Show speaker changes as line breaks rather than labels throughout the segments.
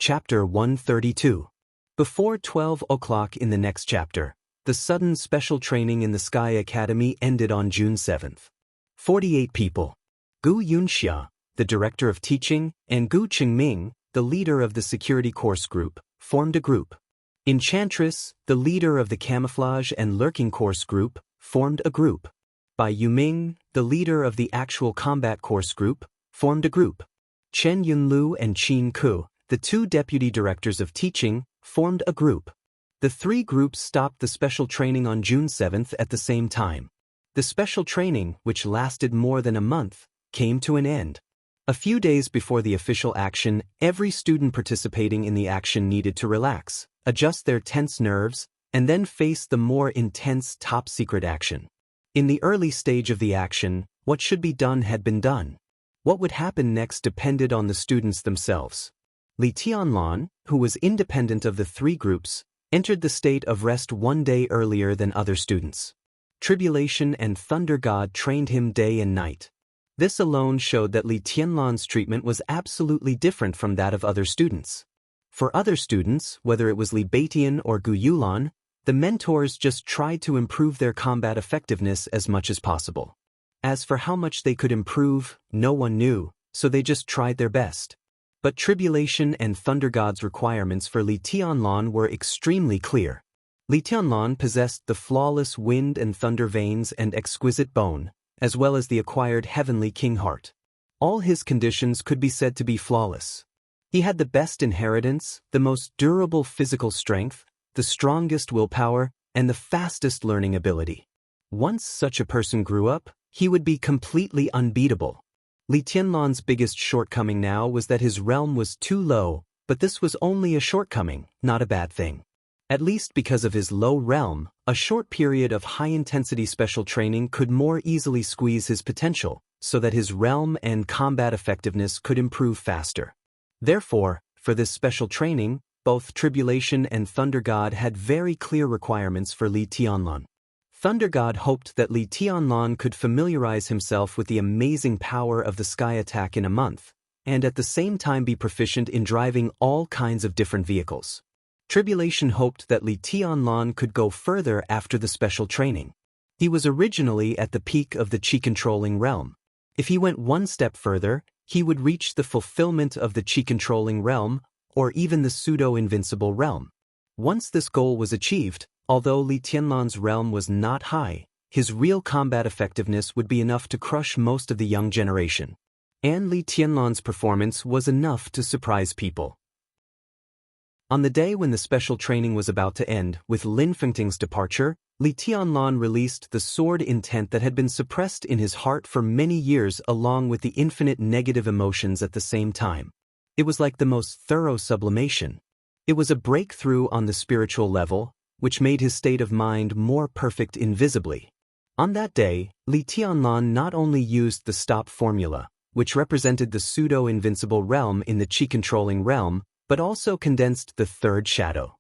Chapter 132. Before 12 o'clock in the next chapter, the sudden special training in the Sky Academy ended on June 7th. 48 people. Gu Yunxia, the director of teaching, and Gu Qingming, the leader of the security course group, formed a group. Enchantress, the leader of the camouflage and lurking course group, formed a group. Bai Yuming, the leader of the actual combat course group, formed a group. Chen Yunlu and Qin Ku, the two deputy directors of teaching, formed a group. The three groups stopped the special training on June 7th at the same time. The special training, which lasted more than a month, came to an end. A few days before the official action, every student participating in the action needed to relax, adjust their tense nerves, and then face the more intense top-secret action. In the early stage of the action, what should be done had been done. What would happen next depended on the students themselves. Li Tianlan, who was independent of the three groups, entered the state of rest one day earlier than other students. Tribulation and Thunder God trained him day and night. This alone showed that Li Tianlan's treatment was absolutely different from that of other students. For other students, whether it was Li Beitian or Gu Yulan, the mentors just tried to improve their combat effectiveness as much as possible. As for how much they could improve, no one knew, so they just tried their best. But Tribulation and Thunder God's requirements for Li Tianlan were extremely clear. Li Tianlan possessed the flawless wind and thunder veins and exquisite bone, as well as the acquired heavenly king heart. All his conditions could be said to be flawless. He had the best inheritance, the most durable physical strength, the strongest willpower, and the fastest learning ability. Once such a person grew up, he would be completely unbeatable. Li Tianlan's biggest shortcoming now was that his realm was too low, but this was only a shortcoming, not a bad thing. At least because of his low realm, a short period of high-intensity special training could more easily squeeze his potential, so that his realm and combat effectiveness could improve faster. Therefore, for this special training, both Tribulation and Thunder God had very clear requirements for Li Tianlan. Thunder God hoped that Li Tianlan could familiarize himself with the amazing power of the sky attack in a month, and at the same time be proficient in driving all kinds of different vehicles. Tribulation hoped that Li Tianlan could go further after the special training. He was originally at the peak of the Qi-controlling realm. If he went one step further, he would reach the fulfillment of the Qi-controlling realm, or even the pseudo-invincible realm. Once this goal was achieved, although Li Tianlan's realm was not high, his real combat effectiveness would be enough to crush most of the young generation. And Li Tianlan's performance was enough to surprise people. On the day when the special training was about to end, with Lin Fengting's departure, Li Tianlan released the sword intent that had been suppressed in his heart for many years along with the infinite negative emotions at the same time. It was like the most thorough sublimation. It was a breakthrough on the spiritual level, which made his state of mind more perfect invisibly. On that day, Li Tianlan not only used the stop formula, which represented the pseudo-invincible realm in the Qi-controlling realm, but also condensed the third shadow.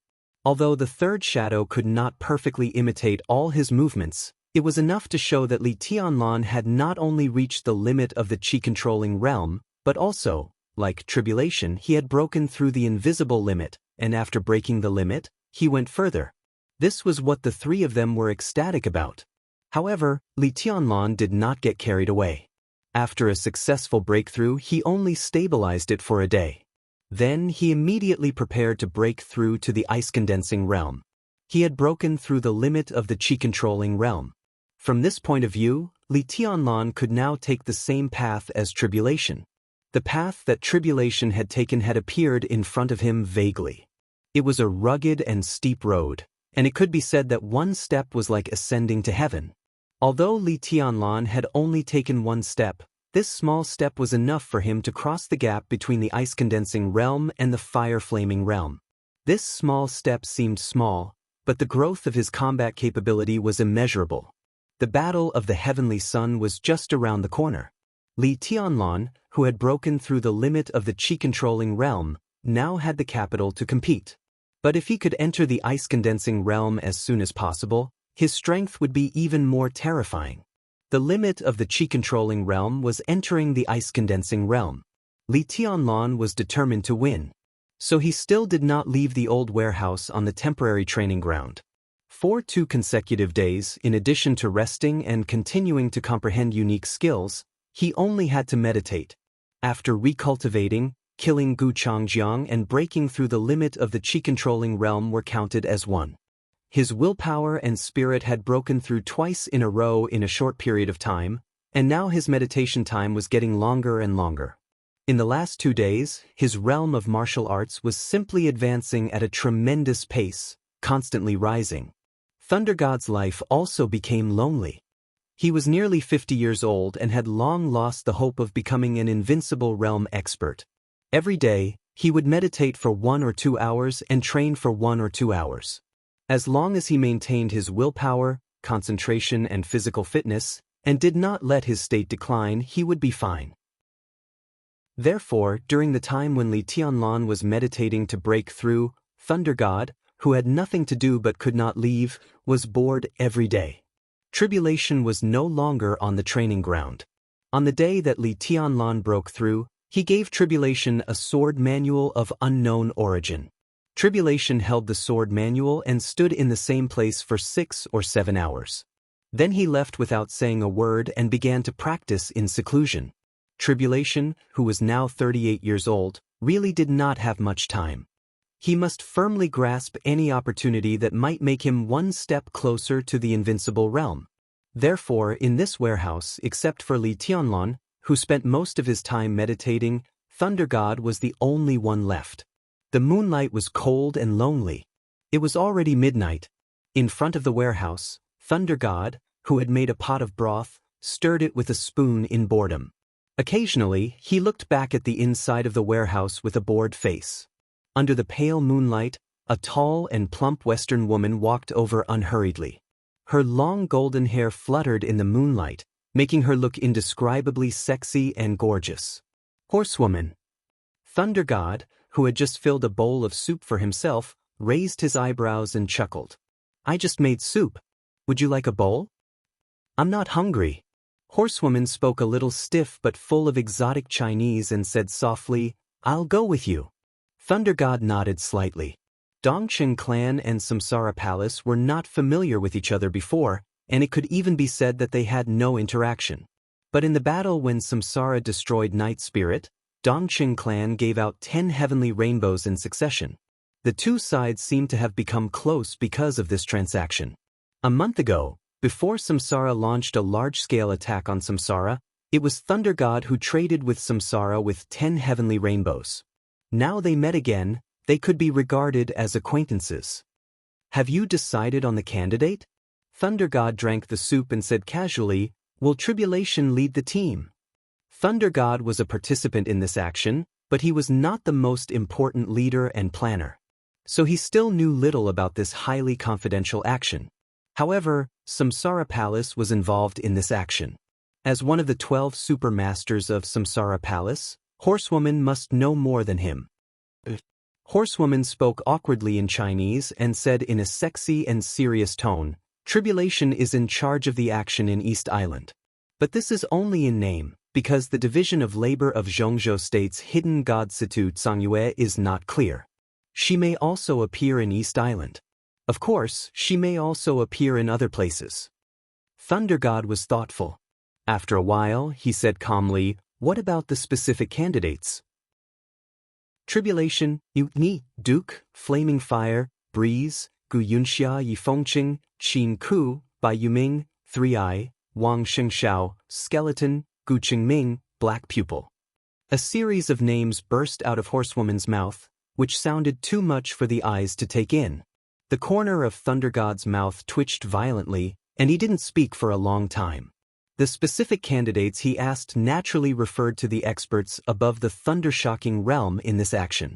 Although the third shadow could not perfectly imitate all his movements, it was enough to show that Li Tianlan had not only reached the limit of the Qi-controlling realm, but also, like Tribulation, he had broken through the invisible limit, and after breaking the limit, he went further. This was what the three of them were ecstatic about. However, Li Tianlan did not get carried away. After a successful breakthrough, he only stabilized it for a day. Then he immediately prepared to break through to the ice-condensing realm. He had broken through the limit of the Qi-controlling realm. From this point of view, Li Tianlan could now take the same path as Tribulation. The path that Tribulation had taken had appeared in front of him vaguely. It was a rugged and steep road, and it could be said that one step was like ascending to heaven. Although Li Tianlan had only taken one step, this small step was enough for him to cross the gap between the ice-condensing realm and the fire-flaming realm. This small step seemed small, but the growth of his combat capability was immeasurable. The battle of the heavenly sun was just around the corner. Li Tianlan, who had broken through the limit of the Qi-controlling realm, now had the capital to compete. But if he could enter the ice-condensing realm as soon as possible, his strength would be even more terrifying. The limit of the Qi-controlling realm was entering the ice-condensing realm. Li Tianlan was determined to win. So he still did not leave the old warehouse on the temporary training ground. For 2 consecutive days, in addition to resting and continuing to comprehend unique skills, he only had to meditate. After recultivating, killing Gu Changjiang and breaking through the limit of the qi-controlling realm were counted as 1. His willpower and spirit had broken through twice in a row in a short period of time, and now his meditation time was getting longer and longer. In the last 2 days, his realm of martial arts was simply advancing at a tremendous pace, constantly rising. Thunder God's life also became lonely. He was nearly 50 years old and had long lost the hope of becoming an invincible realm expert. Every day, he would meditate for 1 or 2 hours and train for 1 or 2 hours. As long as he maintained his willpower, concentration and physical fitness, and did not let his state decline, he would be fine. Therefore, during the time when Li Tianlan was meditating to break through, Thunder God, who had nothing to do but could not leave, was bored every day. Tribulation was no longer on the training ground. On the day that Li Tianlan broke through, he gave Tribulation a sword manual of unknown origin. Tribulation held the sword manual and stood in the same place for 6 or 7 hours. Then he left without saying a word and began to practice in seclusion. Tribulation, who was now 38 years old, really did not have much time. He must firmly grasp any opportunity that might make him 1 step closer to the invincible realm. Therefore, in this warehouse, except for Li Tianlan, who spent most of his time meditating, Thunder God was the only one left. The moonlight was cold and lonely. It was already midnight. In front of the warehouse, Thunder God, who had made a pot of broth, stirred it with a spoon in boredom. Occasionally, he looked back at the inside of the warehouse with a bored face. Under the pale moonlight, a tall and plump Western woman walked over unhurriedly. Her long golden hair fluttered in the moonlight, making her look indescribably sexy and gorgeous. Horsewoman. Thunder God, who had just filled a bowl of soup for himself, raised his eyebrows and chuckled. I just made soup. Would you like a bowl? I'm not hungry. Horsewoman spoke a little stiff but full of exotic Chinese and said softly, I'll go with you. Thunder God nodded slightly. Dongqing clan and Samsara Palace were not familiar with each other before, and it could even be said that they had no interaction. But in the battle when Samsara destroyed Night Spirit, Dongqing clan gave out 10 heavenly rainbows in succession. The 2 sides seemed to have become close because of this transaction. A month ago, before Samsara launched a large-scale attack on Samsara, it was Thunder God who traded with Samsara with 10 heavenly rainbows. Now they met again, they could be regarded as acquaintances. Have you decided on the candidate? Thunder God drank the soup and said casually, Will Tribulation lead the team? Thunder God was a participant in this action, but he was not the most important leader and planner. So he still knew little about this highly confidential action. However, Samsara Palace was involved in this action. As one of the 12 super masters of Samsara Palace, Horsewoman must know more than him. Horsewoman spoke awkwardly in Chinese and said in a sexy and serious tone, Tribulation is in charge of the action in East Island. But this is only in name, because the division of labor of Zhongzhou State's hidden god Situ Cangyue is not clear. She may also appear in East Island. Of course, she may also appear in other places. Thunder God was thoughtful. After a while, he said calmly, What about the specific candidates? Tribulation, Ni, Duke, Flaming Fire, Breeze, Gu Yunxia Yifengqing, Qin Ku, Bai Yuming, Three Eye, Wang Shengxiao, Skeleton, Gu Qingming, Black Pupil. A series of names burst out of Horsewoman's mouth, which sounded too much for the eyes to take in. The corner of Thunder God's mouth twitched violently, and he didn't speak for a long time. The specific candidates he asked naturally referred to the experts above the thunder-shocking realm in this action.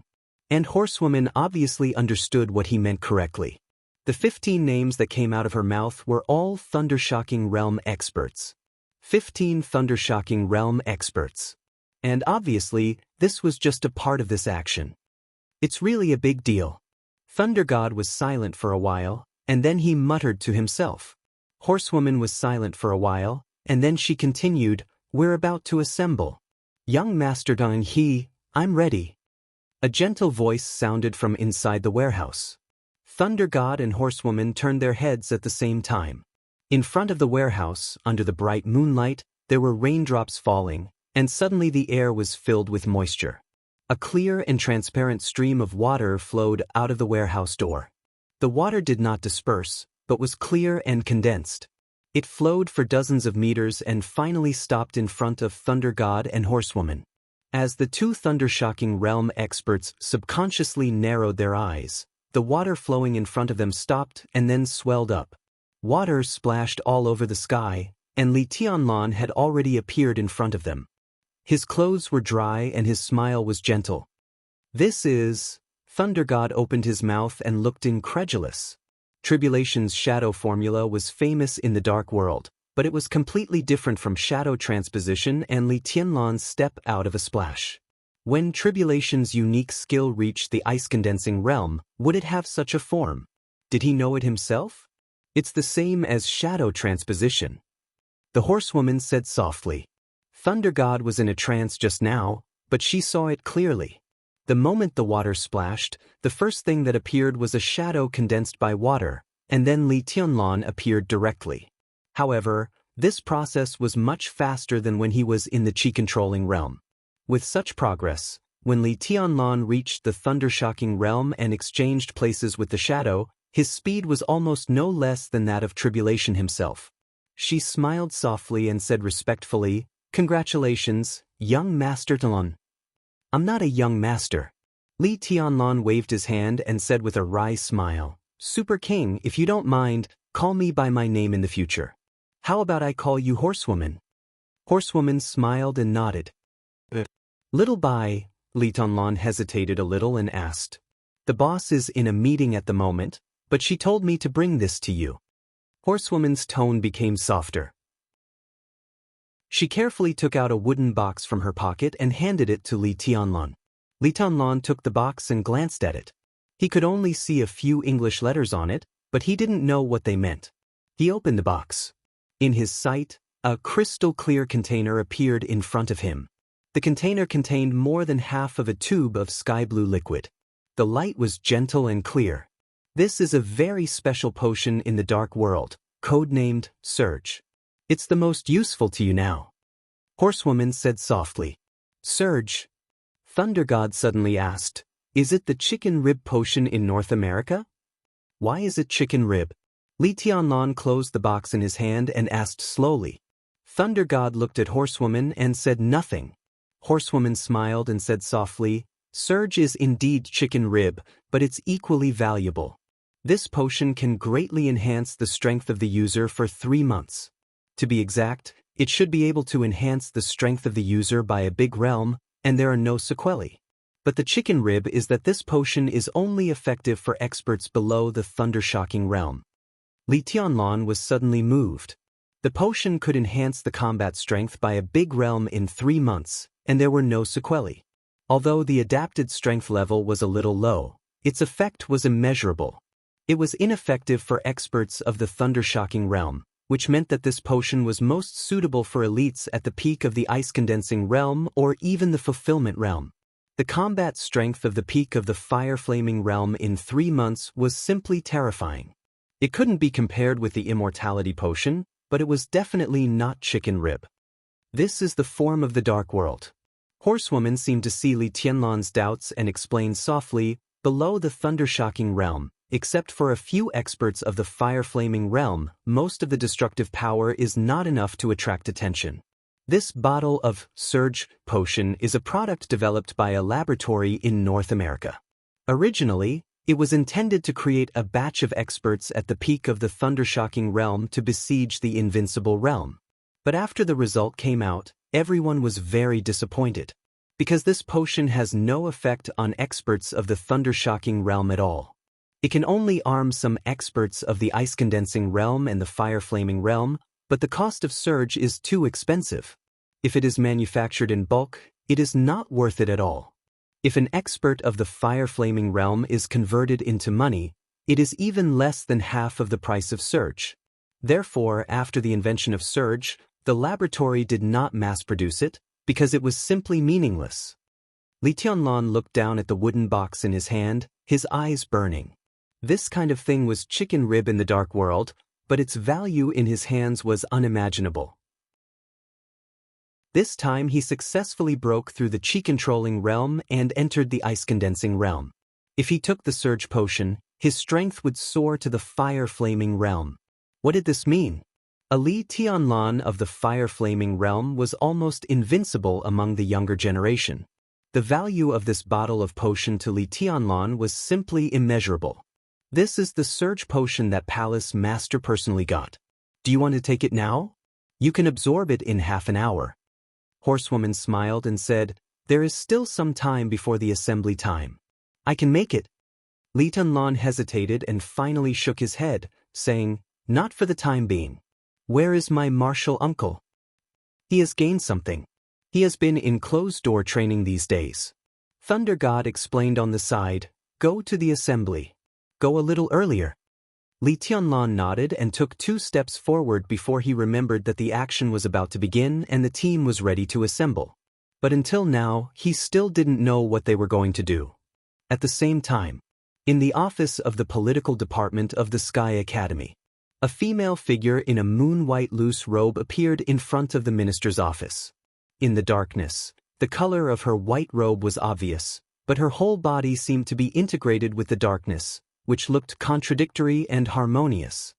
And Horsewoman obviously understood what he meant correctly. The 15 names that came out of her mouth were all thunder-shocking realm experts. 15 thunder-shocking realm experts. And obviously, this was just a part of this action. It's really a big deal. Thunder God was silent for a while, and then he muttered to himself. Horsewoman was silent for a while, and then she continued, We're about to assemble. Young Master Dong He, I'm ready. A gentle voice sounded from inside the warehouse. Thunder God and Horsewoman turned their heads at the same time. In front of the warehouse, under the bright moonlight, there were raindrops falling, and suddenly the air was filled with moisture. A clear and transparent stream of water flowed out of the warehouse door. The water did not disperse, but was clear and condensed. It flowed for dozens of meters and finally stopped in front of Thunder God and Horsewoman. As the two Thundershocking Realm experts subconsciously narrowed their eyes, the water flowing in front of them stopped and then swelled up. Water splashed all over the sky, and Li Tianlan had already appeared in front of them. His clothes were dry and his smile was gentle. "This is..." Thunder God opened his mouth and looked incredulous. Tribulation's shadow formula was famous in the dark world, but it was completely different from shadow transposition and Li Tianlan's step out of a splash. When Tribulation's unique skill reached the ice-condensing realm, would it have such a form? Did he know it himself? "It's the same as shadow transposition," the Horsewoman said softly. Thunder God was in a trance just now, but she saw it clearly. The moment the water splashed, the first thing that appeared was a shadow condensed by water, and then Li Tianlan appeared directly. However, this process was much faster than when he was in the chi-controlling realm. With such progress, when Li Tianlan reached the Thundershocking realm and exchanged places with the shadow, his speed was almost no less than that of Tribulation himself. She smiled softly and said respectfully, "Congratulations, young Master Talon." "I'm not a young master." Li Tianlan waved his hand and said with a wry smile, "Super King, if you don't mind, call me by my name in the future. How about I call you Horsewoman?" Horsewoman smiled and nodded. "Little Bai," Li Tianlan hesitated a little and asked. "The boss is in a meeting at the moment, but she told me to bring this to you." Horsewoman's tone became softer. She carefully took out a wooden box from her pocket and handed it to Li Tianlan. Li Tianlan took the box and glanced at it. He could only see a few English letters on it, but he didn't know what they meant. He opened the box. In his sight, a crystal-clear container appeared in front of him. The container contained more than half of a tube of sky-blue liquid. The light was gentle and clear. "This is a very special potion in the dark world, codenamed Surge. It's the most useful to you now," Horsewoman said softly. "Surge?" Thunder God suddenly asked. "Is it the chicken rib potion in North America?" "Why is it chicken rib?" Li Tianlan closed the box in his hand and asked slowly. Thunder God looked at Horsewoman and said nothing. Horsewoman smiled and said softly, "Surge is indeed chicken rib, but it's equally valuable. This potion can greatly enhance the strength of the user for 3 months. To be exact, it should be able to enhance the strength of the user by a big realm, and there are no sequelae. But the chicken rib is that this potion is only effective for experts below the Thundershocking realm." Li Tianlan was suddenly moved. The potion could enhance the combat strength by a big realm in 3 months, and there were no sequelae. Although the adapted strength level was a little low, its effect was immeasurable. It was ineffective for experts of the Thundershocking realm, which meant that this potion was most suitable for elites at the peak of the ice-condensing realm or even the fulfillment realm. The combat strength of the peak of the fire-flaming realm in 3 months was simply terrifying. It couldn't be compared with the immortality potion, but it was definitely not chicken rib. "This is the form of the dark world." Horsewoman seemed to see Li Tianlan's doubts and explained softly, "Below the Thundershocking realm, except for a few experts of the fire-flaming realm, most of the destructive power is not enough to attract attention. This bottle of Surge potion is a product developed by a laboratory in North America. Originally, it was intended to create a batch of experts at the peak of the Thundershocking realm to besiege the invincible realm. But after the result came out, everyone was very disappointed, because this potion has no effect on experts of the Thundershocking realm at all. It can only arm some experts of the ice-condensing realm and the fire-flaming realm, but the cost of Surge is too expensive. If it is manufactured in bulk, it is not worth it at all. If an expert of the fire-flaming realm is converted into money, it is even less than half of the price of Surge. Therefore, after the invention of Surge, the laboratory did not mass-produce it, because it was simply meaningless." Li Tianlan looked down at the wooden box in his hand, his eyes burning. This kind of thing was chicken rib in the dark world, but its value in his hands was unimaginable. This time he successfully broke through the chi-controlling realm and entered the ice-condensing realm. If he took the surge potion, his strength would soar to the fire-flaming realm. What did this mean? A Li Tianlan of the fire-flaming realm was almost invincible among the younger generation. The value of this bottle of potion to Li Tianlan was simply immeasurable. This is the surge potion that Palace Master personally got. Do you want to take it now? You can absorb it in half an hour. Horsewoman smiled and said, there is still some time before the assembly time. I can make it. Li Tianlan hesitated and finally shook his head, saying, not for the time being. Where is my martial uncle? He has gained something. He has been in closed-door training these days. Thunder God explained on the side, go to the assembly. Go a little earlier. Li Tianlan nodded and took 2 steps forward before he remembered that the action was about to begin and the team was ready to assemble. But until now, he still didn't know what they were going to do. At the same time, in the office of the political department of the Sky Academy, a female figure in a moon-white loose robe appeared in front of the minister's office. In the darkness, the color of her white robe was obvious, but her whole body seemed to be integrated with the darkness, which looked contradictory and harmonious.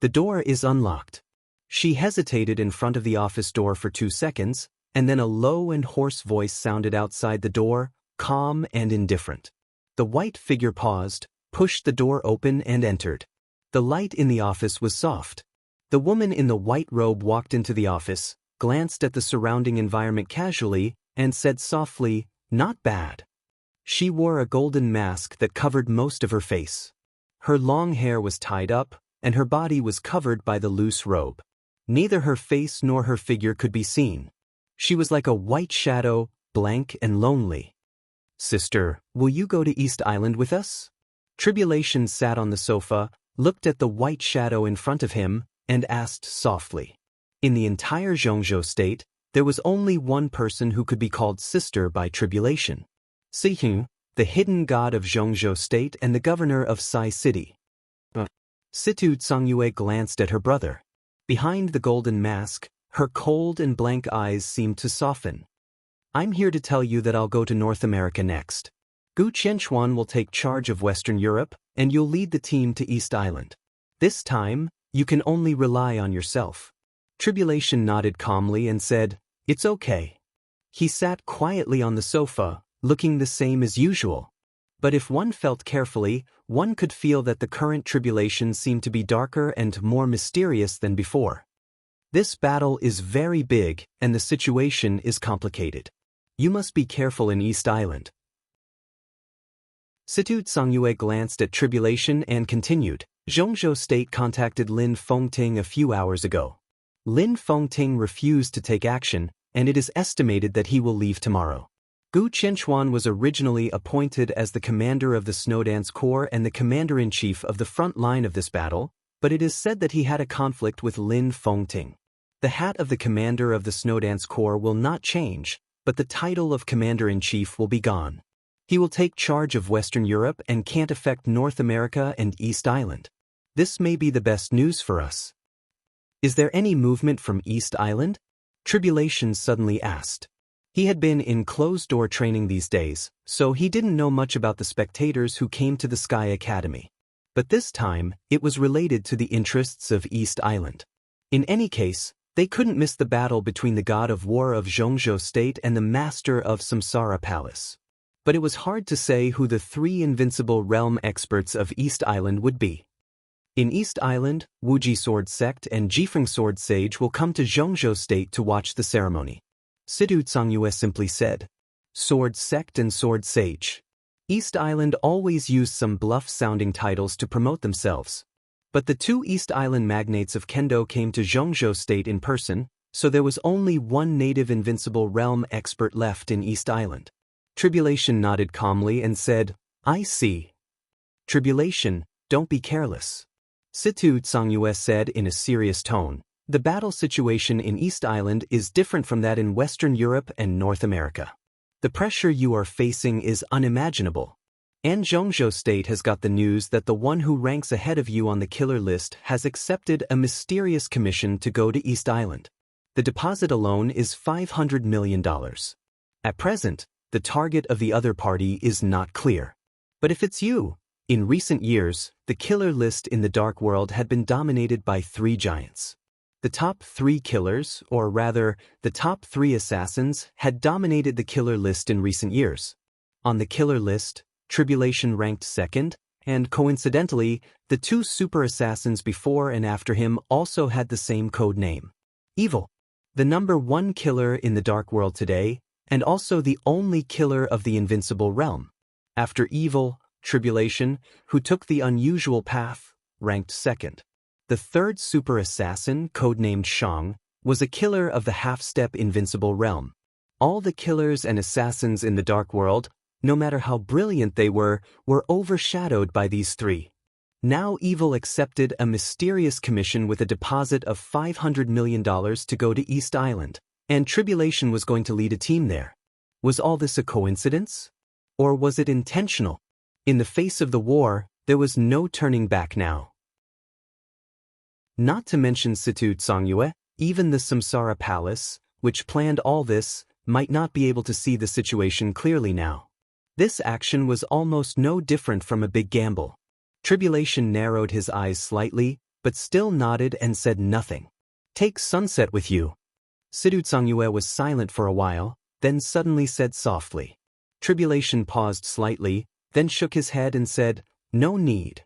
The door is unlocked. She hesitated in front of the office door for 2 seconds, and then a low and hoarse voice sounded outside the door, calm and indifferent. The white figure paused, pushed the door open and entered. The light in the office was soft. The woman in the white robe walked into the office, glanced at the surrounding environment casually, and said softly, not bad. She wore a golden mask that covered most of her face. Her long hair was tied up, and her body was covered by the loose robe. Neither her face nor her figure could be seen. She was like a white shadow, blank and lonely. Sister, will you go to East Island with us? Tribulation sat on the sofa, looked at the white shadow in front of him, and asked softly. In the entire Xianxia state, there was only one person who could be called sister by Tribulation. Sihu, the hidden god of Xianxia state and the governor of Sai City. Situ Tsangyue glanced at her brother. Behind the golden mask, her cold and blank eyes seemed to soften. I'm here to tell you that I'll go to North America next. Gu Qianchuan will take charge of Western Europe, and you'll lead the team to East Island. This time, you can only rely on yourself. Tribulation nodded calmly and said, it's okay. He sat quietly on the sofa, looking the same as usual. But if one felt carefully, one could feel that the current tribulation seemed to be darker and more mysterious than before. This battle is very big, and the situation is complicated. You must be careful in East Island. Situ Tsangyue glanced at Tribulation and continued, Xianxia State contacted Lin Fengting a few hours ago. Lin Fengting refused to take action, and it is estimated that he will leave tomorrow. Gu Qianchuan was originally appointed as the commander of the Snowdance Corps and the commander-in-chief of the front line of this battle, but it is said that he had a conflict with Lin Fengting. The hat of the commander of the Snowdance Corps will not change, but the title of commander-in-chief will be gone. He will take charge of Western Europe and can't affect North America and East Island. This may be the best news for us. Is there any movement from East Island? Tribulation suddenly asked. He had been in closed-door training these days, so he didn't know much about the spectators who came to the Sky Academy. But this time, it was related to the interests of East Island. In any case, they couldn't miss the battle between the god of war of Xianxia State and the master of Samsara Palace. But it was hard to say who the 3 invincible realm experts of East Island would be. In East Island, Wuji Sword Sect and Jifeng Sword Sage will come to Xianxia State to watch the ceremony. Situ Tsangyue simply said, Sword Sect and Sword Sage. East Island always used some bluff-sounding titles to promote themselves. But the 2 East Island magnates of Kendo came to Xianxia State in person, so there was only one native invincible realm expert left in East Island. Tribulation nodded calmly and said, I see. Tribulation, don't be careless. Situ Tsangyue said in a serious tone, the battle situation in East Island is different from that in Western Europe and North America. The pressure you are facing is unimaginable. And Zhongzhou State has got the news that the one who ranks ahead of you on the killer list has accepted a mysterious commission to go to East Island. The deposit alone is $500 million. At present, the target of the other party is not clear. But if it's you, in recent years, the killer list in the dark world had been dominated by three giants. The top three killers, or rather, the top three assassins, had dominated the killer list in recent years. On the killer list, Tribulation ranked second, and coincidentally, the two super assassins before and after him also had the same code name. Evil. The number one killer in the dark world today, and also the only killer of the invincible realm. After Evil, Tribulation, who took the unusual path, ranked second. The third super assassin, codenamed Shang, was a killer of the half-step invincible realm. All the killers and assassins in the dark world, no matter how brilliant they were overshadowed by these three. Now Evil accepted a mysterious commission with a deposit of $500 million to go to East Island, and Tribulation was going to lead a team there. Was all this a coincidence? Or was it intentional? In the face of the war, there was no turning back now. Not to mention Situ Tsangyue, even the Samsara Palace, which planned all this, might not be able to see the situation clearly now. This action was almost no different from a big gamble. Tribulation narrowed his eyes slightly, but still nodded and said nothing. Take Sunset with you. Situ Tsangyue was silent for a while, then suddenly said softly. Tribulation paused slightly, then shook his head and said, no need.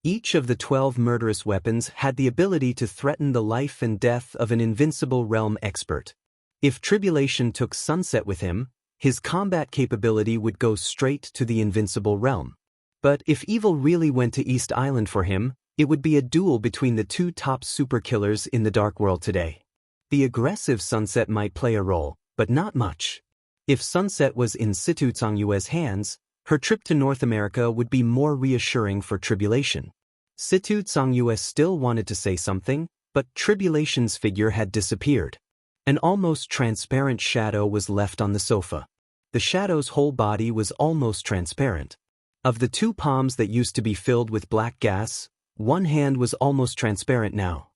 Each of the 12 murderous weapons had the ability to threaten the life and death of an invincible realm expert. If Tribulation took Sunset with him, his combat capability would go straight to the invincible realm. But if Evil really went to East Island for him, it would be a duel between the two top super killers in the dark world today. The aggressive Sunset might play a role, but not much. If Sunset was in Situ Tsangyue's hands, her trip to North America would be more reassuring for Tribulation. Situ Tsangyue still wanted to say something, but Tribulation's figure had disappeared. An almost transparent shadow was left on the sofa. The shadow's whole body was almost transparent. Of the two palms that used to be filled with black gas, one hand was almost transparent now.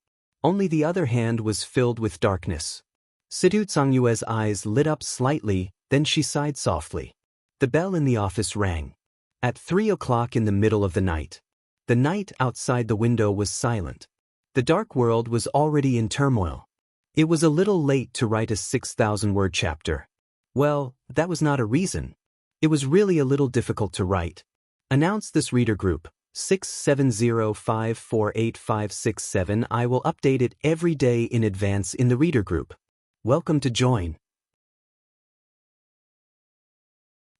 Only the other hand was filled with darkness. Situ Tsangyue's eyes lit up slightly, then she sighed softly. The bell in the office rang. At 3 o'clock in the middle of the night. The night outside the window was silent. The dark world was already in turmoil. It was a little late to write a 6,000-word chapter. Well, that was not a reason. It was really a little difficult to write. Announce this reader group, 670548567. I will update it every day in advance in the reader group. Welcome to join.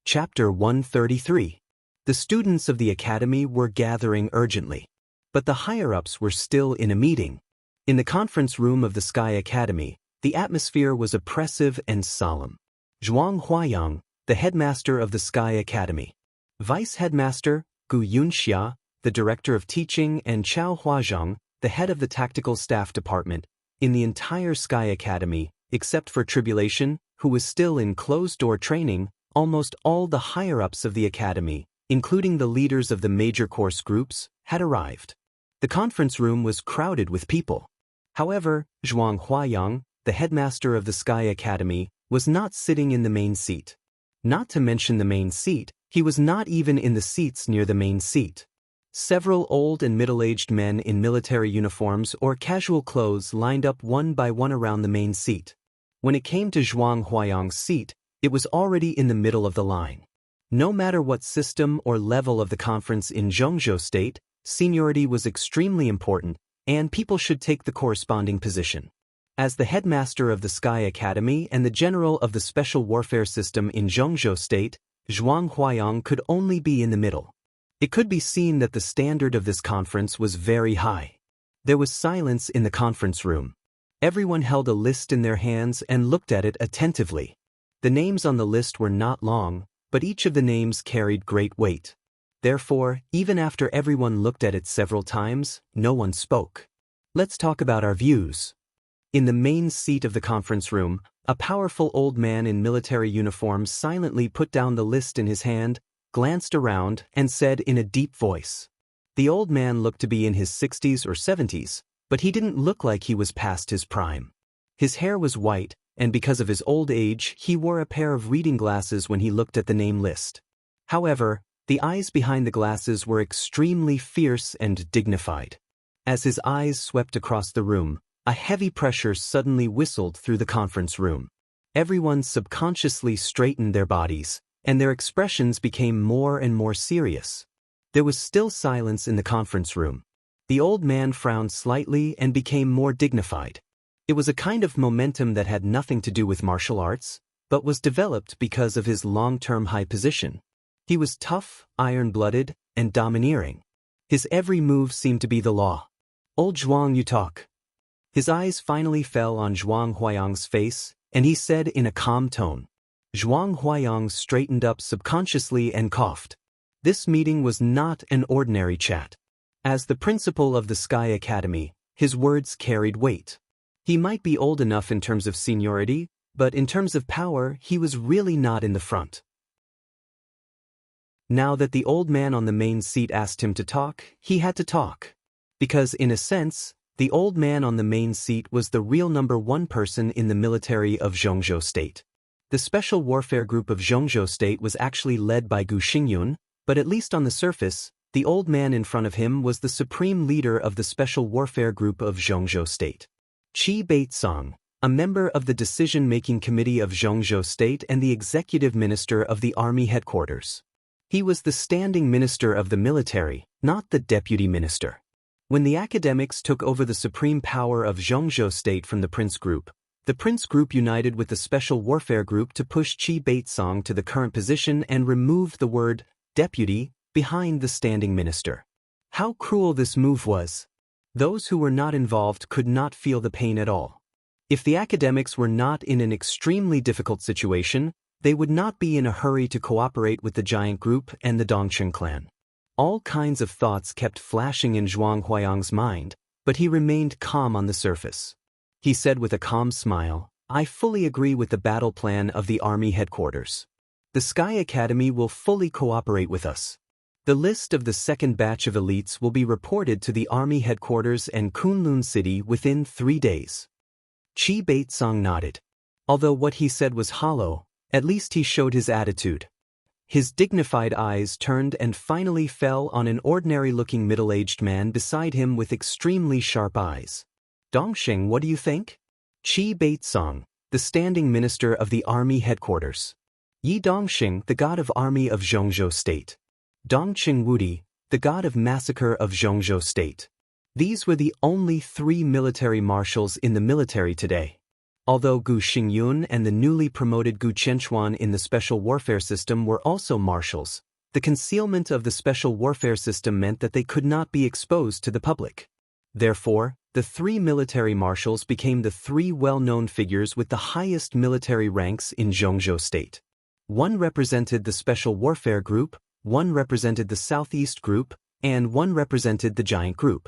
Chapter 133. The students of the academy were gathering urgently. But the higher-ups were still in a meeting. In the conference room of the Sky Academy, the atmosphere was oppressive and solemn. Zhuang Huayang, the headmaster of the Sky Academy, Vice Headmaster, Gu Yunxia, the Director of Teaching, and Chao Huazhang, the head of the Tactical Staff Department, in the entire Sky Academy, except for Tribulation, who was still in closed-door training, almost all the higher-ups of the academy, including the leaders of the major course groups, had arrived. The conference room was crowded with people. However, Zhuang Huayang, the headmaster of the Sky Academy, was not sitting in the main seat. Not to mention the main seat, he was not even in the seats near the main seat. Several old and middle-aged men in military uniforms or casual clothes lined up one by one around the main seat. When it came to Zhuang Huayang's seat, it was already in the middle of the line. No matter what system or level of the conference in Zhongzhou State, seniority was extremely important, and people should take the corresponding position. As the headmaster of the Sky Academy and the general of the Special Warfare System in Zhongzhou State, Zhuang Huayang could only be in the middle. It could be seen that the standard of this conference was very high. There was silence in the conference room. Everyone held a list in their hands and looked at it attentively. The names on the list were not long, but each of the names carried great weight. Therefore, even after everyone looked at it several times, no one spoke. Let's talk about our views. In the main seat of the conference room, A powerful old man in military uniform silently put down the list in his hand, glanced around, and said in a deep voice. The old man looked to be in his 60s or 70s, but he didn't look like he was past his prime. His hair was white, and because of his old age, he wore a pair of reading glasses when he looked at the name list. However, the eyes behind the glasses were extremely fierce and dignified. As his eyes swept across the room, a heavy pressure suddenly whistled through the conference room. Everyone subconsciously straightened their bodies, and their expressions became more and more serious. There was still silence in the conference room. The old man frowned slightly and became more dignified. It was a kind of momentum that had nothing to do with martial arts, but was developed because of his long-term high position. He was tough, iron-blooded, and domineering. His every move seemed to be the law. "Old Zhuang, you talk." His eyes finally fell on Zhuang Huayang's face, and he said in a calm tone. Zhuang Huayang straightened up subconsciously and coughed. This meeting was not an ordinary chat. As the principal of the Sky Academy, his words carried weight. He might be old enough in terms of seniority, but in terms of power, he was really not in the front. Now that the old man on the main seat asked him to talk, he had to talk. Because, in a sense, the old man on the main seat was the real #1 person in the military of Zhongzhou State. The Special Warfare Group of Zhongzhou State was actually led by Gu Xingyun, but at least on the surface, the old man in front of him was the supreme leader of the Special Warfare Group of Zhongzhou State. Qi Baitsong, a member of the decision-making committee of Zhongzhou State and the executive minister of the army headquarters. He was the standing minister of the military, not the deputy minister. When the academics took over the supreme power of Zhongzhou State from the Prince Group united with the Special Warfare Group to push Qi Baitsong to the current position and remove the word deputy behind the standing minister. How cruel this move was! Those who were not involved could not feel the pain at all. If the academics were not in an extremely difficult situation, they would not be in a hurry to cooperate with the giant group and the Dongqing clan. All kinds of thoughts kept flashing in Zhuang Huayang's mind, but he remained calm on the surface. He said with a calm smile, "I fully agree with the battle plan of the army headquarters. The Sky Academy will fully cooperate with us. The list of the second batch of elites will be reported to the army headquarters and Kunlun City within 3 days." Qi Baitsong nodded. Although what he said was hollow, at least he showed his attitude. His dignified eyes turned and finally fell on an ordinary-looking middle-aged man beside him with extremely sharp eyes. "Dongqing, what do you think?" Qi Baitsong, the standing minister of the army headquarters. Yi Dongqing, the god of army of Zhongzhou State. Dongqing Wudi, the god of massacre of Zhongzhou State. These were the only 3 military marshals in the military today. Although Gu Xingyun and the newly promoted Gu Qianchuan in the Special Warfare System were also marshals, the concealment of the Special Warfare System meant that they could not be exposed to the public. Therefore, the 3 military marshals became the 3 well-known figures with the highest military ranks in Zhongzhou State. One represented the Special Warfare Group, one represented the Southeast Group, and one represented the Giant Group.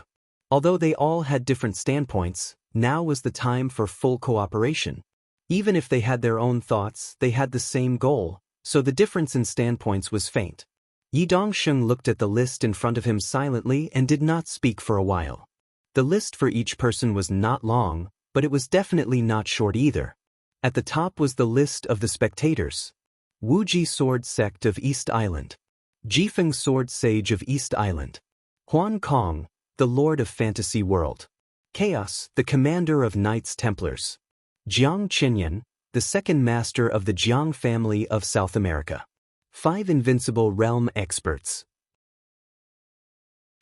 Although they all had different standpoints, now was the time for full cooperation. Even if they had their own thoughts, they had the same goal, so the difference in standpoints was faint. Yi Dongsheng looked at the list in front of him silently and did not speak for a while. The list for each person was not long, but it was definitely not short either. At the top was the list of the spectators. Wuji Sword Sect of East Island. Jifeng Sword Sage of East Island. Huan Kong, the Lord of Fantasy World. Chaos, the Commander of Knights Templars. Jiang Qinyan, the Second Master of the Jiang family of South America. 5 Invincible Realm Experts.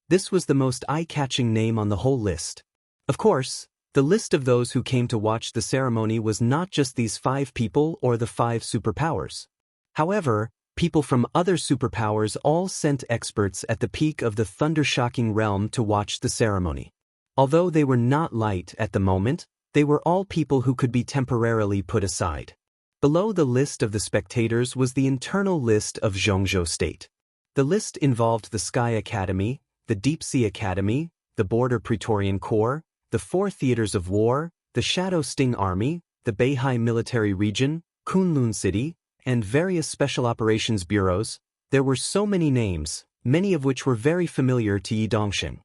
This was the most eye-catching name on the whole list. Of course, the list of those who came to watch the ceremony was not just these 5 people or the 5 superpowers. However, people from other superpowers all sent experts at the peak of the thunder-shocking realm to watch the ceremony. Although they were not light at the moment, they were all people who could be temporarily put aside. Below the list of the spectators was the internal list of Zhongzhou State. The list involved the Sky Academy, the Deep Sea Academy, the Border Praetorian Corps, the 4 Theaters of War, the Shadow Sting Army, the Beihai Military Region, Kunlun City, and various special operations bureaus, there were so many names, many of which were very familiar to Yi Dongxing.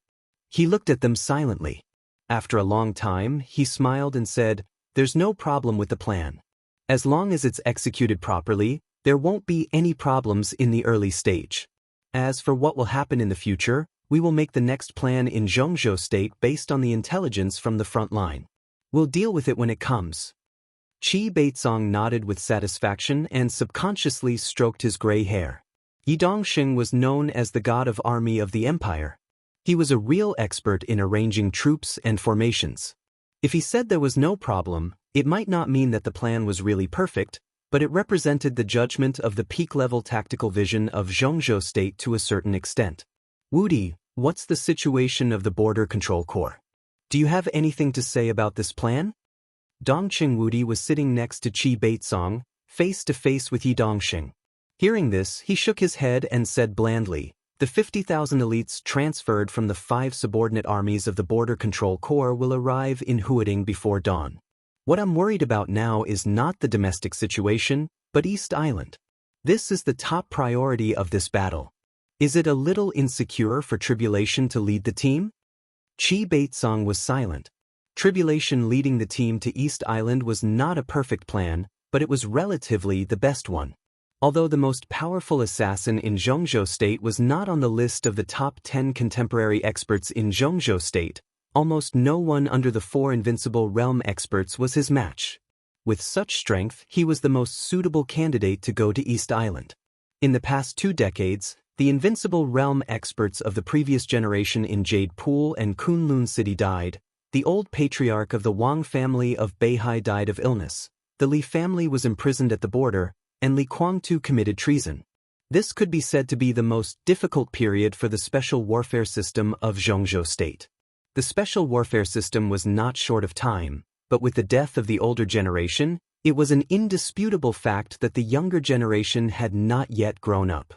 He looked at them silently. After a long time, he smiled and said, "There's no problem with the plan. As long as it's executed properly, there won't be any problems in the early stage. As for what will happen in the future, we will make the next plan in Zhongzhou State based on the intelligence from the front line. We'll deal with it when it comes." Qi Beizong nodded with satisfaction and subconsciously stroked his gray hair. Yi Dongxing was known as the god of army of the empire. He was a real expert in arranging troops and formations. If he said there was no problem, it might not mean that the plan was really perfect, but it represented the judgment of the peak-level tactical vision of Zhongzhou State to a certain extent. "Wudi, what's the situation of the Border Control Corps? Do you have anything to say about this plan?" Dongqing Wudi was sitting next to Qi Beizong, face to face with Yi Dongxing. Hearing this, he shook his head and said blandly, "The 50,000 elites transferred from the 5 subordinate armies of the Border Control Corps will arrive in Huading before dawn. What I'm worried about now is not the domestic situation, but East Island. This is the top priority of this battle. Is it a little insecure for Tribulation to lead the team?" Qi Beizong was silent. Tribulation leading the team to East Island was not a perfect plan, but it was relatively the best one. Although the most powerful assassin in Zhongzhou State was not on the list of the top 10 contemporary experts in Zhongzhou State, almost no one under the 4 invincible realm experts was his match. With such strength, he was the most suitable candidate to go to East Island. In the past 2 decades, the invincible realm experts of the previous generation in Jade Pool and Kunlun City died. The old patriarch of the Wang family of Beihai died of illness. The Li family was imprisoned at the border, and Li Kuangtu committed treason. This could be said to be the most difficult period for the special warfare system of Zhongzhou State. The special warfare system was not short of time, but with the death of the older generation, it was an indisputable fact that the younger generation had not yet grown up.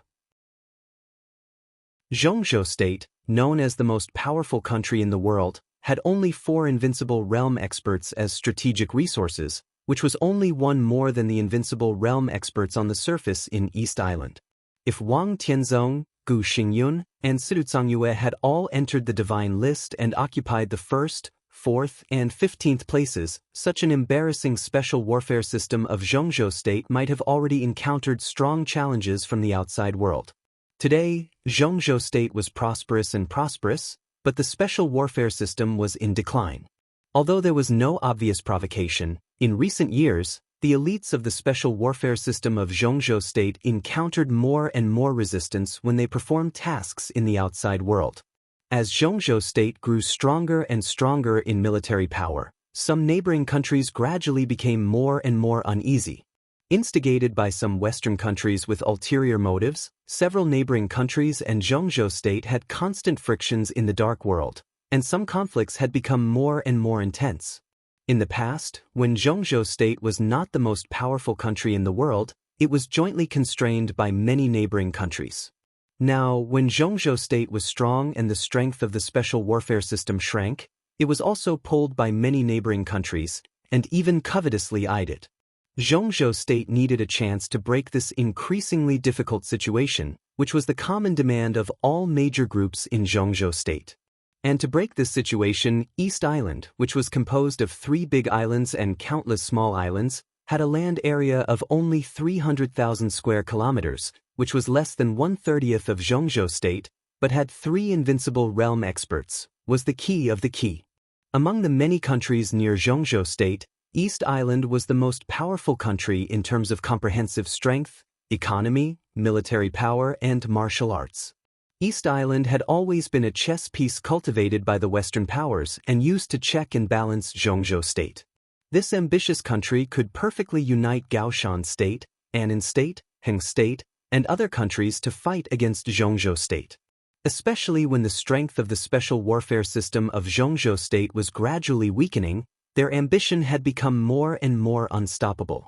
Zhongzhou State, known as the most powerful country in the world, had only 4 invincible realm experts as strategic resources, which was only one more than the invincible realm experts on the surface in East Island. If Wang Tianzong, Gu Xingyun, and Sidu Cangyue had all entered the divine list and occupied the 1st, 4th, and 15th places, such an embarrassing special warfare system of Zhongzhou State might have already encountered strong challenges from the outside world. Today, Zhongzhou State was prosperous, but the special warfare system was in decline. Although there was no obvious provocation, in recent years, the elites of the special warfare system of Zhongzhou State encountered more and more resistance when they performed tasks in the outside world. As Zhongzhou State grew stronger and stronger in military power, some neighboring countries gradually became more and more uneasy. Instigated by some Western countries with ulterior motives, several neighboring countries and Zhongzhou State had constant frictions in the dark world, and some conflicts had become more and more intense. In the past, when Zhongzhou State was not the most powerful country in the world, it was jointly constrained by many neighboring countries. Now, when Zhongzhou State was strong and the strength of the special warfare system shrank, it was also pulled by many neighboring countries, and even covetously eyed it. Zhongzhou State needed a chance to break this increasingly difficult situation, which was the common demand of all major groups in Zhongzhou State. And to break this situation, East Island, which was composed of 3 big islands and countless small islands, had a land area of only 300,000 square kilometers, which was less than 1/30th of Zhongzhou State, but had 3 invincible realm experts, was the key of the key. Among the many countries near Zhongzhou State, East Island was the most powerful country in terms of comprehensive strength, economy, military power, and martial arts. East Island had always been a chess piece cultivated by the Western powers and used to check and balance Zhongzhou State. This ambitious country could perfectly unite Gaoshan State, Annan State, Heng State, and other countries to fight against Zhongzhou State. Especially when the strength of the special warfare system of Zhongzhou State was gradually weakening, their ambition had become more and more unstoppable.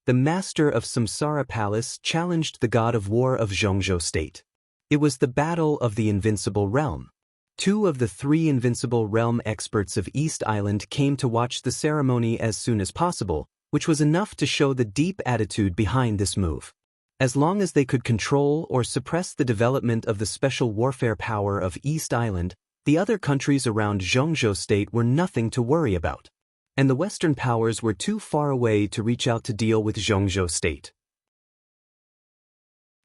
The master of Samsara Palace challenged the god of war of Zhongzhou State. It was the battle of the invincible realm. 2 of the 3 invincible realm experts of East Island came to watch the ceremony as soon as possible, which was enough to show the deep attitude behind this move. As long as they could control or suppress the development of the special warfare power of East Island, the other countries around Xianxia state were nothing to worry about. And the Western powers were too far away to reach out to deal with Xianxia state.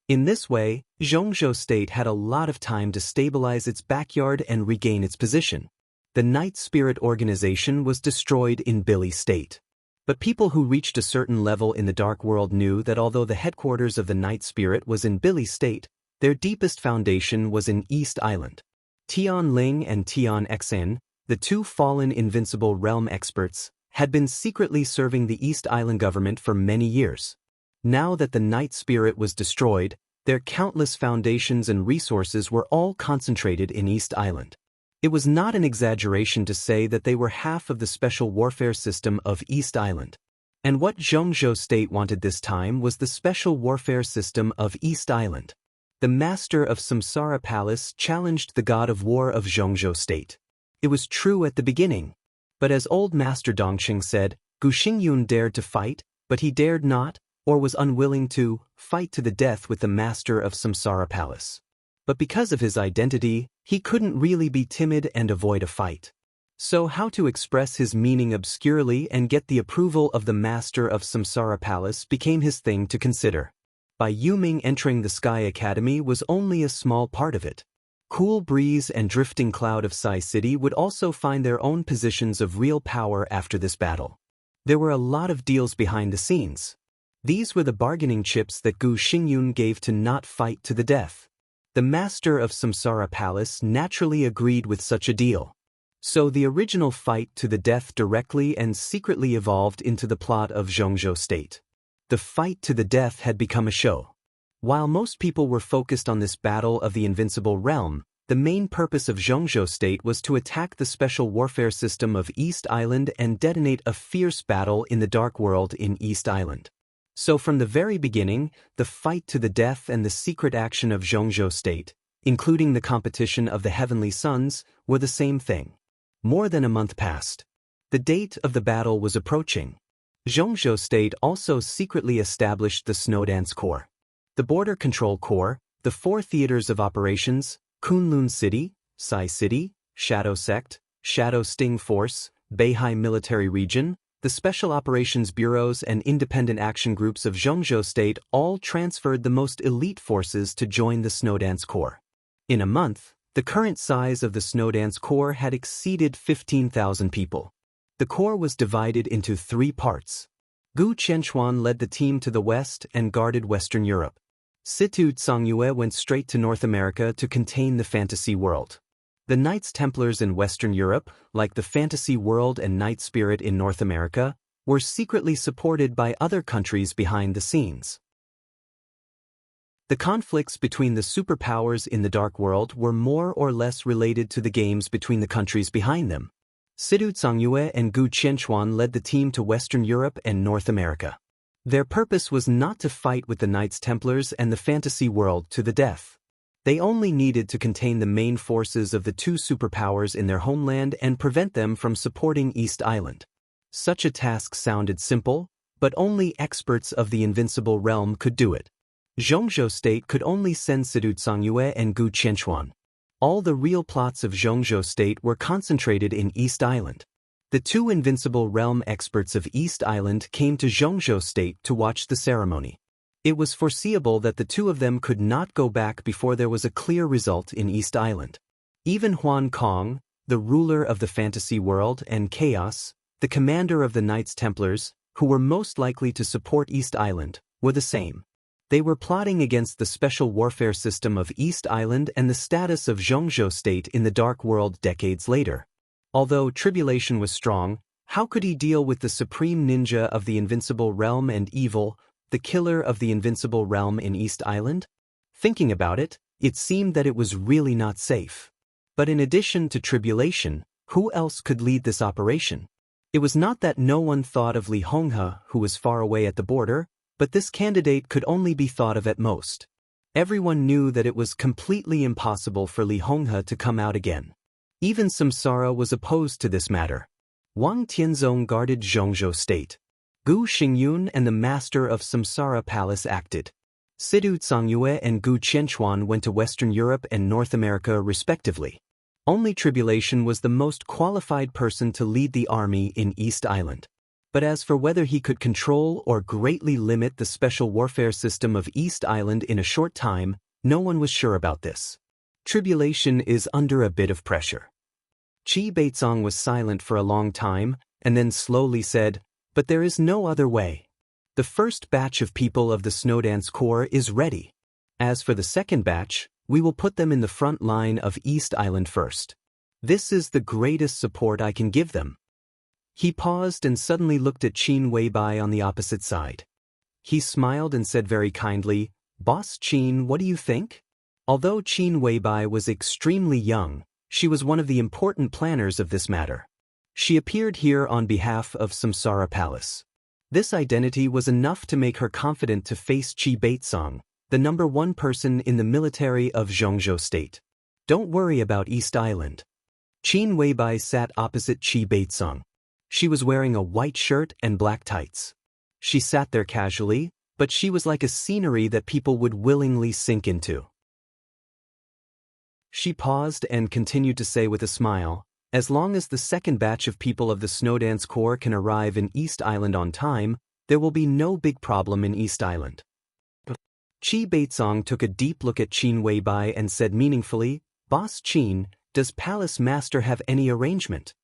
In this way, Xianxia state had a lot of time to stabilize its backyard and regain its position. The Night Spirit organization was destroyed in Billy state. But people who reached a certain level in the Dark World knew that although the headquarters of the Night Spirit was in Billy state, their deepest foundation was in East Island. Tian Ling and Tian Xen, the two fallen Invincible Realm experts, had been secretly serving the East Island government for many years. Now that the Night Spirit was destroyed, their countless foundations and resources were all concentrated in East Island. It was not an exaggeration to say that they were half of the special warfare system of East Island. And what Xianxia state wanted this time was the special warfare system of East Island. The master of Samsara Palace challenged the god of war of Xianxia state. It was true at the beginning. But as old Master Dongxing said, Gu Xingyun dared to fight, but he dared not, or was unwilling to, fight to the death with the master of Samsara Palace. But because of his identity, he couldn't really be timid and avoid a fight. So how to express his meaning obscurely and get the approval of the master of Samsara Palace became his thing to consider. By Yuming entering the Sky Academy was only a small part of it. Cool Breeze and Drifting Cloud of Sai City would also find their own positions of real power after this battle. There were a lot of deals behind the scenes. These were the bargaining chips that Gu Xingyun gave to not fight to the death. The master of Samsara Palace naturally agreed with such a deal. So the original fight to the death directly and secretly evolved into the plot of Xianxia state. The fight to the death had become a show. While most people were focused on this battle of the Invincible Realm, the main purpose of Xianxia state was to attack the special warfare system of East Island and detonate a fierce battle in the Dark World in East Island. So from the very beginning, the fight to the death and the secret action of Xianxia state, including the competition of the Heavenly Sons, were the same thing. More than a month passed. The date of the battle was approaching. Xianxia state also secretly established the Snowdance Corps, the Border Control Corps, the 4 theaters of operations, Kunlun City, Sai City, Shadow Sect, Shadow Sting Force, Beihai Military Region, the Special Operations Bureaus and Independent Action Groups of Xianxia state all transferred the most elite forces to join the Snowdance Corps. In a month, the current size of the Snowdance Corps had exceeded 15,000 people. The Corps was divided into 3 parts. Gu Qianchuan led the team to the west and guarded Western Europe. Situ Tsongyue went straight to North America to contain the fantasy world. The Knights Templars in Western Europe, like the fantasy world and Night Spirit in North America, were secretly supported by other countries behind the scenes. The conflicts between the superpowers in the Dark World were more or less related to the games between the countries behind them. Sidu Tsongyue and Gu Qianchuan led the team to Western Europe and North America. Their purpose was not to fight with the Knights Templars and the fantasy world to the death. They only needed to contain the main forces of the 2 superpowers in their homeland and prevent them from supporting East Island. Such a task sounded simple, but only experts of the Invincible Realm could do it. Xianxia state could only send Sidu Tsongyue and Gu Qianchuan. All the real plots of Xianxia state were concentrated in East Island. The 2 Invincible Realm experts of East Island came to Xianxia state to watch the ceremony. It was foreseeable that the 2 of them could not go back before there was a clear result in East Island. Even Huan Kong, the ruler of the fantasy world, and Chaos, the commander of the Knights Templars, who were most likely to support East Island, were the same. They were plotting against the special warfare system of East Island and the status of Xianxia state in the Dark World decades later. Although tribulation was strong, how could he deal with the supreme ninja of the Invincible Realm and evil, the killer of the Invincible Realm in East Island? Thinking about it, it seemed that it was really not safe. But in addition to tribulation, who else could lead this operation? It was not that no one thought of Li Honghe, who was far away at the border, but this candidate could only be thought of at most. Everyone knew that it was completely impossible for Li Honghe to come out again. Even Samsara was opposed to this matter. Wang Tianzong guarded Xianxia state. Gu Xingyun and the master of Samsara Palace acted. Sidu Cangyue and Gu Qianchuan went to Western Europe and North America respectively. Only Tribulation was the most qualified person to lead the army in East Island. But as for whether he could control or greatly limit the special warfare system of East Island in a short time, no one was sure about this. Tribulation is under a bit of pressure. Qi Beizong was silent for a long time, and then slowly said, "But there is no other way. The first batch of people of the Snowdance Corps is ready. As for the second batch, we will put them in the front line of East Island first. This is the greatest support I can give them." He paused and suddenly looked at Qin Weibai on the opposite side. He smiled and said very kindly, "Boss Qin, what do you think?" Although Qin Weibai was extremely young, she was one of the important planners of this matter. She appeared here on behalf of Samsara Palace. This identity was enough to make her confident to face Qi Beizong, the #1 person in the military of Zhongzhou State. "Don't worry about East Island." Qin Weibai sat opposite Qi Beizong. She was wearing a white shirt and black tights. She sat there casually, but she was like a scenery that people would willingly sink into. She paused and continued to say with a smile, "As long as the second batch of people of the Snowdance Corps can arrive in East Island on time, there will be no big problem in East Island." Qi Beizong took a deep look at Qin Weibai and said meaningfully, "Boss Qin, does Palace Master have any arrangement?"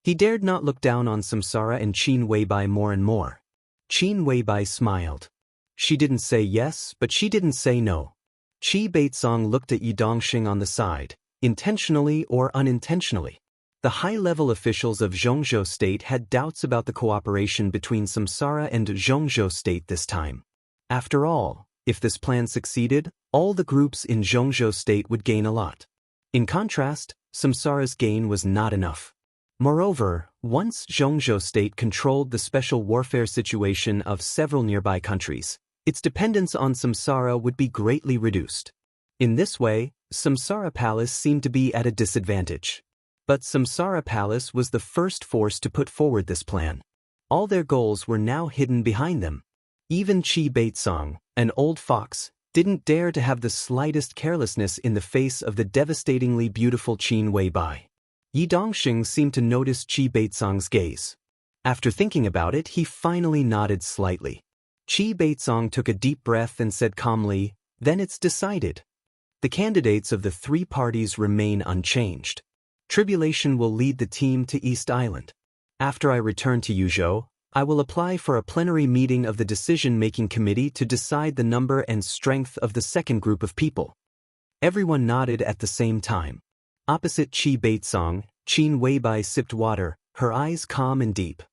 He dared not look down on Samsara and Qin Weibai more and more. Qin Weibai smiled. She didn't say yes, but she didn't say no. Qi Beizong looked at Yi Dongxing on the side, intentionally or unintentionally. The high-level officials of Zhongzhou State had doubts about the cooperation between Samsara and Zhongzhou State this time. After all, if this plan succeeded, all the groups in Zhongzhou State would gain a lot. In contrast, Samsara's gain was not enough. Moreover, once Zhongzhou State controlled the special warfare situation of several nearby countries, its dependence on Samsara would be greatly reduced. In this way, Samsara Palace seemed to be at a disadvantage. But Samsara Palace was the first force to put forward this plan. All their goals were now hidden behind them. Even Qi Beizong, an old fox, didn't dare to have the slightest carelessness in the face of the devastatingly beautiful Qin Weibai. Yi Dongxing seemed to notice Qi Beizong's gaze. After thinking about it, he finally nodded slightly. Qi Beizong took a deep breath and said calmly, "Then it's decided. The candidates of the three parties remain unchanged. Tribulation will lead the team to East Island. After I return to Yuzhou, I will apply for a plenary meeting of the decision-making committee to decide the number and strength of the second group of people." Everyone nodded at the same time. Opposite Qi Beizong, Qin Weibai sipped water, her eyes calm and deep.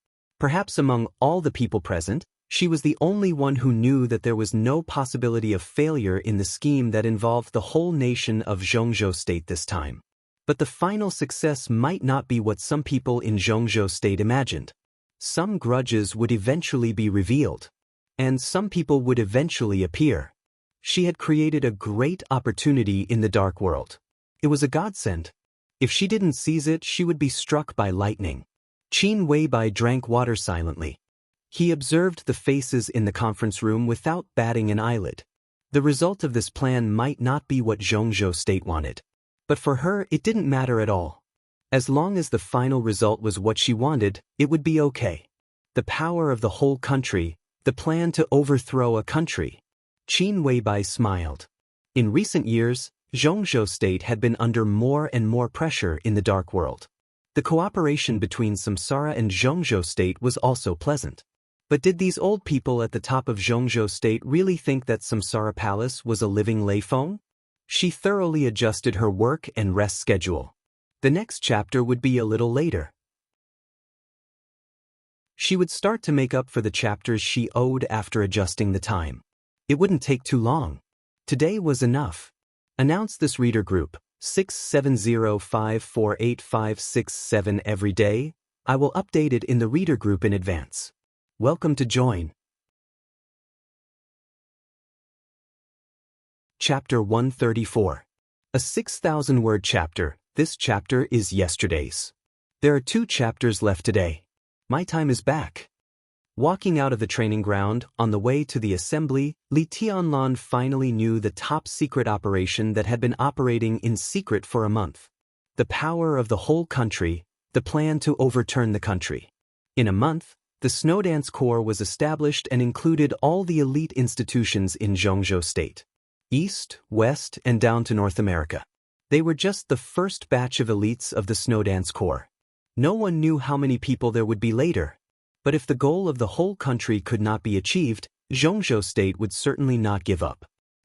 Perhaps among all the people present, she was the only one who knew that there was no possibility of failure in the scheme that involved the whole nation of Zhongzhou State this time. But the final success might not be what some people in Zhongzhou State imagined. Some grudges would eventually be revealed, and some people would eventually appear. She had created a great opportunity in the dark world. It was a godsend. If she didn't seize it, she would be struck by lightning. Qin Weibai drank water silently. He observed the faces in the conference room without batting an eyelid. The result of this plan might not be what Zhongzhou State wanted. But for her, it didn't matter at all. As long as the final result was what she wanted, it would be okay. The power of the whole country, the plan to overthrow a country. Qin Weibai smiled. In recent years, Zhongzhou State had been under more and more pressure in the dark world. The cooperation between Samsara and Zhongzhou State was also pleasant. But did these old people at the top of Zhongzhou State really think that Samsara Palace was a living lay phone? She thoroughly adjusted her work and rest schedule. The next chapter would be a little later. She would start to make up for the chapters she owed after adjusting the time. It wouldn't take too long. Today was enough. Announce this reader group, 670548567 every day. I will update it in the reader group in advance. Welcome to join. Chapter 134. A 6,000-word chapter. This chapter is yesterday's. There are 2 chapters left today. My time is back. Walking out of the training ground, on the way to the assembly, Li Tianlan finally knew the top-secret operation that had been operating in secret for a month. The power of the whole country, the plan to overturn the country. In a month, the Snowdance Corps was established and included all the elite institutions in Zhongzhou State. East, West, and down to North America. They were just the first batch of elites of the Snowdance Corps. No one knew how many people there would be later. But if the goal of the whole country could not be achieved, Zhongzhou State would certainly not give up.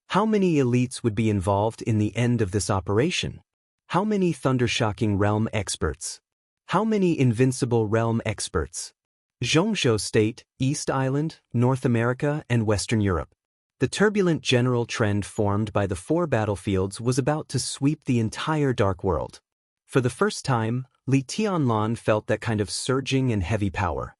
How many elites would be involved in the end of this operation? How many thundershocking realm experts? How many invincible realm experts? Zhongzhou State, East Island, North America, and Western Europe. The turbulent general trend formed by the 4 battlefields was about to sweep the entire dark world. For the first time, Li Tianlan felt that kind of surging and heavy power.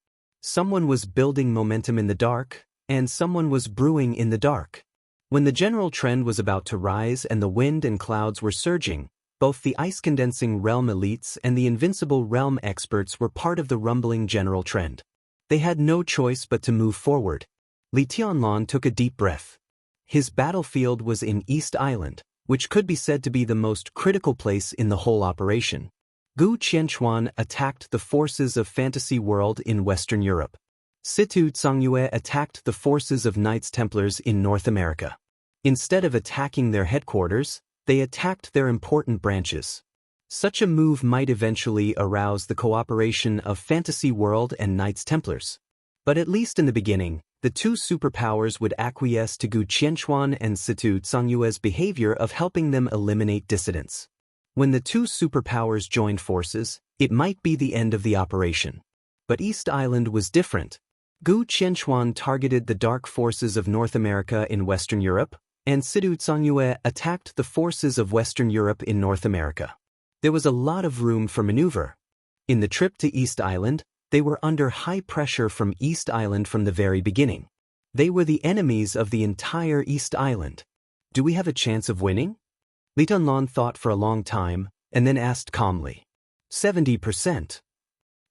Someone was building momentum in the dark, and someone was brewing in the dark. When the general trend was about to rise and the wind and clouds were surging, both the ice-condensing realm elites and the invincible realm experts were part of the rumbling general trend. They had no choice but to move forward. Li Tianlan took a deep breath. His battlefield was in East Island, which could be said to be the most critical place in the whole operation. Gu Qianchuan attacked the forces of Fantasy World in Western Europe. Situ Zhongyue attacked the forces of Knights Templars in North America. Instead of attacking their headquarters, they attacked their important branches. Such a move might eventually arouse the cooperation of Fantasy World and Knights Templars. But at least in the beginning, the 2 superpowers would acquiesce to Gu Qianchuan and Situ Zhongyue's behavior of helping them eliminate dissidents. When the 2 superpowers joined forces, it might be the end of the operation. But East Island was different. Gu Qianchuan targeted the dark forces of North America in Western Europe, and Situ Zhongyue attacked the forces of Western Europe in North America. There was a lot of room for maneuver. In the trip to East Island, they were under high pressure from East Island from the very beginning. They were the enemies of the entire East Island. Do we have a chance of winning? Li Tianlan thought for a long time, and then asked calmly. 70%.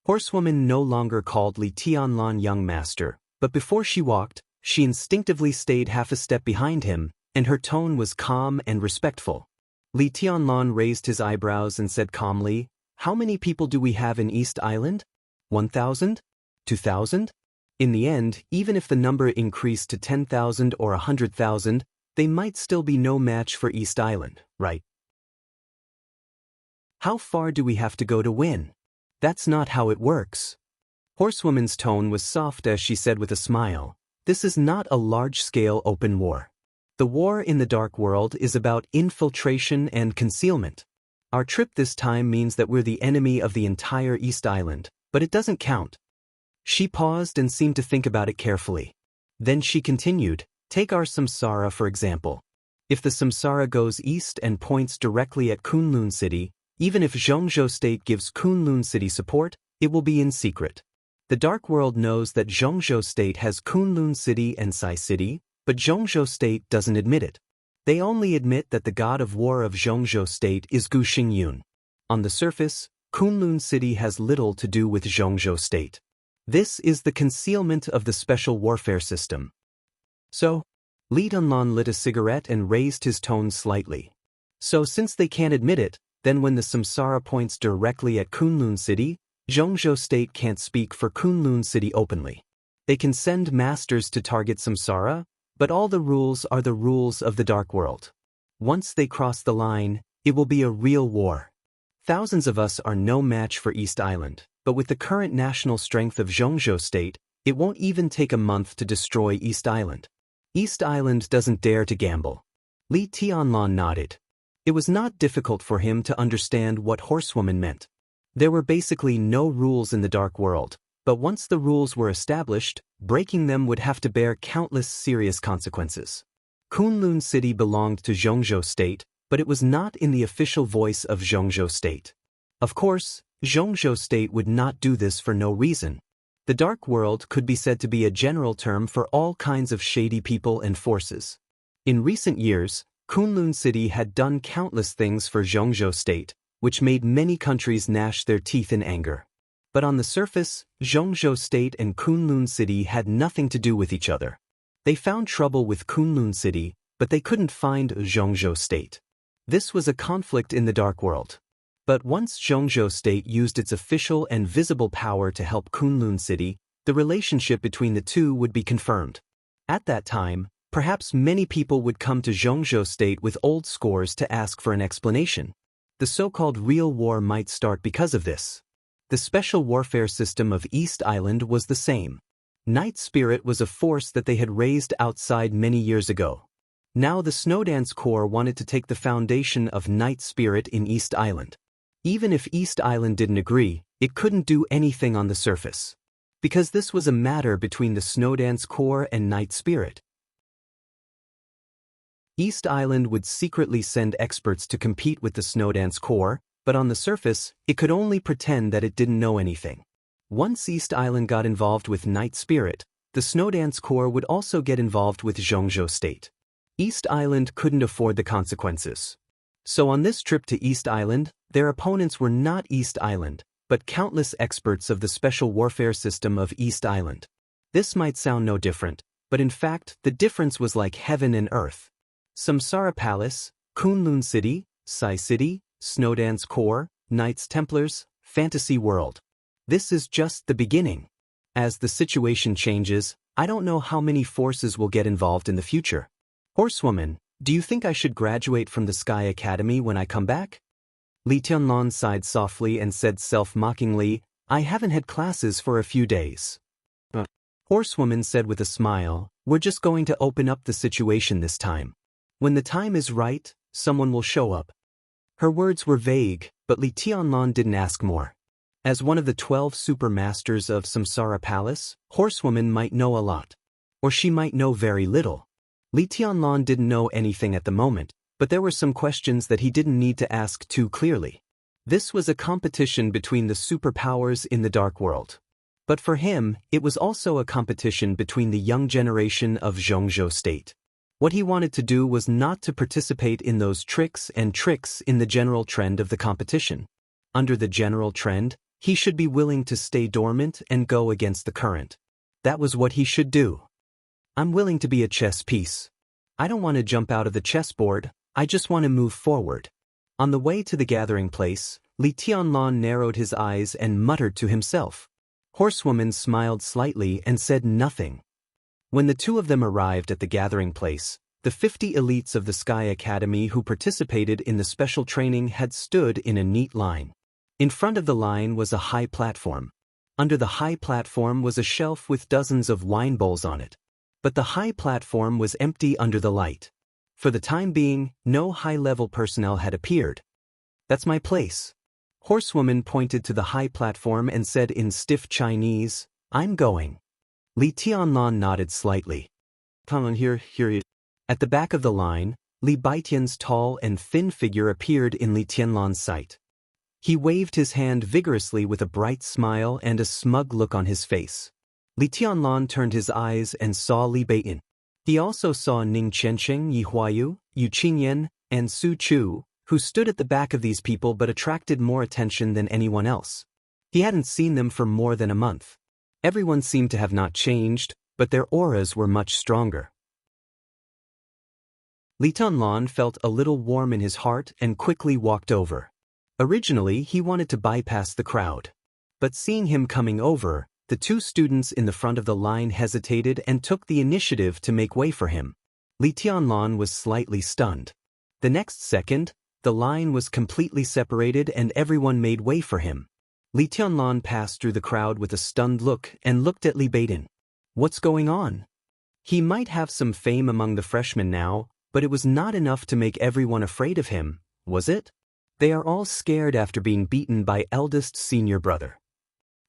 Horsewoman no longer called Li Tianlan young master, but before she walked, she instinctively stayed half a step behind him, and her tone was calm and respectful. Li Tianlan raised his eyebrows and said calmly, "How many people do we have in East Island? 1,000? 2,000? In the end, even if the number increased to 10,000 or 100,000, they might still be no match for East Island, right? How far do we have to go to win? That's not how it works." Horsewoman's tone was soft as she said with a smile, "This is not a large-scale open war. The war in the dark world is about infiltration and concealment. Our trip this time means that we're the enemy of the entire East Island, but it doesn't count." She paused and seemed to think about it carefully. Then she continued, "Take our samsara for example. If the samsara goes east and points directly at Kunlun City, even if Zhongzhou State gives Kunlun City support, it will be in secret. The dark world knows that Zhongzhou State has Kunlun City and Sai City, but Zhongzhou State doesn't admit it. They only admit that the god of war of Zhongzhou State is Gu Xingyun. On the surface, Kunlun City has little to do with Zhongzhou State. This is the concealment of the special warfare system." So, Li Tianlan lit a cigarette and raised his tone slightly. "So since they can't admit it, then when the samsara points directly at Kunlun City, Zhongzhou State can't speak for Kunlun City openly. They can send masters to target samsara, but all the rules are the rules of the dark world. Once they cross the line, it will be a real war. Thousands of us are no match for East Island, but with the current national strength of Zhongzhou State, it won't even take a month to destroy East Island. East Island doesn't dare to gamble." Li Tianlan nodded. It was not difficult for him to understand what Horsewoman meant. There were basically no rules in the dark world, but once the rules were established, breaking them would have to bear countless serious consequences. Kunlun City belonged to Zhongzhou State, but it was not in the official voice of Zhongzhou State. Of course, Zhongzhou State would not do this for no reason. The dark world could be said to be a general term for all kinds of shady people and forces. In recent years, Kunlun City had done countless things for Zhongzhou State, which made many countries gnash their teeth in anger. But on the surface, Zhongzhou State and Kunlun City had nothing to do with each other. They found trouble with Kunlun City, but they couldn't find Zhongzhou State. This was a conflict in the dark world. But once Zhongzhou State used its official and visible power to help Kunlun City, the relationship between the two would be confirmed. At that time, perhaps many people would come to Zhongzhou State with old scores to ask for an explanation. The so-called real war might start because of this. The special warfare system of East Island was the same. Night Spirit was a force that they had raised outside many years ago. Now the Snowdance Corps wanted to take the foundation of Night Spirit in East Island. Even if East Island didn't agree, it couldn't do anything on the surface. Because this was a matter between the Snowdance Corps and Night Spirit. East Island would secretly send experts to compete with the Snowdance Corps, but on the surface, it could only pretend that it didn't know anything. Once East Island got involved with Night Spirit, the Snowdance Corps would also get involved with Zhongzhou State. East Island couldn't afford the consequences. So on this trip to East Island, their opponents were not East Island, but countless experts of the special warfare system of East Island. This might sound no different, but in fact, the difference was like heaven and earth. Samsara Palace, Kunlun City, Sai City, Snowdance Corps, Knights Templars, Fantasy World. This is just the beginning. As the situation changes, I don't know how many forces will get involved in the future. Horsewoman, do you think I should graduate from the Sky Academy when I come back? Li Tianlan sighed softly and said self-mockingly, I haven't had classes for a few days. Horsewoman said with a smile, we're just going to open up the situation this time. When the time is right, someone will show up. Her words were vague, but Li Tianlan didn't ask more. As one of the 12 super masters of Samsara Palace, Horsewoman might know a lot. Or she might know very little. Li Tianlan didn't know anything at the moment, but there were some questions that he didn't need to ask too clearly. This was a competition between the superpowers in the dark world. But for him, it was also a competition between the young generation of Zhongzhou State. What he wanted to do was not to participate in those tricks in the general trend of the competition. Under the general trend, he should be willing to stay dormant and go against the current. That was what he should do. I'm willing to be a chess piece. I don't want to jump out of the chessboard, I just want to move forward. On the way to the gathering place, Li Tianlan narrowed his eyes and muttered to himself. Horsewoman smiled slightly and said nothing. When the two of them arrived at the gathering place, the 50 elites of the Sky Academy who participated in the special training had stood in a neat line. In front of the line was a high platform. Under the high platform was a shelf with dozens of wine bowls on it. But the high platform was empty under the light. For the time being, no high-level personnel had appeared. That's my place. Horsewoman pointed to the high platform and said in stiff Chinese, I'm going. Li Tianlan nodded slightly. Come on here. At the back of the line, Li Baitian's tall and thin figure appeared in Li Tianlan's sight. He waved his hand vigorously with a bright smile and a smug look on his face. Li Tianlan turned his eyes and saw Li Baitin. He also saw Ning Qiansheng, Yi Huayu, Yu Qingyan, and Su Chu, who stood at the back of these people but attracted more attention than anyone else. He hadn't seen them for more than a month. Everyone seemed to have not changed, but their auras were much stronger. Li Tianlan felt a little warm in his heart and quickly walked over. Originally, he wanted to bypass the crowd. But seeing him coming over, the two students in the front of the line hesitated and took the initiative to make way for him. Li Tianlan was slightly stunned. The next second, the line was completely separated and everyone made way for him. Li Tianlan passed through the crowd with a stunned look and looked at Li Baitin. What's going on? He might have some fame among the freshmen now, but it was not enough to make everyone afraid of him, was it? They are all scared after being beaten by eldest senior brother.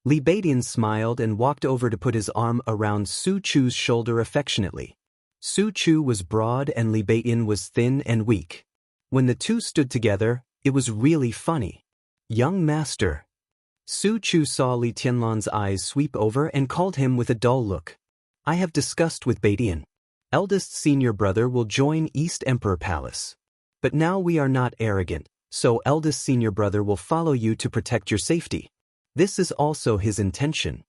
Li Baitin smiled and walked over to put his arm around Su Chu's shoulder affectionately. Su Chu was broad and Li Baitin was thin and weak. When the two stood together, it was really funny. Young master. Su Chu saw Li Tianlan's eyes sweep over and called him with a dull look. I have discussed with Baitin. Eldest senior brother will join East Emperor Palace. But now we are not arrogant, so eldest senior brother will follow you to protect your safety. This is also his intention.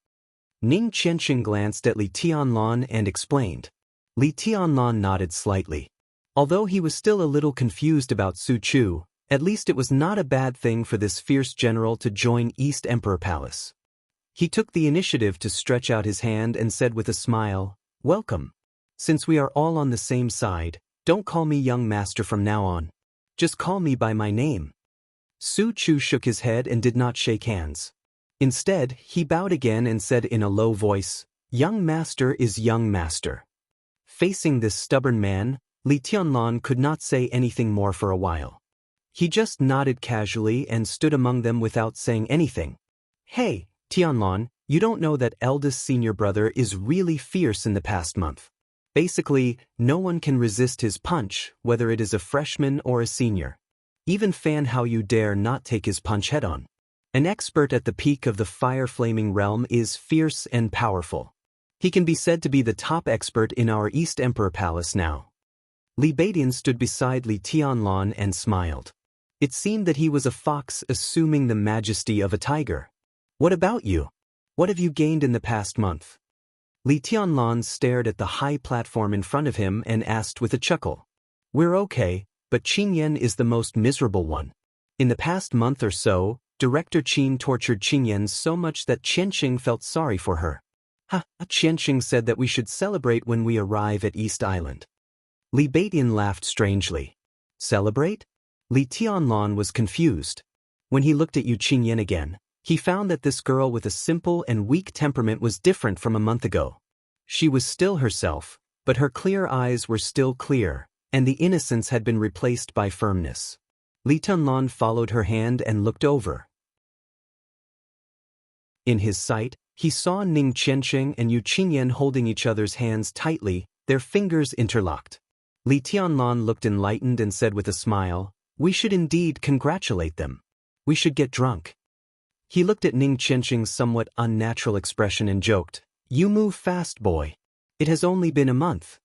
Ning Qianxing glanced at Li Tianlan and explained. Li Tianlan nodded slightly. Although he was still a little confused about Su Chu, at least it was not a bad thing for this fierce general to join East Emperor Palace. He took the initiative to stretch out his hand and said with a smile, "Welcome. Since we are all on the same side, don't call me young master from now on. Just call me by my name." Su Chu shook his head and did not shake hands. Instead, he bowed again and said in a low voice, "Young master is young master." Facing this stubborn man, Li Tianlan could not say anything more for a while. He just nodded casually and stood among them without saying anything. "Hey, Tianlan, you don't know that eldest senior brother is really fierce in the past month. Basically, no one can resist his punch, whether it is a freshman or a senior. Even Fan How You dare not take his punch head-on. An expert at the peak of the fire-flaming realm is fierce and powerful. He can be said to be the top expert in our East Emperor Palace now." Li Beidian stood beside Li Tianlan and smiled. It seemed that he was a fox assuming the majesty of a tiger. "What about you? What have you gained in the past month?" Li Tianlan stared at the high platform in front of him and asked with a chuckle. "We're okay, but Qingyan is the most miserable one. In the past month or so, Director Qin tortured Qingyan so much that Qianxing felt sorry for her. Qianxing said that we should celebrate when we arrive at East Island." Li Beidian laughed strangely. "Celebrate?" Li Tianlan was confused. When he looked at Yu Qingyan again, he found that this girl with a simple and weak temperament was different from a month ago. She was still herself, but her clear eyes were still clear, and the innocence had been replaced by firmness. Li Tianlan followed her hand and looked over. In his sight, he saw Ning Qianxing and Yu Qingyan holding each other's hands tightly, their fingers interlocked. Li Tianlan looked enlightened and said with a smile, "We should indeed congratulate them. We should get drunk." He looked at Ning Qianxing's somewhat unnatural expression and joked, "You move fast, boy. It has only been a month."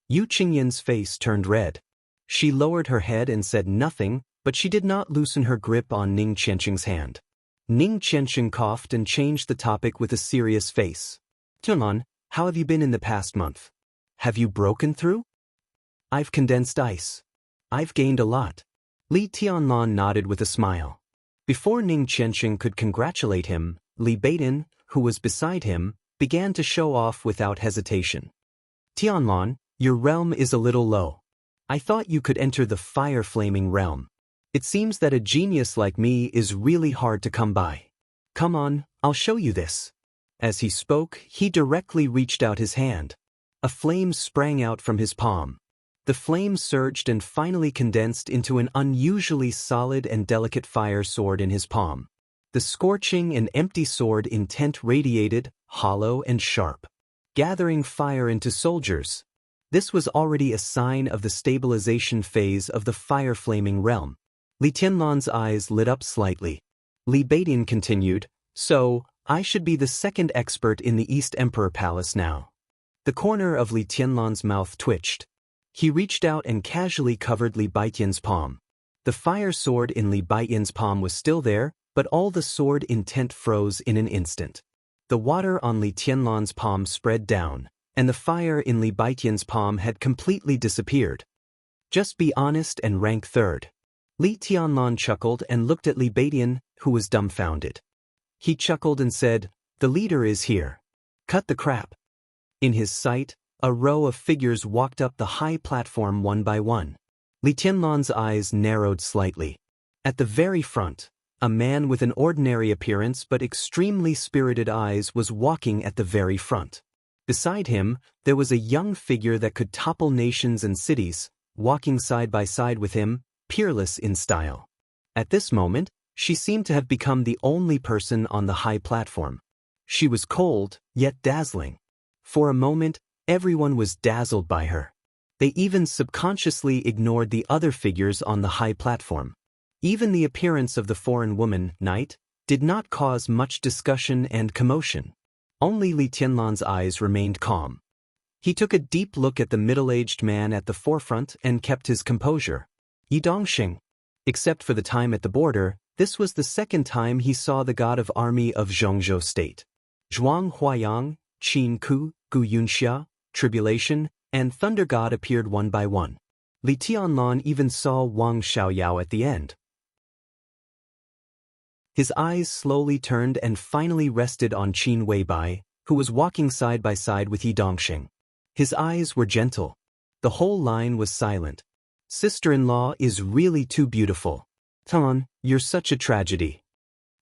Yu Qingyan's face turned red. She lowered her head and said nothing, but she did not loosen her grip on Ning Qianxing's hand. Ning Qianxing coughed and changed the topic with a serious face. "Tianlan, how have you been in the past month? Have you broken through?" "I've condensed ice. I've gained a lot." Li Tianlan nodded with a smile. Before Ning Qianxing could congratulate him, Li Beidian, who was beside him, began to show off without hesitation. "Tianlan, your realm is a little low. I thought you could enter the fire-flaming realm. It seems that a genius like me is really hard to come by. Come on, I'll show you this." As he spoke, he directly reached out his hand. A flame sprang out from his palm. The flame surged and finally condensed into an unusually solid and delicate fire sword in his palm. The scorching and empty sword intent radiated, hollow and sharp, gathering fire into soldiers. This was already a sign of the stabilization phase of the fire-flaming realm. Li Tianlan's eyes lit up slightly. Li Beidian continued, "So, I should be the second expert in the East Emperor Palace now." The corner of Li Tianlan's mouth twitched. He reached out and casually covered Li Beidian's palm. The fire sword in Li Beidian's palm was still there, but all the sword intent froze in an instant. The water on Li Tianlan's palm spread down, and the fire in Li Beidian's palm had completely disappeared. "Just be honest and rank third." Li Tianlan chuckled and looked at Li Beidian, who was dumbfounded. He chuckled and said, "The leader is here. Cut the crap." In his sight, a row of figures walked up the high platform one by one. Li Tianlan's eyes narrowed slightly. At the very front, a man with an ordinary appearance but extremely spirited eyes was walking at the very front. Beside him, there was a young figure that could topple nations and cities, walking side by side with him, peerless in style. At this moment, she seemed to have become the only person on the high platform. She was cold, yet dazzling. For a moment, everyone was dazzled by her. They even subconsciously ignored the other figures on the high platform. Even the appearance of the foreign woman, Knight, did not cause much discussion and commotion. Only Li Tianlan's eyes remained calm. He took a deep look at the middle-aged man at the forefront and kept his composure. Yi Dongxing. Except for the time at the border, This was the second time he saw the god of army of Zhongzhou state. Zhuang Huayang, Qin Ku, Gu Yunxia, Tribulation, and Thunder God appeared one by one. Li Tianlan even saw Wang Xiaoyao at the end. His eyes slowly turned and finally rested on Qin Weibai, who was walking side by side with Yi Dongxing. His eyes were gentle. The whole line was silent. Sister-in-law is really too beautiful. Tan, you're such a tragedy.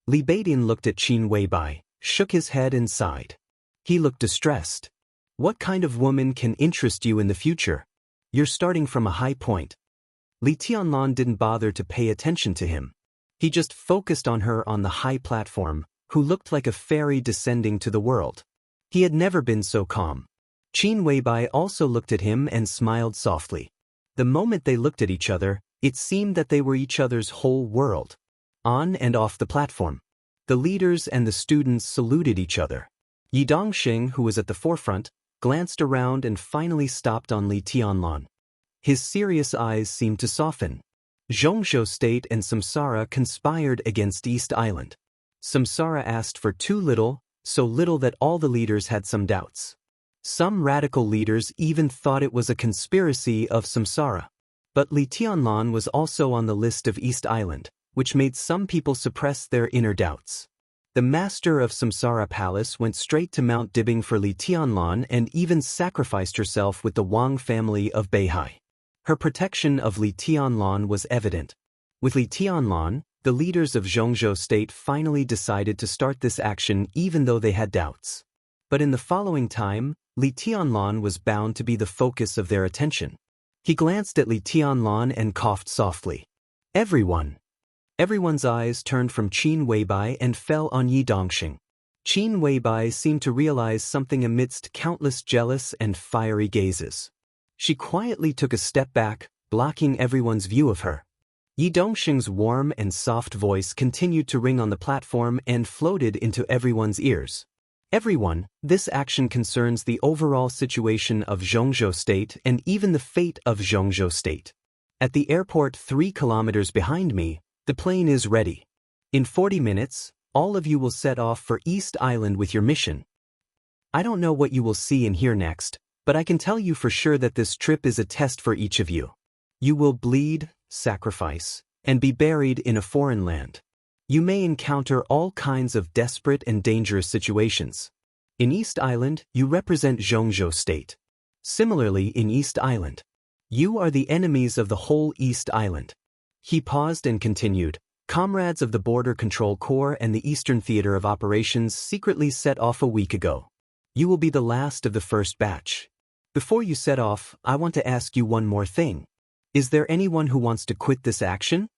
Li Beidin looked at Qin Weibai, shook his head and sighed. He looked distressed. What kind of woman can interest you in the future? You're starting from a high point. Li Tianlan didn't bother to pay attention to him. He just focused on her on the high platform, who looked like a fairy descending to the world. He had never been so calm. Qin Weibai also looked at him and smiled softly. The moment they looked at each other, it seemed that they were each other's whole world. On and off the platform, the leaders and the students saluted each other. Yi Dongxing, who was at the forefront, glanced around and finally stopped on Li Tianlan. His serious eyes seemed to soften. Zhongzhou State and Samsara conspired against East Island. Samsara asked for too little, so little that all the leaders had some doubts. Some radical leaders even thought it was a conspiracy of Samsara. But Li Tianlan was also on the list of East Island, which made some people suppress their inner doubts. The master of Samsara Palace went straight to Mount Dibbing for Li Tianlan and even sacrificed herself with the Wang family of Beihai. Her protection of Li Tianlan was evident. With Li Tianlan, the leaders of Zhongzhou State finally decided to start this action even though they had doubts. But in the following time, Li Tianlan was bound to be the focus of their attention. He glanced at Li Tianlan and coughed softly. Everyone's eyes turned from Qin Weibai and fell on Yi Dongxing. Qin Weibai seemed to realize something amidst countless jealous and fiery gazes. She quietly took a step back, blocking everyone's view of her. Yi Dongxing's warm and soft voice continued to ring on the platform and floated into everyone's ears. Everyone, this action concerns the overall situation of Zhongzhou State and even the fate of Zhongzhou State. At the airport 3 kilometers behind me, the plane is ready. In 40 minutes, all of you will set off for East Island with your mission. I don't know what you will see and hear next, but I can tell you for sure that this trip is a test for each of you. You will bleed, sacrifice, and be buried in a foreign land. You may encounter all kinds of desperate and dangerous situations. In East Island, you represent Zhongzhou State. Similarly, in East Island, you are the enemies of the whole East Island. He paused and continued. Comrades of the Border Control Corps and the Eastern Theater of Operations secretly set off a week ago. You will be the last of the first batch. Before you set off, I want to ask you one more thing. Is there anyone who wants to quit this action?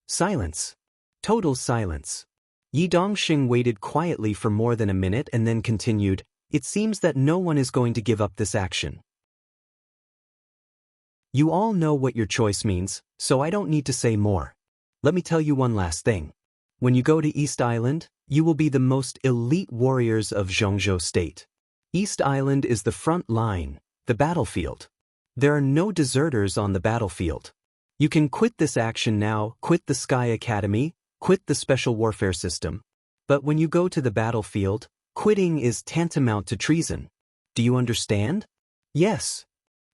Silence. Total silence. Yi Dongxing waited quietly for more than a minute and then continued, It seems that no one is going to give up this action. You all know what your choice means, so I don't need to say more. Let me tell you one last thing. When you go to East Island, you will be the most elite warriors of Zhongzhou State. East Island is the front line, the battlefield. There are no deserters on the battlefield. You can quit this action now, quit the Sky Academy, quit the Special Warfare System. But when you go to the battlefield, quitting is tantamount to treason. Do you understand? Yes.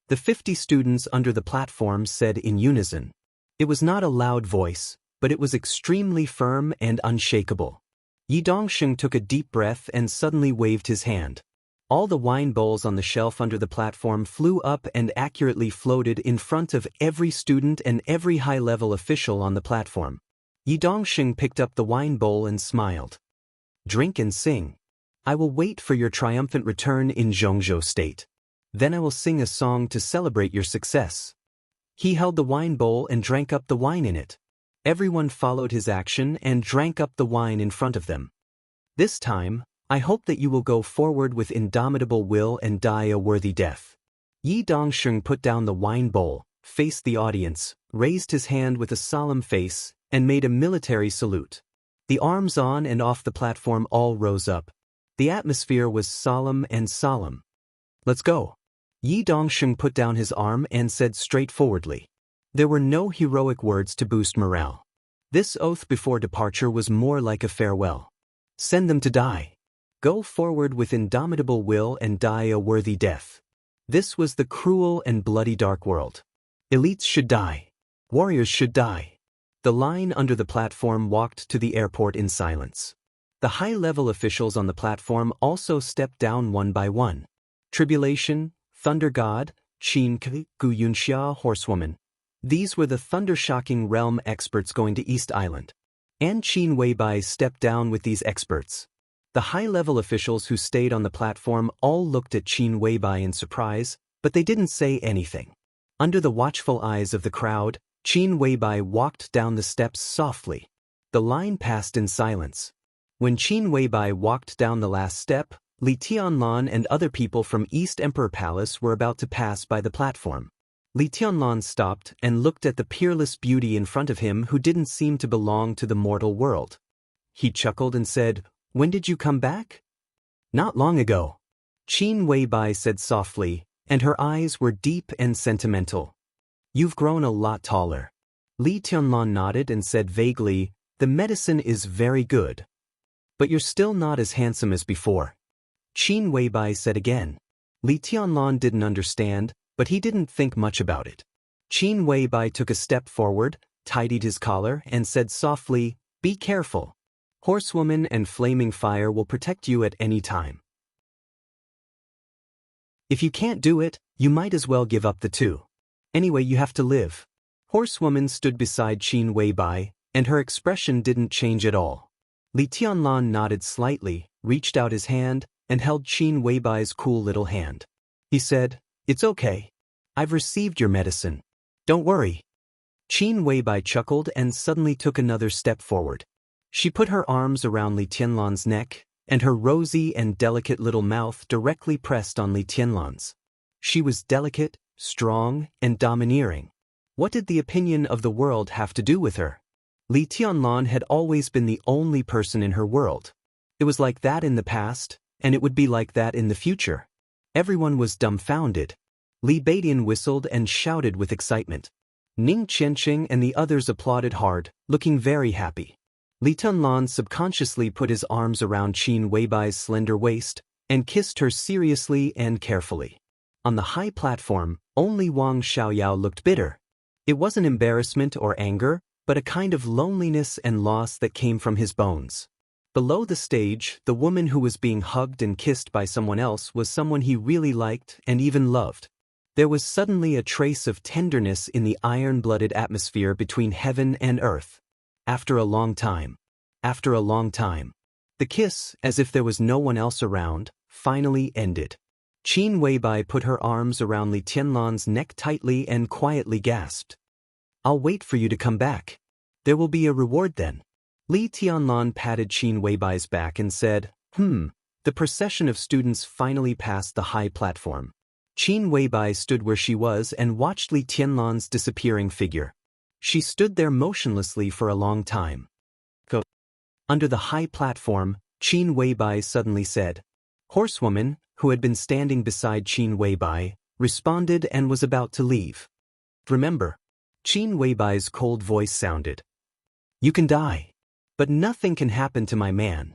The 50 students under the platform said in unison. It was not a loud voice, but it was extremely firm and unshakable. Yi Dongxing took a deep breath and suddenly waved his hand. All the wine bowls on the shelf under the platform flew up and accurately floated in front of every student and every high-level official on the platform. Yi Dongxing picked up the wine bowl and smiled. Drink and sing. I will wait for your triumphant return in Zhongzhou State. Then I will sing a song to celebrate your success. He held the wine bowl and drank up the wine in it. Everyone followed his action and drank up the wine in front of them. This time, I hope that you will go forward with indomitable will and die a worthy death. Yi Dongxing put down the wine bowl, faced the audience, raised his hand with a solemn face, and made a military salute. The arms on and off the platform all rose up. The atmosphere was solemn and solemn. Let's go. Yi Dongxing put down his arm and said straightforwardly. There were no heroic words to boost morale. This oath before departure was more like a farewell. Send them to die. Go forward with indomitable will and die a worthy death. This was the cruel and bloody dark world. Elites should die. Warriors should die. The line under the platform walked to the airport in silence. The high-level officials on the platform also stepped down one by one. Tribulation, Thunder God, Xianxia, Xianxia Horsewoman. These were the thunder-shocking realm experts going to East Island. And Qin Weibai stepped down with these experts. The high-level officials who stayed on the platform all looked at Qin Weibai in surprise, but they didn't say anything. Under the watchful eyes of the crowd, Qin Weibai walked down the steps softly. The line passed in silence. When Qin Weibai walked down the last step, Li Tianlan and other people from East Emperor Palace were about to pass by the platform. Li Tianlan stopped and looked at the peerless beauty in front of him who didn't seem to belong to the mortal world. He chuckled and said, "When did you come back?" "Not long ago," Qin Weibai said softly, and her eyes were deep and sentimental. "You've grown a lot taller." Li Tianlan nodded and said vaguely, "The medicine is very good. But you're still not as handsome as before." Qin Weibai said again. Li Tianlan didn't understand, but he didn't think much about it. Qin Weibai took a step forward, tidied his collar, and said softly, "Be careful. Horsewoman and flaming fire will protect you at any time. If you can't do it, you might as well give up the two. Anyway, you have to live." Horsewoman stood beside Qin Weibai, and her expression didn't change at all. Li Tianlan nodded slightly, reached out his hand, and held Qin Weibai's cool little hand. He said, "It's okay. I've received your medicine. Don't worry." Qin Weibai chuckled and suddenly took another step forward. She put her arms around Li Tianlan's neck, and her rosy and delicate little mouth directly pressed on Li Tianlan's. She was delicate, strong, and domineering. What did the opinion of the world have to do with her? Li Tianlan had always been the only person in her world. It was like that in the past, and it would be like that in the future. Everyone was dumbfounded. Li Baidian whistled and shouted with excitement. Ning Qianqing and the others applauded hard, looking very happy. Li Tianlan subconsciously put his arms around Qin Weibai's slender waist and kissed her seriously and carefully. On the high platform, only Wang Xiaoyao looked bitter. It wasn't embarrassment or anger, but a kind of loneliness and loss that came from his bones. Below the stage, the woman who was being hugged and kissed by someone else was someone he really liked and even loved. There was suddenly a trace of tenderness in the iron-blooded atmosphere between heaven and earth. After a long time. The kiss, as if there was no one else around, finally ended. Qin Weibai put her arms around Li Tianlan's neck tightly and quietly gasped. "I'll wait for you to come back. There will be a reward then." Li Tianlan patted Qin Weibai's back and said, The procession of students finally passed the high platform. Qin Weibai stood where she was and watched Li Tianlan's disappearing figure. She stood there motionlessly for a long time. Under the high platform, Qin Weibai suddenly said. Horsewoman, who had been standing beside Qin Weibai, responded and was about to leave. "Remember," Qin Weibai's cold voice sounded. "You can die. But nothing can happen to my man."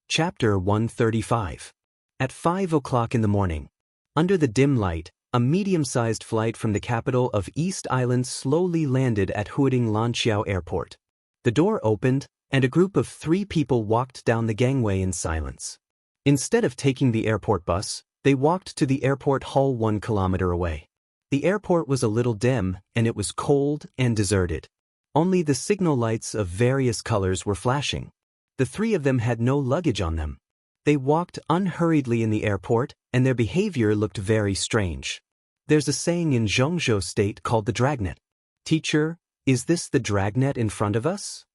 Chapter 135. At 5 o'clock in the morning. Under the dim light, a medium-sized flight from the capital of East Island slowly landed at Huading Lanqiao Airport. The door opened, and a group of 3 people walked down the gangway in silence. Instead of taking the airport bus, they walked to the airport hall 1 kilometer away. The airport was a little dim, and it was cold and deserted. Only the signal lights of various colors were flashing. The 3 of them had no luggage on them. They walked unhurriedly in the airport, and their behavior looked very strange. There's a saying in Zhongzhou State called the dragnet. "Teacher, is this the dragnet in front of us?"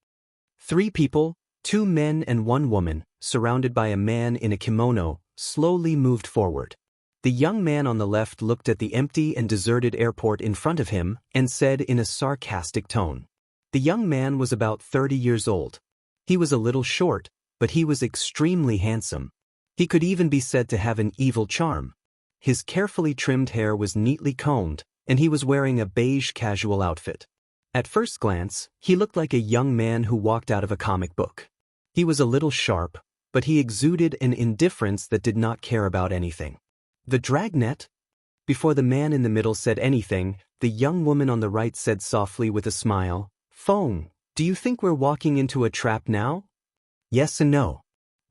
3 people, 2 men and 1 woman, surrounded by a man in a kimono, slowly moved forward. The young man on the left looked at the empty and deserted airport in front of him and said in a sarcastic tone. The young man was about 30 years old. He was a little short, but he was extremely handsome. He could even be said to have an evil charm. His carefully trimmed hair was neatly combed, and he was wearing a beige casual outfit. At first glance, he looked like a young man who walked out of a comic book. He was a little sharp, but he exuded an indifference that did not care about anything. The dragnet? Before the man in the middle said anything, the young woman on the right said softly with a smile, "Feng, do you think we're walking into a trap now?" Yes and no.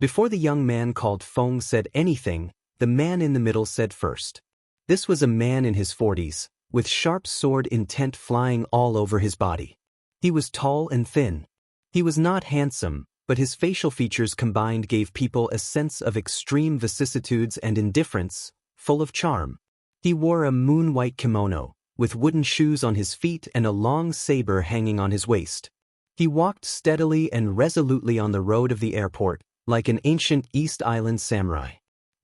Before the young man called Feng said anything, the man in the middle said first. This was a man in his 40s, with sharp sword intent flying all over his body. He was tall and thin. He was not handsome, but his facial features combined gave people a sense of extreme vicissitudes and indifference, full of charm. He wore a moon-white kimono, with wooden shoes on his feet and a long saber hanging on his waist. He walked steadily and resolutely on the road of the airport, like an ancient East Island samurai.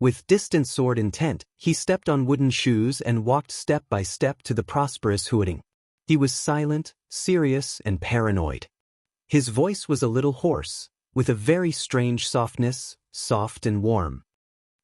With distant sword intent, he stepped on wooden shoes and walked step by step to the prosperous Huading. He was silent, serious, and paranoid. His voice was a little hoarse, with a very strange softness, soft and warm.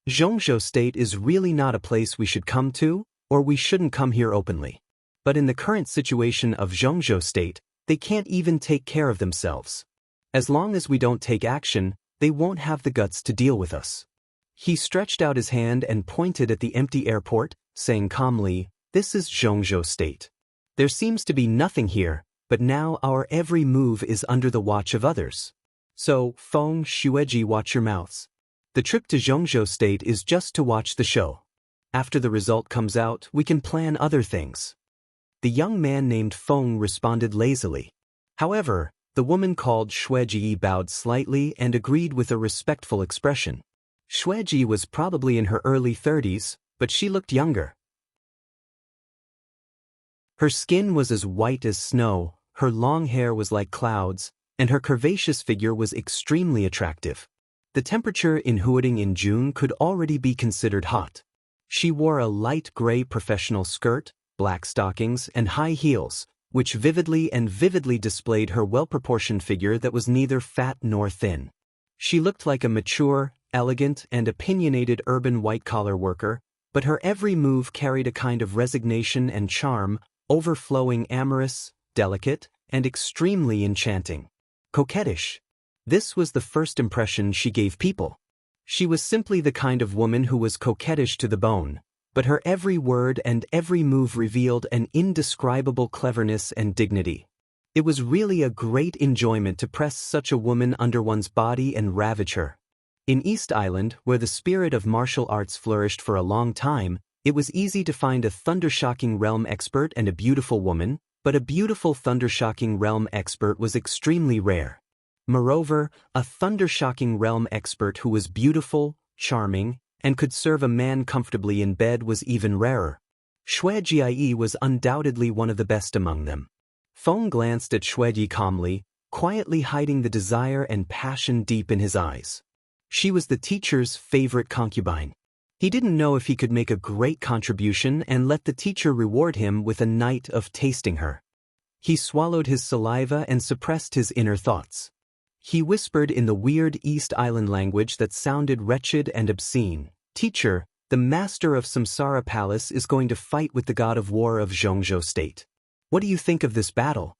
Xianxia State is really not a place we should come to, or we shouldn't come here openly. But in the current situation of Xianxia State, they can't even take care of themselves. As long as we don't take action, they won't have the guts to deal with us. He stretched out his hand and pointed at the empty airport, saying calmly, "This is Xianxia State. There seems to be nothing here, but now our every move is under the watch of others. So, Feng Shueji, watch your mouths. The trip to Xianxia State is just to watch the show. After the result comes out, we can plan other things." The young man named Feng responded lazily. However, the woman called Shueji bowed slightly and agreed with a respectful expression. Shueji was probably in her early 30s, but she looked younger. Her skin was as white as snow, her long hair was like clouds, and her curvaceous figure was extremely attractive. The temperature in Huading in June could already be considered hot. She wore a light gray professional skirt, black stockings, and high heels, which vividly displayed her well-proportioned figure that was neither fat nor thin. She looked like a mature, elegant, and opinionated urban white-collar worker, but her every move carried a kind of resignation and charm, overflowing amorous, delicate, and extremely enchanting. Coquettish. This was the first impression she gave people. She was simply the kind of woman who was coquettish to the bone, but her every word and every move revealed an indescribable cleverness and dignity. It was really a great enjoyment to press such a woman under one's body and ravage her. In East Island, where the spirit of martial arts flourished for a long time, it was easy to find a thundershocking realm expert and a beautiful woman, but a beautiful thundershocking realm expert was extremely rare. Moreover, a thundershocking realm expert who was beautiful, charming, and could serve a man comfortably in bed was even rarer. Shueji was undoubtedly one of the best among them. Feng glanced at Shueji calmly, quietly hiding the desire and passion deep in his eyes. She was the teacher's favorite concubine. He didn't know if he could make a great contribution and let the teacher reward him with a night of tasting her. He swallowed his saliva and suppressed his inner thoughts. He whispered in the weird East Island language that sounded wretched and obscene, "Teacher, the master of Samsara Palace is going to fight with the god of war of Xianxia State. What do you think of this battle?"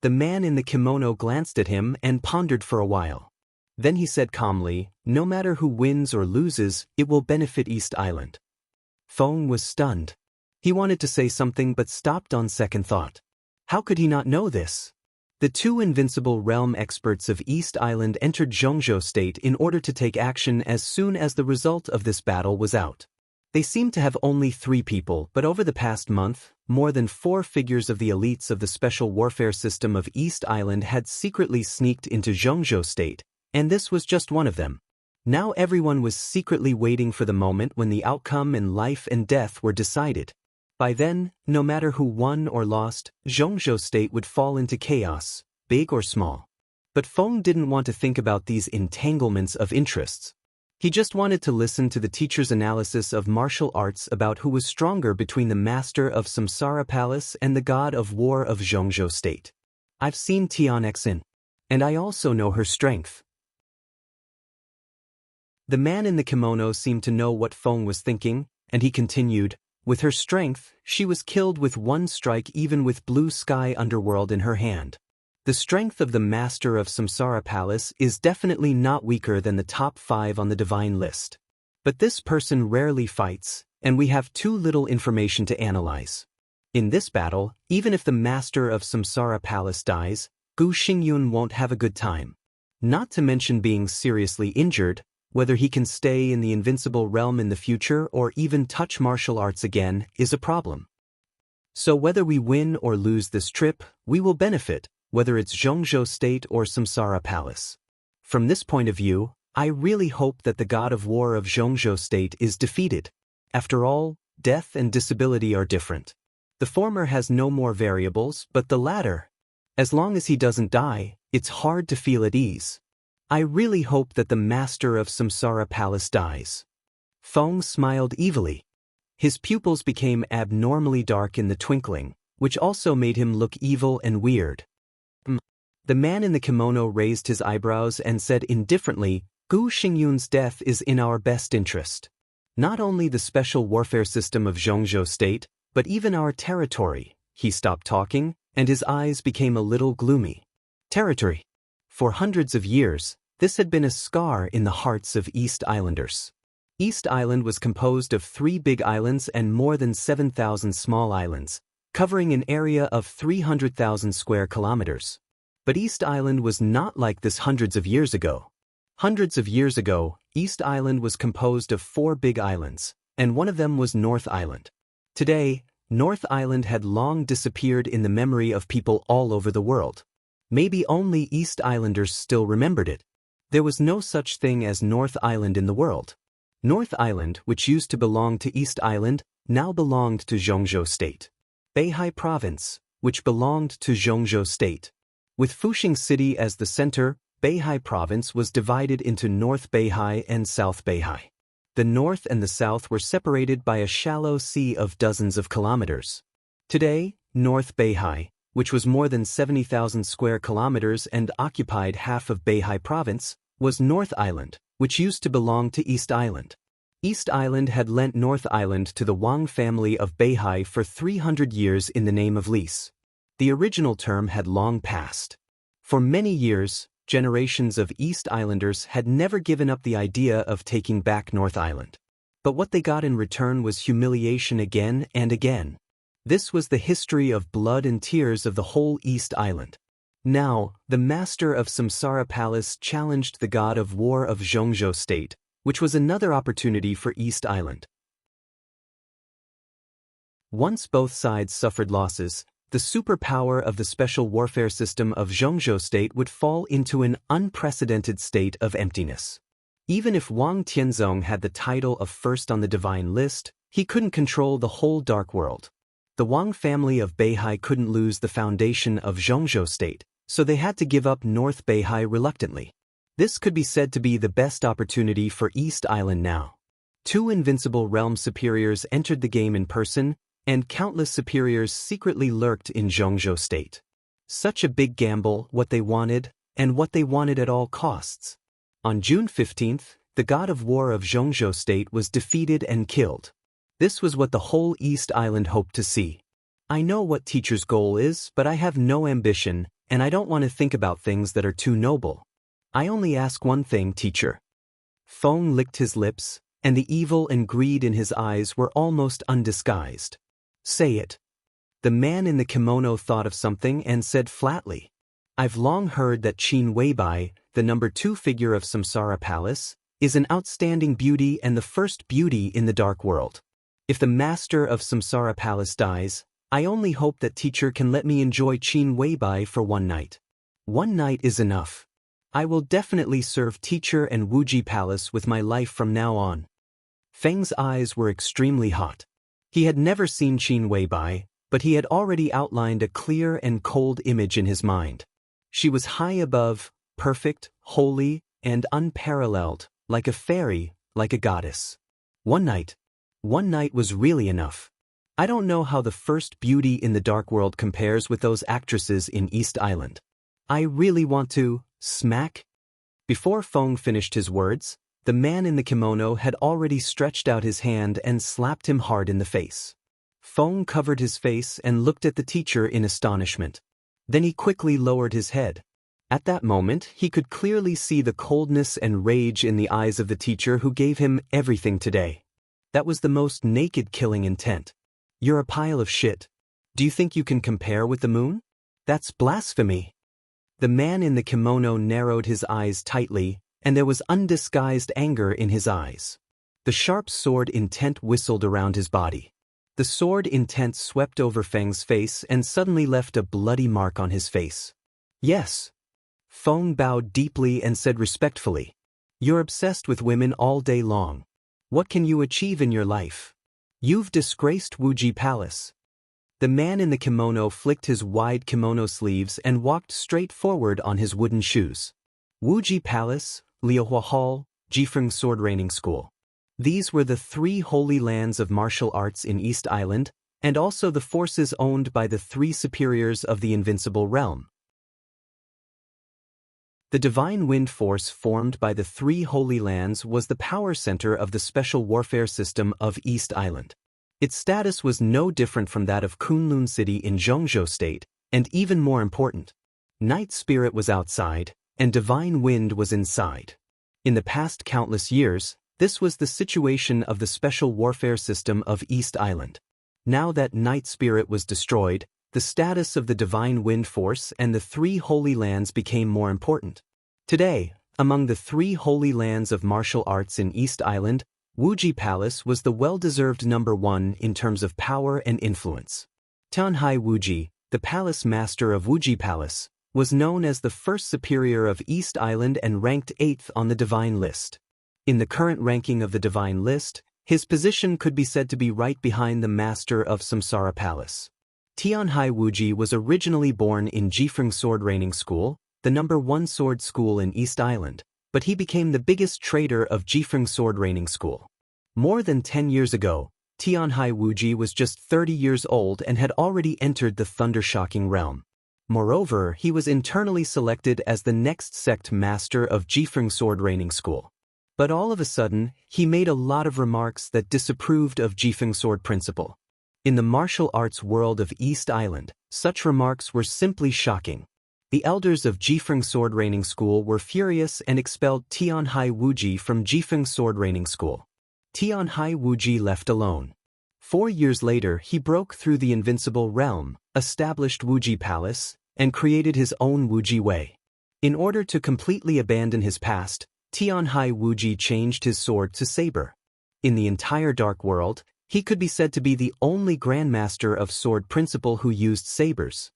The man in the kimono glanced at him and pondered for a while. Then he said calmly, "No matter who wins or loses, it will benefit East Island." Feng was stunned. He wanted to say something but stopped on second thought. How could he not know this? The two invincible realm experts of East Island entered Xianxia State in order to take action as soon as the result of this battle was out. They seemed to have only 3 people, but over the past month, more than 4 figures of the elites of the special warfare system of East Island had secretly sneaked into Xianxia State, and this was just one of them. Now everyone was secretly waiting for the moment when the outcome in life and death were decided. By then, no matter who won or lost, Xianxia State would fall into chaos, big or small. But Feng didn't want to think about these entanglements of interests. He just wanted to listen to the teacher's analysis of martial arts about who was stronger between the master of Samsara Palace and the god of war of Xianxia State. "I've seen Tianxin, and I also know her strength." The man in the kimono seemed to know what Feng was thinking, and he continued, With her strength, she was killed with one strike even with blue sky underworld in her hand. The strength of the master of Samsara Palace is definitely not weaker than the top 5 on the divine list. But this person rarely fights, and we have too little information to analyze. In this battle, even if the master of Samsara Palace dies, Gu Xingyun won't have a good time. Not to mention being seriously injured. Whether he can stay in the invincible realm in the future or even touch martial arts again is a problem. So whether we win or lose this trip, we will benefit, whether it's Zhongzhou State or Samsara Palace. From this point of view, I really hope that the god of war of Zhongzhou State is defeated. After all, death and disability are different. The former has no more variables, but the latter, as long as he doesn't die, it's hard to feel at ease. I really hope that the master of Samsara Palace dies. Feng smiled evilly. His pupils became abnormally dark in the twinkling, which also made him look evil and weird. The man in the kimono raised his eyebrows and said indifferently, Gu Xingyun's death is in our best interest. Not only the special warfare system of Zhongzhou State, but even our territory. He stopped talking, and his eyes became a little gloomy. Territory. For hundreds of years, this had been a scar in the hearts of East Islanders. East Island was composed of 3 big islands and more than 7,000 small islands, covering an area of 300,000 square kilometers. But East Island was not like this hundreds of years ago. Hundreds of years ago, East Island was composed of 4 big islands, and one of them was North Island. Today, North Island had long disappeared in the memory of people all over the world. Maybe only East Islanders still remembered it. There was no such thing as North Island in the world. North Island, which used to belong to East Island, now belonged to Zhongzhou State. Beihai Province, which belonged to Zhongzhou State. With Fuxing City as the center, Beihai Province was divided into North Beihai and South Beihai. The north and the south were separated by a shallow sea of dozens of kilometers. Today, North Beihai, which was more than 70,000 square kilometers and occupied half of Beihai Province, was North Island, which used to belong to East Island. East Island had lent North Island to the Wang family of Beihai for 300 years in the name of lease. The original term had long passed. For many years, generations of East Islanders had never given up the idea of taking back North Island. But what they got in return was humiliation again and again. This was the history of blood and tears of the whole East Island. Now, the master of Samsara Palace challenged the god of war of Zhongzhou State, which was another opportunity for East Island. Once both sides suffered losses, the superpower of the special warfare system of Zhongzhou State would fall into an unprecedented state of emptiness. Even if Wang Tianzong had the title of first on the divine list, he couldn't control the whole dark world. The Wang family of Beihai couldn't lose the foundation of Zhongzhou State, so they had to give up North Beihai reluctantly. This could be said to be the best opportunity for East Island now. 2 invincible realm superiors entered the game in person, and countless superiors secretly lurked in Zhongzhou State. Such a big gamble, what they wanted, and what they wanted at all costs. On June 15th, the god of war of Zhongzhou State was defeated and killed. This was what the whole East Island hoped to see. I know what teacher's goal is, but I have no ambition, and I don't want to think about things that are too noble. I only ask one thing, teacher. Feng licked his lips, and the evil and greed in his eyes were almost undisguised. Say it. The man in the kimono thought of something and said flatly, I've long heard that Qin Weibai, the number 2 figure of Samsara Palace, is an outstanding beauty and the first beauty in the dark world. If the master of Samsara Palace dies, I only hope that teacher can let me enjoy Qin Weibai for one night. One night is enough. I will definitely serve teacher and Wuji Palace with my life from now on. Feng's eyes were extremely hot. He had never seen Qin Weibai, but he had already outlined a clear and cold image in his mind. She was high above, perfect, holy, and unparalleled, like a fairy, like a goddess. One night was really enough. I don't know how the first beauty in the dark world compares with those actresses in East Island. I really want to smack. Before Feng finished his words, the man in the kimono had already stretched out his hand and slapped him hard in the face. Feng covered his face and looked at the teacher in astonishment. Then he quickly lowered his head. At that moment, he could clearly see the coldness and rage in the eyes of the teacher who gave him everything today. That was the most naked killing intent. You're a pile of shit. Do you think you can compare with the moon? That's blasphemy. The man in the kimono narrowed his eyes tightly, and there was undisguised anger in his eyes. The sharp sword intent whistled around his body. The sword intent swept over Feng's face and suddenly left a bloody mark on his face. Yes. Feng bowed deeply and said respectfully, "You're obsessed with women all day long. What can you achieve in your life? You've disgraced Wuji Palace." The man in the kimono flicked his wide kimono sleeves and walked straight forward on his wooden shoes. Wuji Palace, Liuhua Hall, Jifeng Sword Training School. These were the 3 holy lands of martial arts in East Island, and also the forces owned by the 3 superiors of the Invincible Realm. The Divine Wind Force formed by the 3 Holy Lands was the power center of the special warfare system of East Island. Its status was no different from that of Kunlun City in Zhongzhou State, and even more important. Night Spirit was outside, and Divine Wind was inside. In the past countless years, this was the situation of the special warfare system of East Island. Now that Night Spirit was destroyed, the status of the Divine Wind Force and the 3 Holy Lands became more important. Today, among the 3 Holy Lands of martial arts in East Island, Wuji Palace was the well-deserved number 1 in terms of power and influence. Tianhai Wuji, the palace master of Wuji Palace, was known as the first superior of East Island and ranked 8th on the Divine List. In the current ranking of the Divine List, his position could be said to be right behind the master of Samsara Palace. Tianhai Wuji was originally born in Jifeng Sword Training School, the number 1 sword school in East Island, but he became the biggest trader of Jifeng Sword Training School. More than 10 years ago, Tianhai Wuji was just 30 years old and had already entered the thunder-shocking realm. Moreover, he was internally selected as the next sect master of Jifeng Sword Training School. But all of a sudden, he made a lot of remarks that disapproved of Jifeng Sword Principle. In the martial arts world of East Island, such remarks were simply shocking. The elders of Jifeng Sword Training School were furious and expelled Tianhai Wuji from Jifeng Sword Training School. Tianhai Wuji left alone. 4 years later, he broke through the Invincible Realm, established Wuji Palace, and created his own Wuji Way. In order to completely abandon his past, Tianhai Wuji changed his sword to saber. In the entire Dark World, he could be said to be the only Grandmaster of Sword Principle who used sabers.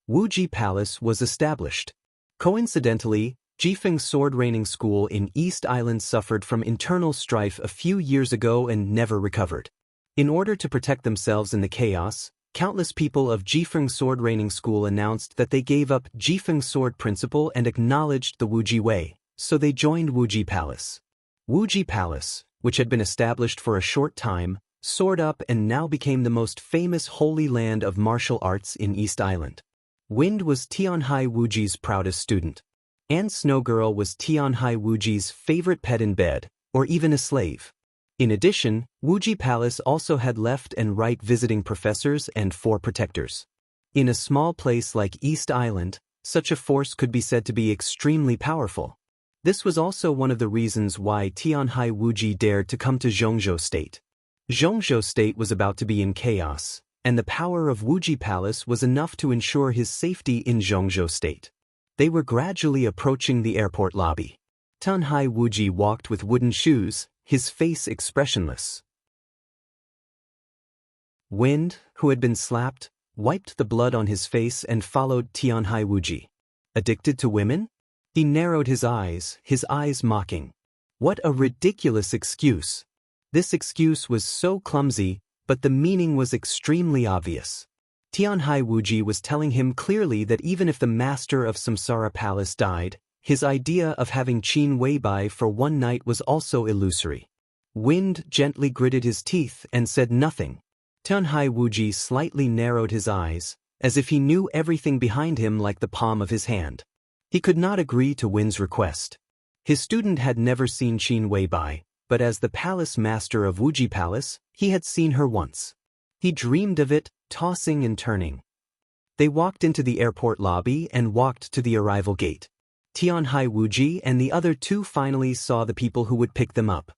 Wuji Palace was established. Coincidentally, Jifeng Sword Training School in East Island suffered from internal strife a few years ago and never recovered. In order to protect themselves in the chaos, countless people of Jifeng Sword Training School announced that they gave up Jifeng Sword Principle and acknowledged the Wuji Way, so they joined Wuji Palace. Wuji Palace, which had been established for a short time, soared up and now became the most famous holy land of martial arts in East Island. Wind was Tianhai Wuji's proudest student. And Snowgirl was Tianhai Wuji's favorite pet in bed, or even a slave. In addition, Wuji Palace also had left and right visiting professors and 4 protectors. In a small place like East Island, such a force could be said to be extremely powerful. This was also one of the reasons why Tianhai Wuji dared to come to Zhongzhou State. Zhongzhou State was about to be in chaos, and the power of Wuji Palace was enough to ensure his safety in Zhongzhou State. They were gradually approaching the airport lobby. Tianhai Wuji walked with wooden shoes, his face expressionless. Wind, who had been slapped, wiped the blood on his face and followed Tianhai Wuji. Addicted to women? He narrowed his eyes mocking. What a ridiculous excuse. This excuse was so clumsy, but the meaning was extremely obvious. Tianhai Wuji was telling him clearly that even if the master of Samsara Palace died, his idea of having Qin Weibai for one night was also illusory. Wind gently gritted his teeth and said nothing. Tianhai Wuji slightly narrowed his eyes, as if he knew everything behind him like the palm of his hand. He could not agree to Wind's request. His student had never seen Qin Weibai, but as the palace master of Wuji Palace, he had seen her once. He dreamed of it, tossing and turning. They walked into the airport lobby and walked to the arrival gate. Tianhai Wuji and the other two finally saw the people who would pick them up.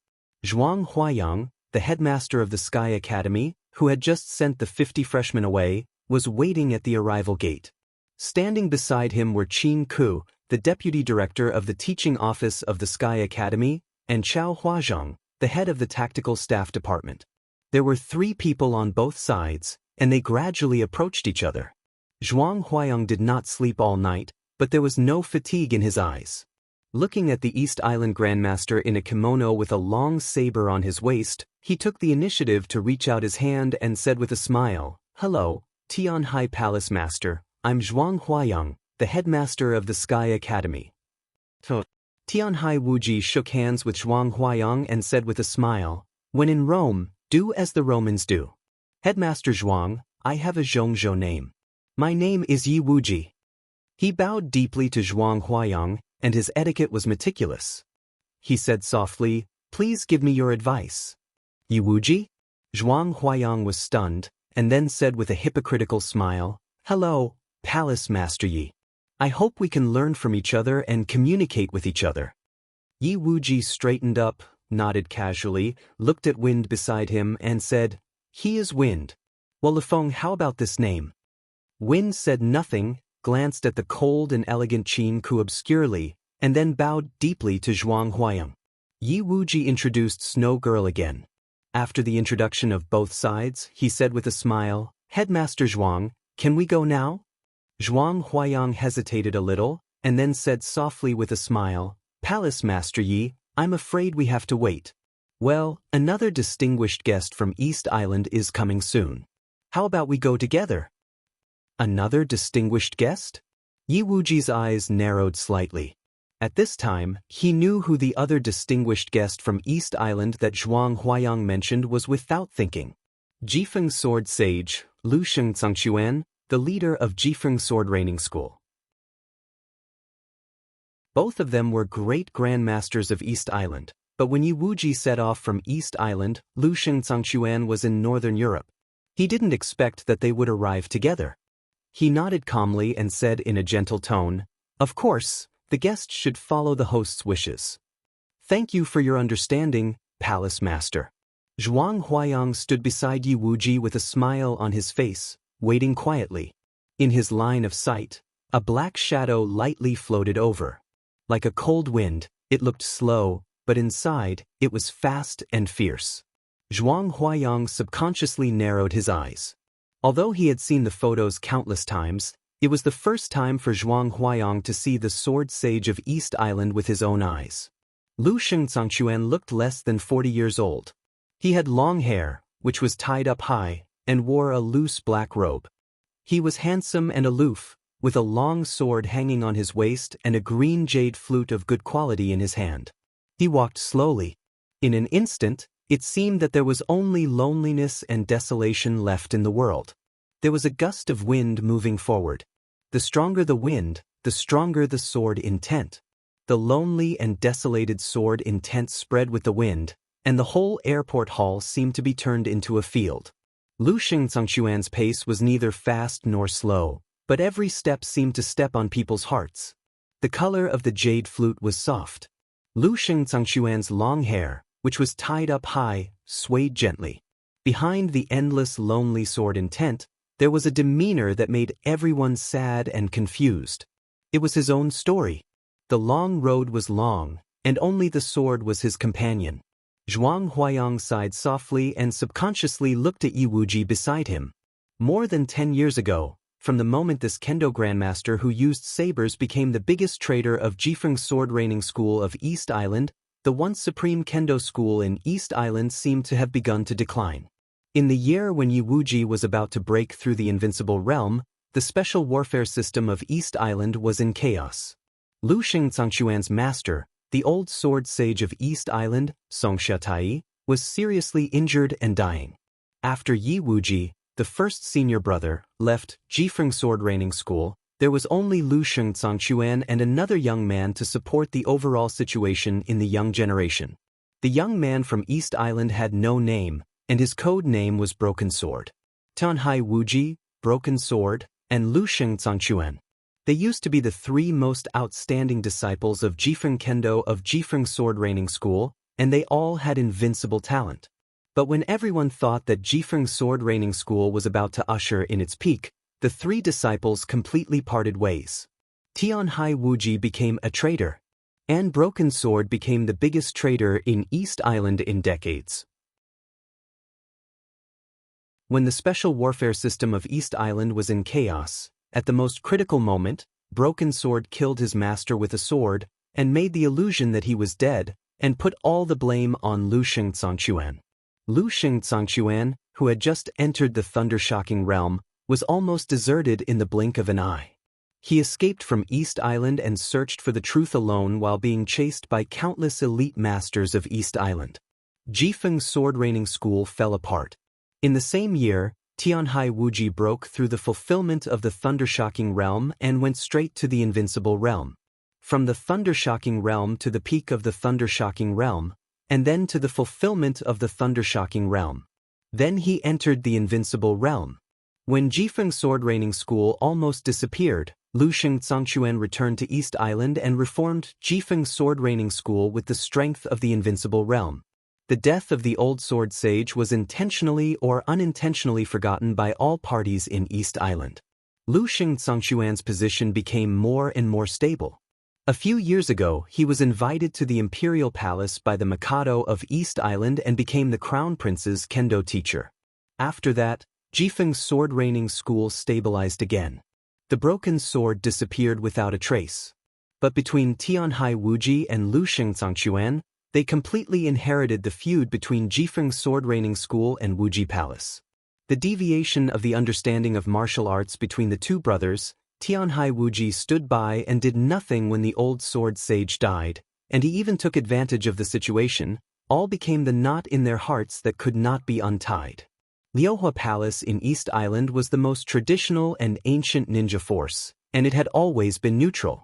Zhuang Huayang, the headmaster of the Sky Academy, who had just sent the 50 freshmen away, was waiting at the arrival gate. Standing beside him were Qin Ku, the deputy director of the teaching office of the Sky Academy, and Chao Huazhong, the head of the tactical staff department. There were 3 people on both sides, and they gradually approached each other. Zhuang Huayang did not sleep all night, but there was no fatigue in his eyes. Looking at the East Island Grandmaster in a kimono with a long saber on his waist, he took the initiative to reach out his hand and said with a smile, "Hello, Tianhai Palace Master, I'm Zhuang Huayang, the headmaster of the Sky Academy." Tianhai Wuji shook hands with Zhuang Huayang and said with a smile, "When in Rome, do as the Romans do." "Headmaster Zhuang, I have a Zhongzhou name. My name is Yi Wuji." He bowed deeply to Zhuang Huayang, and his etiquette was meticulous. He said softly, "Please give me your advice." "Yi Wuji?" Zhuang Huayang was stunned, and then said with a hypocritical smile, "Hello, Palace Master Yi. I hope we can learn from each other and communicate with each other." Yi Wuji straightened up, nodded casually, looked at Wind beside him, and said, "He is Wind. Well, Lifeng, how about this name?" Wind said nothing, glanced at the cold and elegant Qin Ku obscurely, and then bowed deeply to Zhuang Huayang. Yi Wuji introduced Snow Girl again. After the introduction of both sides, he said with a smile, "Headmaster Zhuang, can we go now?" Zhuang Huayang hesitated a little, and then said softly with a smile, "Palace Master Yi, I'm afraid we have to wait. Well, another distinguished guest from East Island is coming soon. How about we go together?" "Another distinguished guest?" Yi Wuji's eyes narrowed slightly. At this time, he knew who the other distinguished guest from East Island that Zhuang Huayang mentioned was without thinking. Jifeng Sword Sage, Lu Xianxia, the leader of Jifeng Sword Training School. Both of them were great grandmasters of East Island, but when Yi Wuji set off from East Island, Lu Xianxia was in Northern Europe. He didn't expect that they would arrive together. He nodded calmly and said in a gentle tone, "Of course, the guests should follow the host's wishes." "Thank you for your understanding, Palace Master." Zhuang Huayang stood beside Yi Wuji with a smile on his face, waiting quietly. In his line of sight, a black shadow lightly floated over. Like a cold wind, it looked slow, but inside, it was fast and fierce. Zhuang Huayang subconsciously narrowed his eyes. Although he had seen the photos countless times, it was the first time for Zhuang Huayang to see the sword sage of East Island with his own eyes. Lu Xianxia looked less than 40 years old. He had long hair, which was tied up high, and wore a loose black robe. He was handsome and aloof, with a long sword hanging on his waist and a green jade flute of good quality in his hand. He walked slowly. In an instant, it seemed that there was only loneliness and desolation left in the world. There was a gust of wind moving forward. The stronger the wind, the stronger the sword intent. The lonely and desolated sword intent spread with the wind, and the whole airport hall seemed to be turned into a field. Lu Xianxia's pace was neither fast nor slow, but every step seemed to step on people's hearts. The color of the jade flute was soft. Lu Xianxia's long hair, which was tied up high, swayed gently. Behind the endless lonely sword intent, there was a demeanor that made everyone sad and confused. It was his own story. The long road was long, and only the sword was his companion. Zhuang Huayang sighed softly and subconsciously looked at Yi Wuji beside him. More than 10 years ago, from the moment this kendo grandmaster who used sabers became the biggest trader of Jifeng Sword Training School of East Island, the once supreme kendo school in East Island seemed to have begun to decline. In the year when Yi Wuji was about to break through the invincible realm, the special warfare system of East Island was in chaos. Lu Xianxia's master, the old sword sage of East Island, Xianxia, was seriously injured and dying. After Yi Wuji, the first senior brother, left Jifeng Sword Training School, there was only Lu Xianxia and another young man to support the overall situation in the young generation. The young man from East Island had no name, and his code name was Broken Sword. Tianhai Wuji, Broken Sword, and Lu Xianxia. They used to be the three most outstanding disciples of Jifeng Kendo of Jifeng Sword Training School, and they all had invincible talent. But when everyone thought that Jifeng Sword Training School was about to usher in its peak, the three disciples completely parted ways. Tianhai Wuji became a traitor, and Broken Sword became the biggest traitor in East Island in decades. When the special warfare system of East Island was in chaos, at the most critical moment, Broken Sword killed his master with a sword and made the illusion that he was dead and put all the blame on Lu Xianxia. Lu Xianxia, who had just entered the thunder-shocking realm, was almost deserted in the blink of an eye. He escaped from East Island and searched for the truth alone while being chased by countless elite masters of East Island. Jifeng Sword Training School fell apart. In the same year, Tianhai Wuji broke through the fulfillment of the thunder-shocking realm and went straight to the invincible realm. From the thunder-shocking realm to the peak of the thunder-shocking realm, and then to the fulfillment of the thunder-shocking realm. Then he entered the invincible realm. When Jifeng Sword Training School almost disappeared, Lu Xianxia returned to East Island and reformed Jifeng Sword Training School with the strength of the invincible realm. The death of the old sword sage was intentionally or unintentionally forgotten by all parties in East Island. Lu Xianxia's position became more and more stable. A few years ago, he was invited to the imperial palace by the Mikado of East Island and became the Crown Prince's kendo teacher. After that, Jifeng Sword Training School stabilized again. The broken sword disappeared without a trace. But between Tianhai Wuji and Lu Xianxia, they completely inherited the feud between Jifeng Sword Training School and Wuji Palace. The deviation of the understanding of martial arts between the two brothers, Tianhai Wuji stood by and did nothing when the old sword sage died, and he even took advantage of the situation, all became the knot in their hearts that could not be untied. Liuhua Palace in East Island was the most traditional and ancient ninja force, and it had always been neutral.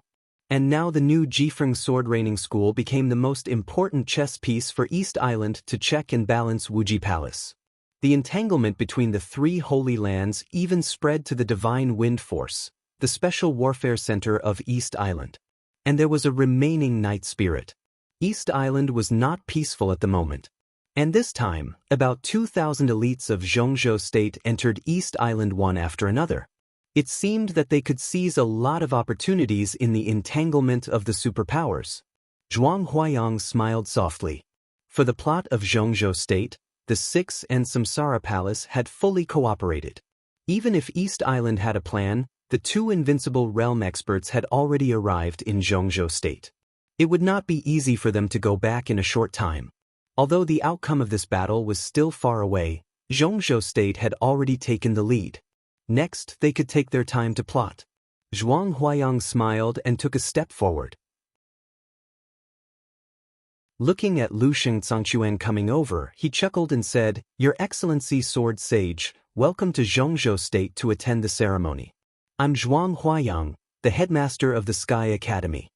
And now the new Jifeng Sword Training School became the most important chess piece for East Island to check and balance Wuji Palace. The entanglement between the three holy lands even spread to the Divine Wind Force, the special warfare center of East Island. And there was a remaining night spirit. East Island was not peaceful at the moment. And this time, about 2,000 elites of Xianxia state entered East Island one after another. It seemed that they could seize a lot of opportunities in the entanglement of the superpowers. Zhuang Huayang smiled softly. For the plot of Xianxia state, the Six and Samsara Palace had fully cooperated. Even if East Island had a plan, the two invincible realm experts had already arrived in Xianxia state. It would not be easy for them to go back in a short time. Although the outcome of this battle was still far away, Xianxia state had already taken the lead. Next, they could take their time to plot. Zhuang Huayang smiled and took a step forward. Looking at Lu Xianxia coming over, he chuckled and said, "Your Excellency Sword Sage, welcome to Xianxia State to attend the ceremony. I'm Zhuang Huayang, the headmaster of the Sky Academy."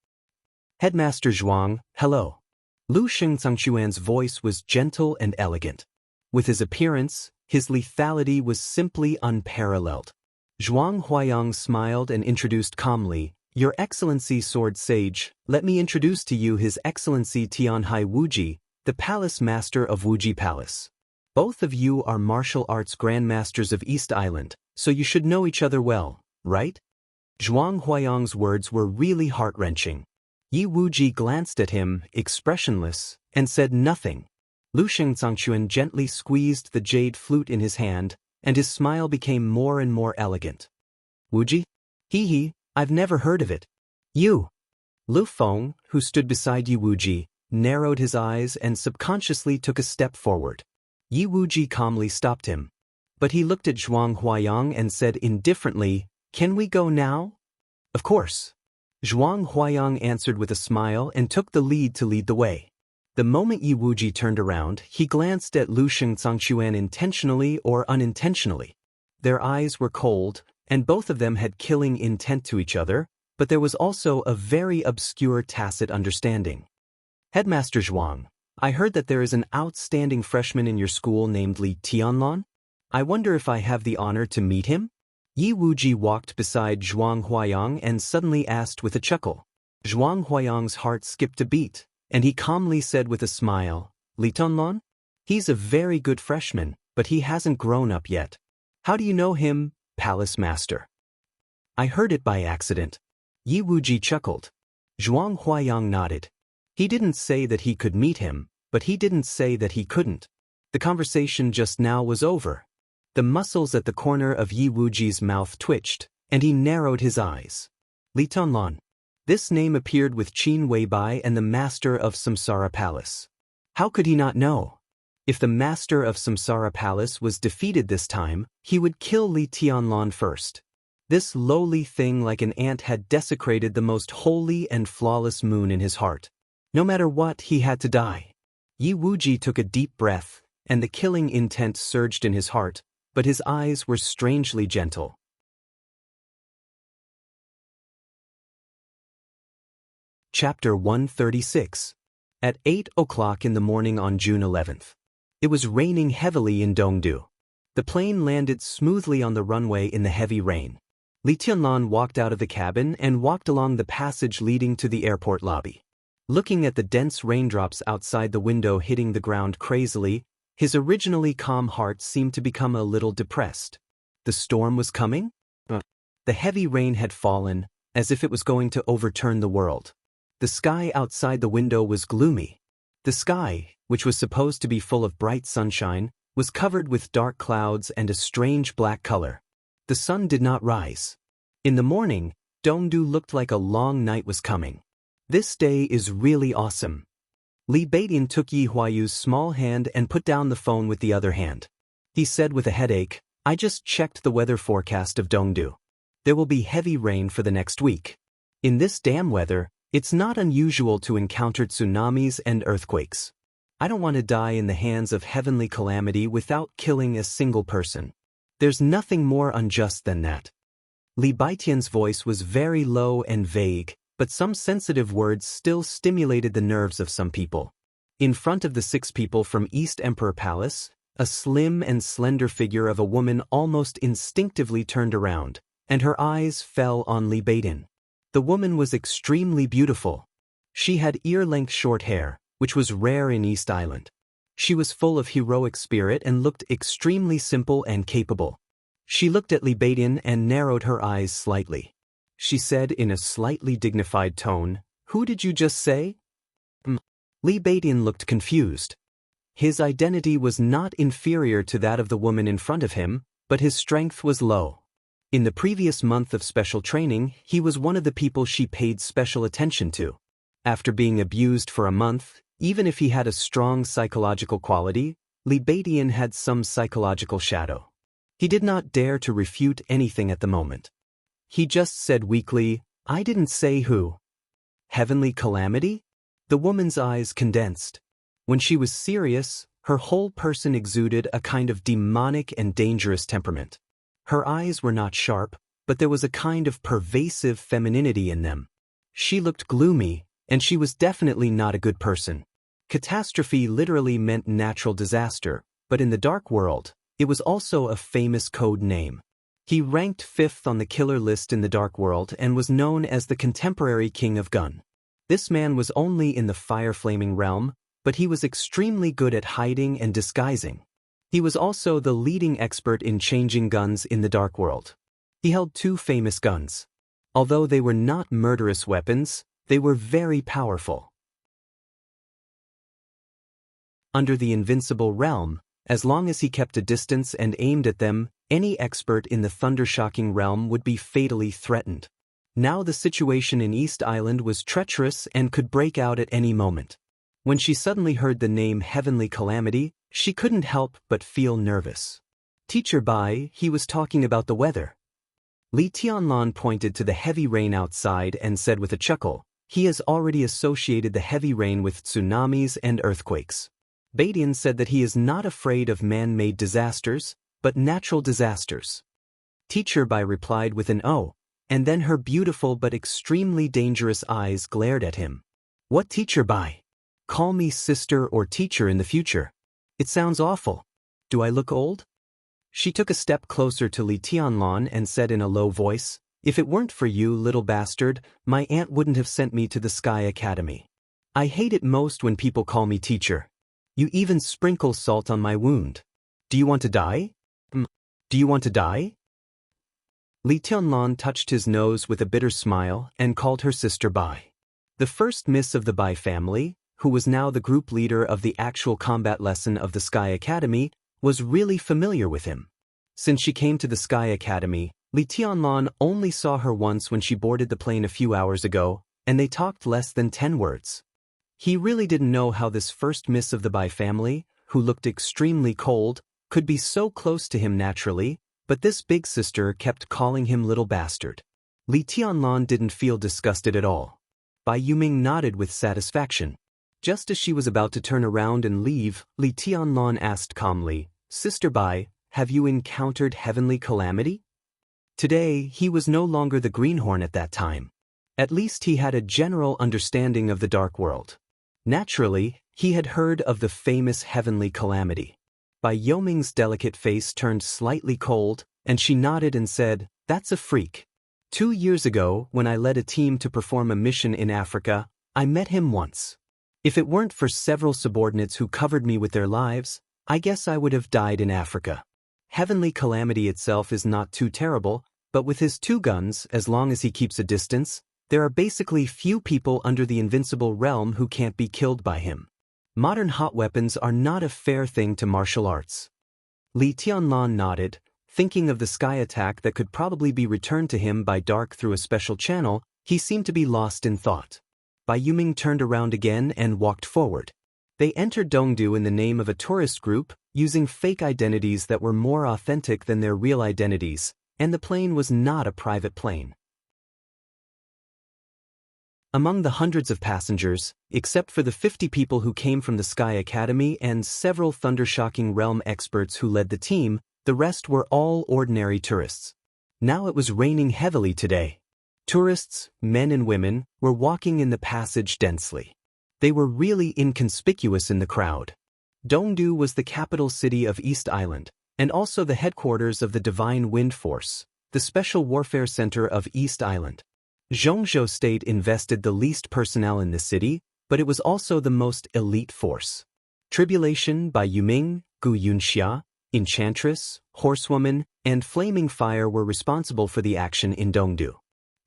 "Headmaster Zhuang, hello." Lu Xianxia's voice was gentle and elegant. With his appearance, his lethality was simply unparalleled. Zhuang Huayang smiled and introduced calmly, "Your Excellency Sword Sage, let me introduce to you His Excellency Tianhai Wuji, the Palace Master of Wuji Palace. Both of you are martial arts grandmasters of East Island, so you should know each other well, right?" Zhuang Huayang's words were really heart-wrenching. Yi Wuji glanced at him, expressionless, and said nothing. Lu Xianxia gently squeezed the jade flute in his hand, and his smile became more and more elegant. "Wuji? Hee, I've never heard of it." "You." Lu Feng, who stood beside Yi Wuji, narrowed his eyes and subconsciously took a step forward. Yi Wuji calmly stopped him. But he looked at Zhuang Huayang and said indifferently, "Can we go now?" "Of course." Zhuang Huayang answered with a smile and took the lead to lead the way. The moment Yi Wuji turned around, he glanced at Lu Xianxia intentionally or unintentionally. Their eyes were cold, and both of them had killing intent to each other, but there was also a very obscure tacit understanding. "Headmaster Zhuang, I heard that there is an outstanding freshman in your school named Li Tianlan?" I wonder if I have the honor to meet him? Yi Wuji walked beside Zhuang Huayang and suddenly asked with a chuckle. Zhuang Huayang's heart skipped a beat, and he calmly said with a smile, Li Tonlon? He's a very good freshman, but he hasn't grown up yet. How do you know him, Palace Master? I heard it by accident. Yi Wuji chuckled. Zhuang Huayang nodded. He didn't say that he could meet him, but he didn't say that he couldn't. The conversation just now was over. The muscles at the corner of Yi Wuji's mouth twitched, and he narrowed his eyes. Li Tonlon. This name appeared with Qin Weibai and the master of Samsara Palace. How could he not know? If the master of Samsara Palace was defeated this time, he would kill Li Tianlon first. This lowly thing like an ant had desecrated the most holy and flawless moon in his heart. No matter what, he had to die. Yi Wuji took a deep breath, and the killing intent surged in his heart, but his eyes were strangely gentle. Chapter 136. At 8 o'clock in the morning on June 11th. It was raining heavily in Dongdu. The plane landed smoothly on the runway in the heavy rain. Li Tianlon walked out of the cabin and walked along the passage leading to the airport lobby. Looking at the dense raindrops outside the window hitting the ground crazily, his originally calm heart seemed to become a little depressed. The storm was coming? The heavy rain had fallen, as if it was going to overturn the world. The sky outside the window was gloomy. The sky, which was supposed to be full of bright sunshine, was covered with dark clouds and a strange black color. The sun did not rise. In the morning, Dongdu looked like a long night was coming. This day is really awesome. Li Baidian took Yi Huayu's small hand and put down the phone with the other hand. He said with a headache, I just checked the weather forecast of Dongdu. There will be heavy rain for the next week. In this damn weather, it's not unusual to encounter tsunamis and earthquakes. I don't want to die in the hands of heavenly calamity without killing a single person. There's nothing more unjust than that. Li Baitian's voice was very low and vague, but some sensitive words still stimulated the nerves of some people. In front of the 6 people from East Emperor Palace, a slim and slender figure of a woman almost instinctively turned around, and her eyes fell on Li Baidian. The woman was extremely beautiful. She had ear-length short hair, which was rare in East Island. She was full of heroic spirit and looked extremely simple and capable. She looked at Li Baidian and narrowed her eyes slightly. She said in a slightly dignified tone, Who did you just say? Li Baidian looked confused. His identity was not inferior to that of the woman in front of him, but his strength was low. In the previous month of special training, he was one of the people she paid special attention to. After being abused for a month, even if he had a strong psychological quality, Li Baidian had some psychological shadow. He did not dare to refute anything at the moment. He just said weakly, I didn't say who. Heavenly calamity? The woman's eyes condensed. When she was serious, her whole person exuded a kind of demonic and dangerous temperament. Her eyes were not sharp, but there was a kind of pervasive femininity in them. She looked gloomy, and she was definitely not a good person. Catastrophe literally meant natural disaster, but in the dark world, it was also a famous code name. He ranked 5th on the killer list in the dark world and was known as the contemporary king of gun. This man was only in the fire-flaming realm, but he was extremely good at hiding and disguising. He was also the leading expert in changing guns in the dark world. He held 2 famous guns. Although they were not murderous weapons, they were very powerful. Under the invincible realm, as long as he kept a distance and aimed at them, any expert in the thunder-shocking realm would be fatally threatened. Now the situation in East Island was treacherous and could break out at any moment. When she suddenly heard the name Heavenly Calamity, she couldn't help but feel nervous. Teacher Bai, he was talking about the weather. Li Tianlon pointed to the heavy rain outside and said with a chuckle, he has already associated the heavy rain with tsunamis and earthquakes. Baidian said that he is not afraid of man-made disasters, but natural disasters. Teacher Bai replied with an O, and then her beautiful but extremely dangerous eyes glared at him. What Teacher Bai? Call me sister or teacher in the future. It sounds awful. Do I look old? She took a step closer to Li Tianlan and said in a low voice, "If it weren't for you, little bastard, my aunt wouldn't have sent me to the Sky Academy. I hate it most when people call me teacher. You even sprinkle salt on my wound. Do you want to die? Do you want to die?" Li Tianlan touched his nose with a bitter smile and called her sister Bai. The first miss of the Bai family, who was now the group leader of the actual combat lesson of the Sky Academy, was really familiar with him. Since she came to the Sky Academy, Li Tianlan only saw her once when she boarded the plane a few hours ago, and they talked less than 10 words. He really didn't know how this first miss of the Bai family, who looked extremely cold, could be so close to him naturally, but this big sister kept calling him little bastard. Li Tianlan didn't feel disgusted at all. Bai Yuming nodded with satisfaction. Just as she was about to turn around and leave, Li Tianlan asked calmly, "Sister Bai, have you encountered heavenly calamity?" Today, he was no longer the greenhorn at that time. At least he had a general understanding of the dark world. Naturally, he had heard of the famous heavenly calamity. Bai Yoming's delicate face turned slightly cold, and she nodded and said, "That's a freak. 2 years ago, when I led a team to perform a mission in Africa, I met him once. If it weren't for several subordinates who covered me with their lives, I guess I would have died in Africa. Heavenly calamity itself is not too terrible, but with his 2 guns, as long as he keeps a distance, there are basically few people under the invincible realm who can't be killed by him. Modern hot weapons are not a fair thing to martial arts." Li Tianlan nodded, thinking of the sky attack that could probably be returned to him by dark through a special channel. He seemed to be lost in thought. Bai Yuming turned around again and walked forward. They entered Dongdu in the name of a tourist group, using fake identities that were more authentic than their real identities, and the plane was not a private plane. Among the hundreds of passengers, except for the 50 people who came from the Sky Academy and several thundershocking realm experts who led the team, the rest were all ordinary tourists. Now it was raining heavily today. Tourists, men and women, were walking in the passage densely. They were really inconspicuous in the crowd. Dongdu was the capital city of East Island, and also the headquarters of the Divine Wind Force, the special warfare center of East Island. Xianxia State invested the least personnel in the city, but it was also the most elite force. Tribulation by Yuming, Gu Yunxia, Enchantress, Horsewoman, and Flaming Fire were responsible for the action in Dongdu.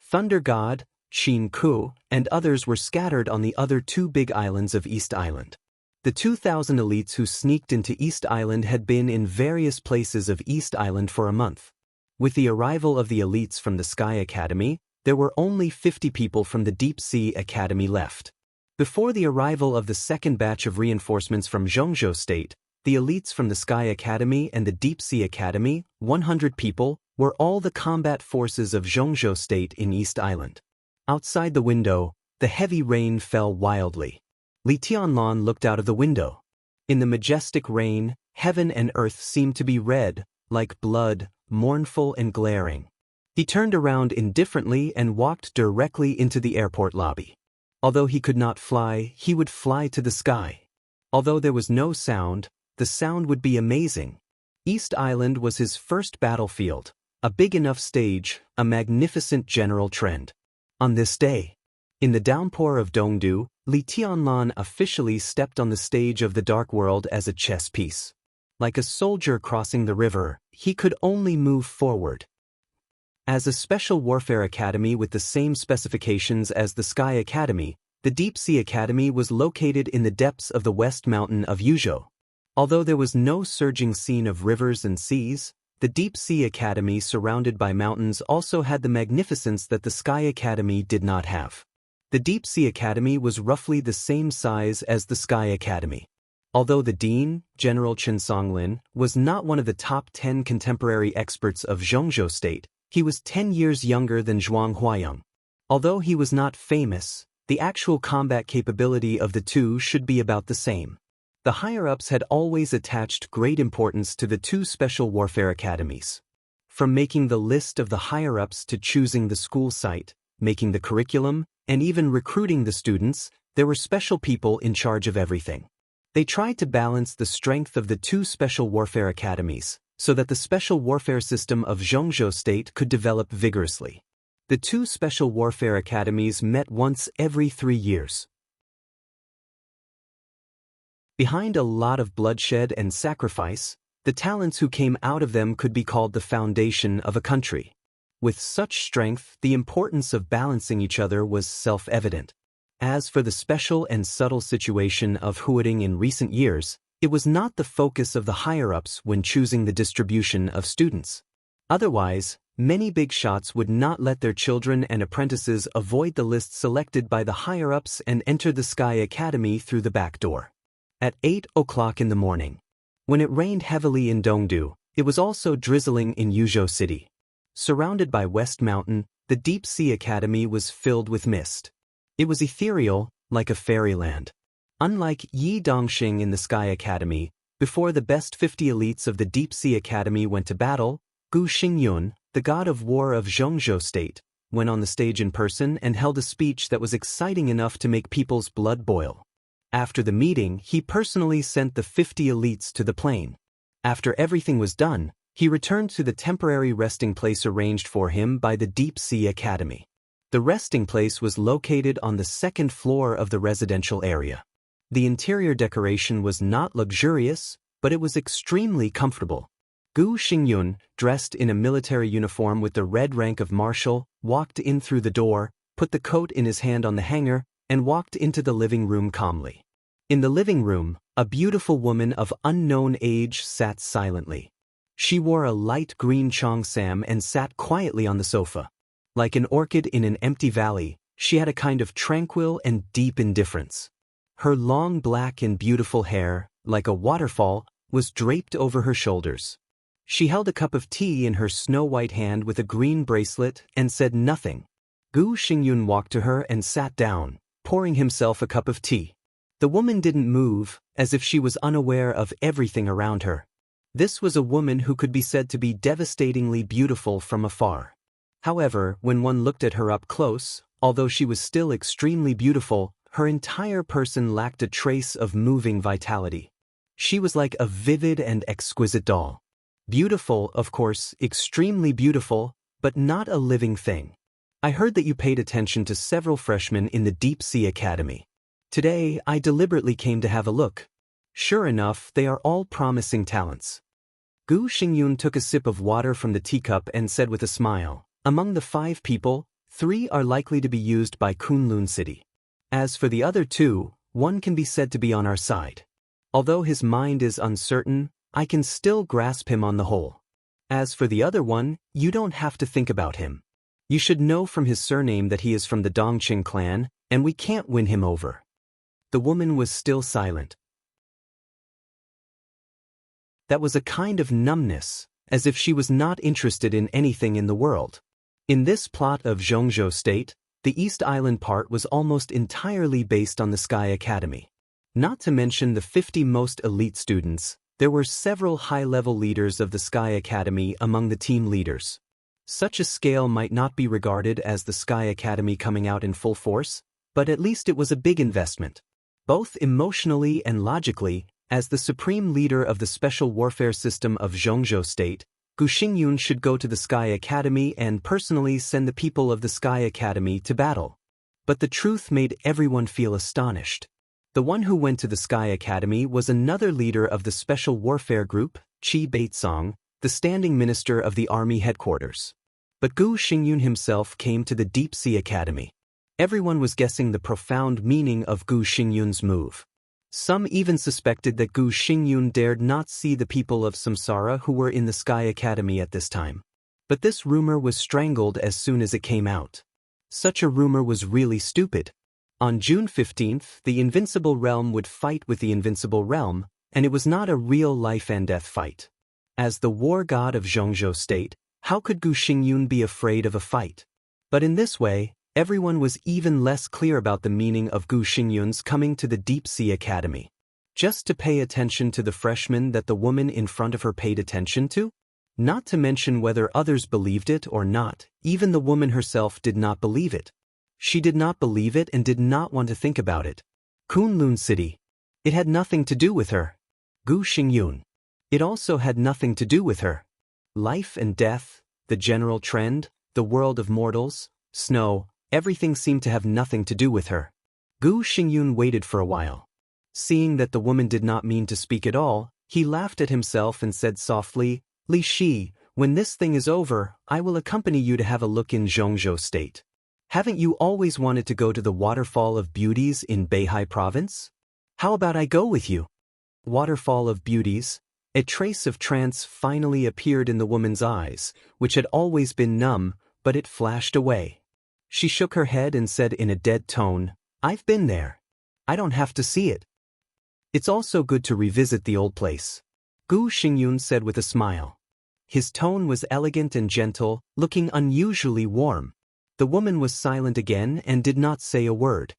Thunder God, Qin Ku, and others were scattered on the other 2 big islands of East Island. The 2,000 elites who sneaked into East Island had been in various places of East Island for a month. With the arrival of the elites from the Sky Academy, there were only 50 people from the Deep Sea Academy left. Before the arrival of the second batch of reinforcements from Xianxia State, the elites from the Sky Academy and the Deep Sea Academy, 100 people, were all the combat forces of Xianxia State in East Island. Outside the window, the heavy rain fell wildly. Li Tianlan looked out of the window. In the majestic rain, heaven and earth seemed to be red, like blood, mournful and glaring. He turned around indifferently and walked directly into the airport lobby. Although he could not fly, he would fly to the sky. Although there was no sound, the sound would be amazing. East Island was his first battlefield, a big enough stage, a magnificent general trend. On this day, in the downpour of Dongdu, Li Tianlan officially stepped on the stage of the dark world as a chess piece. Like a soldier crossing the river, he could only move forward. As a special warfare academy with the same specifications as the Sky Academy, the Deep Sea Academy was located in the depths of the West Mountain of Yuzhou. Although there was no surging scene of rivers and seas, the Deep Sea Academy surrounded by mountains also had the magnificence that the Sky Academy did not have. The Deep Sea Academy was roughly the same size as the Sky Academy. Although the dean, General Chen Songlin, was not one of the top 10 contemporary experts of Xianxia State, he was 10 years younger than Zhuang Huayang. Although he was not famous, the actual combat capability of the two should be about the same. The higher-ups had always attached great importance to the 2 special warfare academies. From making the list of the higher-ups to choosing the school site, making the curriculum, and even recruiting the students, there were special people in charge of everything. They tried to balance the strength of the 2 special warfare academies, so that the special warfare system of Xianxia state could develop vigorously. The two special warfare academies met once every 3 years. Behind a lot of bloodshed and sacrifice, the talents who came out of them could be called the foundation of a country. With such strength, the importance of balancing each other was self-evident. As for the special and subtle situation of Huading in recent years, it was not the focus of the higher-ups when choosing the distribution of students. Otherwise, many big shots would not let their children and apprentices avoid the list selected by the higher-ups and enter the Sky Academy through the back door. At 8 o'clock in the morning, when it rained heavily in Dongdu, it was also drizzling in Yuzhou City. Surrounded by West Mountain, the Deep Sea Academy was filled with mist. It was ethereal, like a fairyland. Unlike Yi Dongxing in the Sky Academy, before the best 50 elites of the Deep Sea Academy went to battle, Gu Xingyun, the god of war of Xianxia state, went on the stage in person and held a speech that was exciting enough to make people's blood boil. After the meeting, he personally sent the 50 elites to the plain. After everything was done, he returned to the temporary resting place arranged for him by the Deep Sea Academy. The resting place was located on the second floor of the residential area. The interior decoration was not luxurious, but it was extremely comfortable. Gu Xingyun, dressed in a military uniform with the red rank of marshal, walked in through the door, put the coat in his hand on the hanger, and walked into the living room calmly. In the living room, a beautiful woman of unknown age sat silently. She wore a light green cheongsam and sat quietly on the sofa. Like an orchid in an empty valley, she had a kind of tranquil and deep indifference. Her long black and beautiful hair, like a waterfall, was draped over her shoulders. She held a cup of tea in her snow-white hand with a green bracelet and said nothing. Gu Xingyun walked to her and sat down, pouring himself a cup of tea. The woman didn't move, as if she was unaware of everything around her. This was a woman who could be said to be devastatingly beautiful from afar. However, when one looked at her up close, although she was still extremely beautiful, her entire person lacked a trace of moving vitality. She was like a vivid and exquisite doll. Beautiful, of course, extremely beautiful, but not a living thing. I heard that you paid attention to several freshmen in the Deep Sea Academy. Today, I deliberately came to have a look. Sure enough, they are all promising talents. Gu Xingyun took a sip of water from the teacup and said with a smile, "Among the 5 people, 3 are likely to be used by Kunlun City. As for the other 2, one can be said to be on our side. Although his mind is uncertain, I can still grasp him on the whole. As for the other one, you don't have to think about him. You should know from his surname that he is from the Dongqing clan, and we can't win him over." The woman was still silent. That was a kind of numbness, as if she was not interested in anything in the world. In this plot of Xianxia state, the East Island part was almost entirely based on the Sky Academy. Not to mention the 50 most elite students, there were several high-level leaders of the Sky Academy among the team leaders. Such a scale might not be regarded as the Sky Academy coming out in full force, but at least it was a big investment. Both emotionally and logically, as the supreme leader of the special warfare system of Xianxia state, Gu Xingyun should go to the Sky Academy and personally send the people of the Sky Academy to battle. But the truth made everyone feel astonished. The one who went to the Sky Academy was another leader of the special warfare group, Qi Baitsong, the standing minister of the army headquarters. But Gu Xingyun himself came to the Deep Sea Academy. Everyone was guessing the profound meaning of Gu Xingyun's move. Some even suspected that Gu Xingyun dared not see the people of Samsara who were in the Sky Academy at this time. But this rumor was strangled as soon as it came out. Such a rumor was really stupid. On June 15th, the Invincible Realm would fight with the Invincible Realm, and it was not a real life-and-death fight. As the war god of Xianxia state, how could Gu Xingyun be afraid of a fight? But in this way, everyone was even less clear about the meaning of Gu Xingyun's coming to the Deep Sea Academy. Just to pay attention to the freshmen that the woman in front of her paid attention to? Not to mention whether others believed it or not, even the woman herself did not believe it. She did not believe it and did not want to think about it. Kunlun City. It had nothing to do with her. Gu Xingyun. It also had nothing to do with her. Life and death, the general trend, the world of mortals, snow, everything seemed to have nothing to do with her. Gu Xingyun waited for a while. Seeing that the woman did not mean to speak at all, he laughed at himself and said softly, "Li Shi, when this thing is over, I will accompany you to have a look in Zhongzhou State. Haven't you always wanted to go to the Waterfall of Beauties in Beihai Province? How about I go with you?" Waterfall of Beauties. A trace of trance finally appeared in the woman's eyes, which had always been numb, but it flashed away. She shook her head and said in a dead tone, "I've been there. I don't have to see it. It's also good to revisit the old place," Gu Xingyun said with a smile. His tone was elegant and gentle, looking unusually warm. The woman was silent again and did not say a word.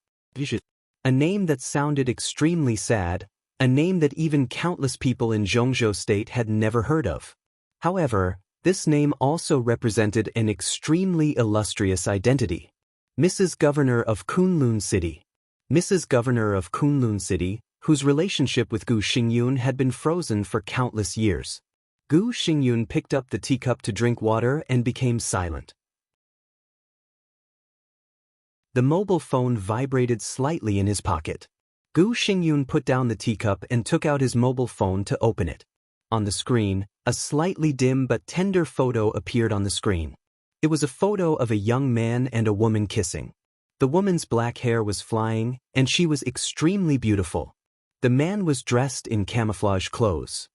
A name that sounded extremely sad, a name that even countless people in Zhongzhou State had never heard of. However, this name also represented an extremely illustrious identity. Mrs. Governor of Kunlun City. Mrs. Governor of Kunlun City, whose relationship with Gu Xingyun had been frozen for countless years. Gu Xingyun picked up the teacup to drink water and became silent. The mobile phone vibrated slightly in his pocket. Gu Xingyun put down the teacup and took out his mobile phone to open it. On the screen, a slightly dim but tender photo appeared on the screen. It was a photo of a young man and a woman kissing. The woman's black hair was flying, and she was extremely beautiful. The man was dressed in camouflage clothes.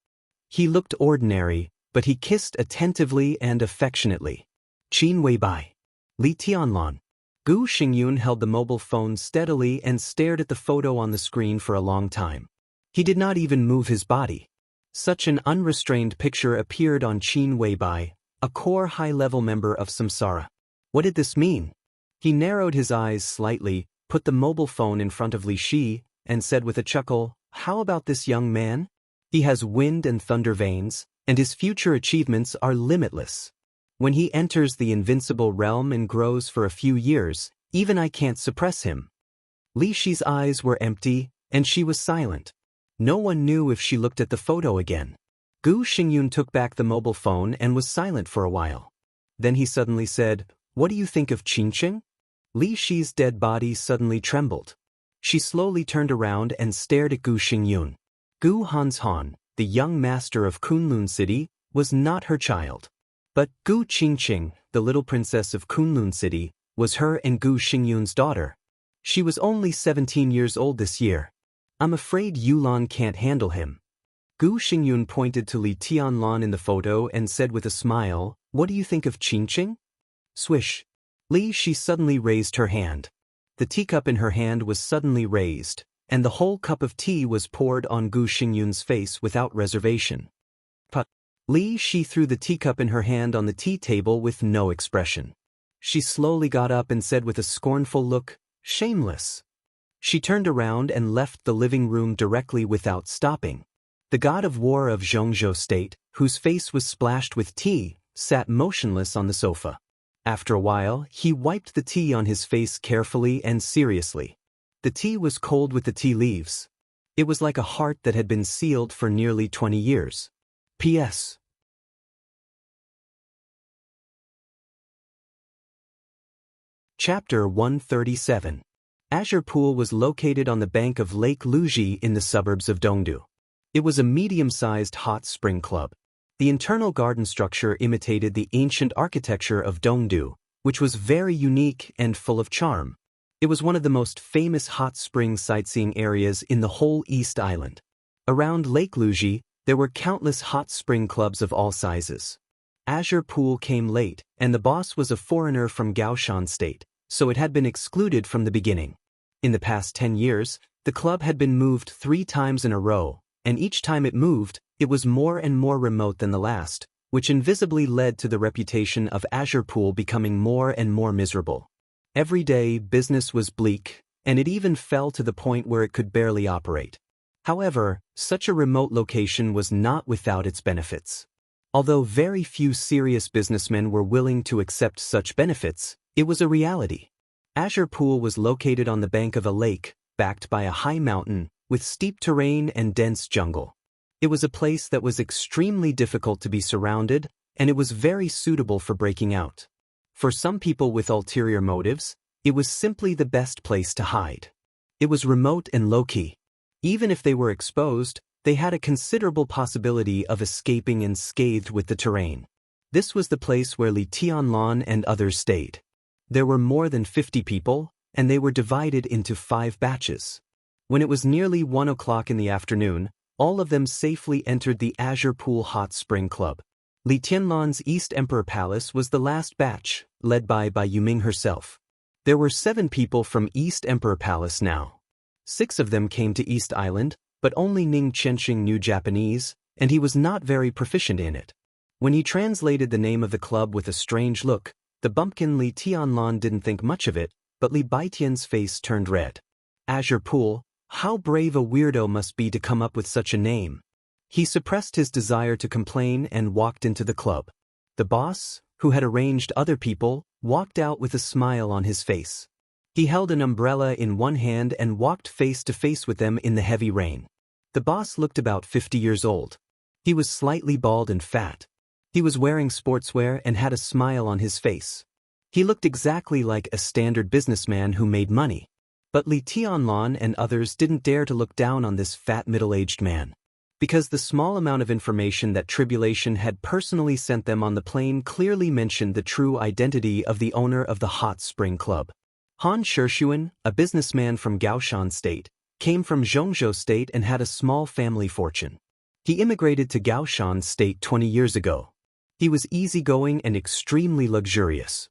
He looked ordinary, but he kissed attentively and affectionately. Qin Weibai. Li Tianlan. Gu Xingyun held the mobile phone steadily and stared at the photo on the screen for a long time. He did not even move his body. Such an unrestrained picture appeared on Qin Weibai, a core high-level member of Samsara. What did this mean? He narrowed his eyes slightly, put the mobile phone in front of Li Shi, and said with a chuckle, "How about this young man? He has wind and thunder veins, and his future achievements are limitless. When he enters the invincible realm and grows for a few years, even I can't suppress him." Li Shi's eyes were empty, and she was silent. No one knew if she looked at the photo again. Gu Xingyun took back the mobile phone and was silent for a while. Then he suddenly said, "What do you think of Qingqing?" Li Shi's dead body suddenly trembled. She slowly turned around and stared at Gu Xingyun. Gu Hanshan, the young master of Kunlun City, was not her child. But Gu Qingqing, the little princess of Kunlun City, was her and Gu Xingyun's daughter. She was only 17 years old this year. "I'm afraid Yulan can't handle him." Gu Xingyun pointed to Li Tianlan in the photo and said with a smile, "What do you think of Qingqing?" Swish. Li Shi suddenly raised her hand. The teacup in her hand was suddenly raised, and the whole cup of tea was poured on Gu Xingyun's face without reservation. But Li Shi threw the teacup in her hand on the tea table with no expression. She slowly got up and said with a scornful look, "Shameless." She turned around and left the living room directly without stopping. The god of war of Zhongzhou State, whose face was splashed with tea, sat motionless on the sofa. After a while, he wiped the tea on his face carefully and seriously. The tea was cold with the tea leaves. It was like a heart that had been sealed for nearly 20 years. P.S. Chapter 137. Azure Pool was located on the bank of Lake Luji in the suburbs of Dongdu. It was a medium-sized hot spring club. The internal garden structure imitated the ancient architecture of Dongdu, which was very unique and full of charm. It was one of the most famous hot spring sightseeing areas in the whole East Island. Around Lake Luji, there were countless hot spring clubs of all sizes. Azure Pool came late, and the boss was a foreigner from Gaoshan State, so it had been excluded from the beginning. In the past 10 years, the club had been moved 3 times in a row, and each time it moved, it was more and more remote than the last, which invisibly led to the reputation of Azure Pool becoming more and more miserable. Every day, business was bleak, and it even fell to the point where it could barely operate. However, such a remote location was not without its benefits. Although very few serious businessmen were willing to accept such benefits, it was a reality. Azure Pool was located on the bank of a lake, backed by a high mountain, with steep terrain and dense jungle. It was a place that was extremely difficult to be surrounded, and it was very suitable for breaking out. For some people with ulterior motives, it was simply the best place to hide. It was remote and low-key. Even if they were exposed, they had a considerable possibility of escaping unscathed with the terrain. This was the place where Li Tianlan and others stayed. There were more than 50 people, and they were divided into 5 batches. When it was nearly 1 o'clock in the afternoon, all of them safely entered the Azure Pool Hot Spring Club. Li Tianlan's East Emperor Palace was the last batch, led by Yuming herself. There were 7 people from East Emperor Palace now. 6 of them came to East Island, but only Ning Chenxing knew Japanese, and he was not very proficient in it. When he translated the name of the club with a strange look, the bumpkin Li Tianlan didn't think much of it, but Li Baitian's face turned red. Azure Pool, how brave a weirdo must be to come up with such a name. He suppressed his desire to complain and walked into the club. The boss, who had arranged other people, walked out with a smile on his face. He held an umbrella in one hand and walked face to face with them in the heavy rain. The boss looked about 50 years old. He was slightly bald and fat. He was wearing sportswear and had a smile on his face. He looked exactly like a standard businessman who made money. But Li Tianlan and others didn't dare to look down on this fat middle-aged man. Because the small amount of information that Tribulation had personally sent them on the plane clearly mentioned the true identity of the owner of the Hot Spring Club. Han Shixuan, a businessman from Gaoshan State, came from Zhongzhou State and had a small family fortune. He immigrated to Gaoshan State 20 years ago. He was easygoing and extremely luxurious.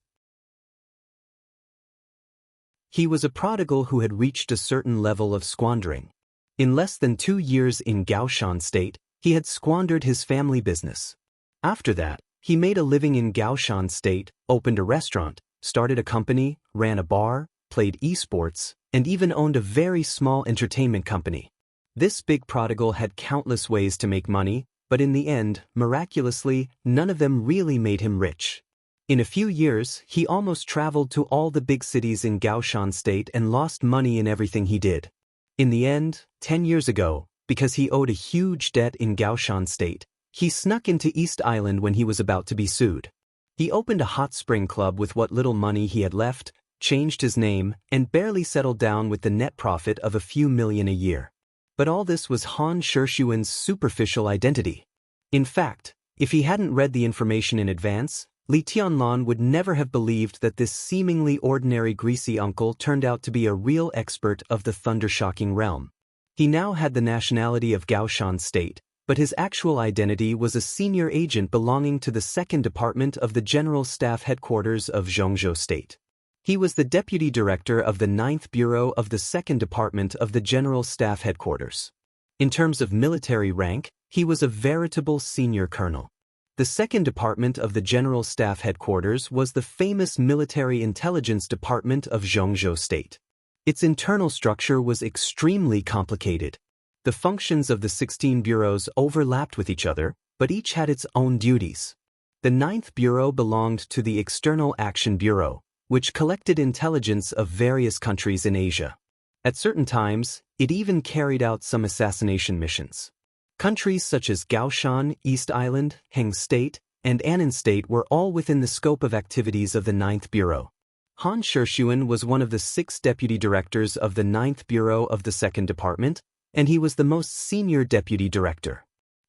He was a prodigal who had reached a certain level of squandering. In less than 2 years in Gaoshan State, he had squandered his family business. After that, he made a living in Gaoshan State, opened a restaurant, started a company, ran a bar, played esports, and even owned a very small entertainment company. This big prodigal had countless ways to make money, but in the end, miraculously, none of them really made him rich. In a few years, he almost traveled to all the big cities in Gaoshan State and lost money in everything he did. In the end, 10 years ago, because he owed a huge debt in Gaoshan State, he snuck into East Island when he was about to be sued. He opened a hot spring club with what little money he had left, changed his name, and barely settled down with the net profit of a few million a year. But all this was Han Shixuan's superficial identity. In fact, if he hadn't read the information in advance, Li Tianlan would never have believed that this seemingly ordinary greasy uncle turned out to be a real expert of the thunder-shocking realm. He now had the nationality of Gaoshan State, but his actual identity was a senior agent belonging to the 2nd Department of the General Staff Headquarters of Zhongzhou State. He was the Deputy Director of the 9th Bureau of the 2nd Department of the General Staff Headquarters. In terms of military rank, he was a veritable senior colonel. The 2nd Department of the General Staff Headquarters was the famous Military Intelligence Department of Zhongzhou State. Its internal structure was extremely complicated. The functions of the 16 bureaus overlapped with each other, but each had its own duties. The 9th Bureau belonged to the External Action Bureau, which collected intelligence of various countries in Asia. At certain times, it even carried out some assassination missions. Countries such as Gaoshan, East Island, Heng State, and Annan State were all within the scope of activities of the 9th Bureau. Han Shixuan was one of the 6 deputy directors of the 9th Bureau of the 2nd Department, and he was the most senior deputy director.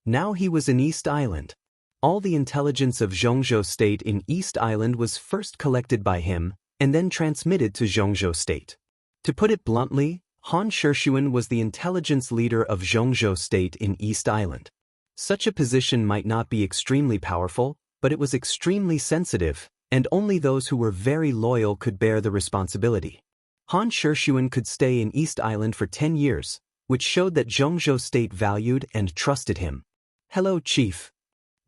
Now he was in East Island. All the intelligence of Zhongzhou State in East Island was first collected by him, and then transmitted to Zhongzhou State. To put it bluntly, Han Shixuan was the intelligence leader of Zhongzhou State in East Island. Such a position might not be extremely powerful, but it was extremely sensitive, and only those who were very loyal could bear the responsibility. Han Shixuan could stay in East Island for 10 years, which showed that Zhongzhou State valued and trusted him. "Hello, Chief."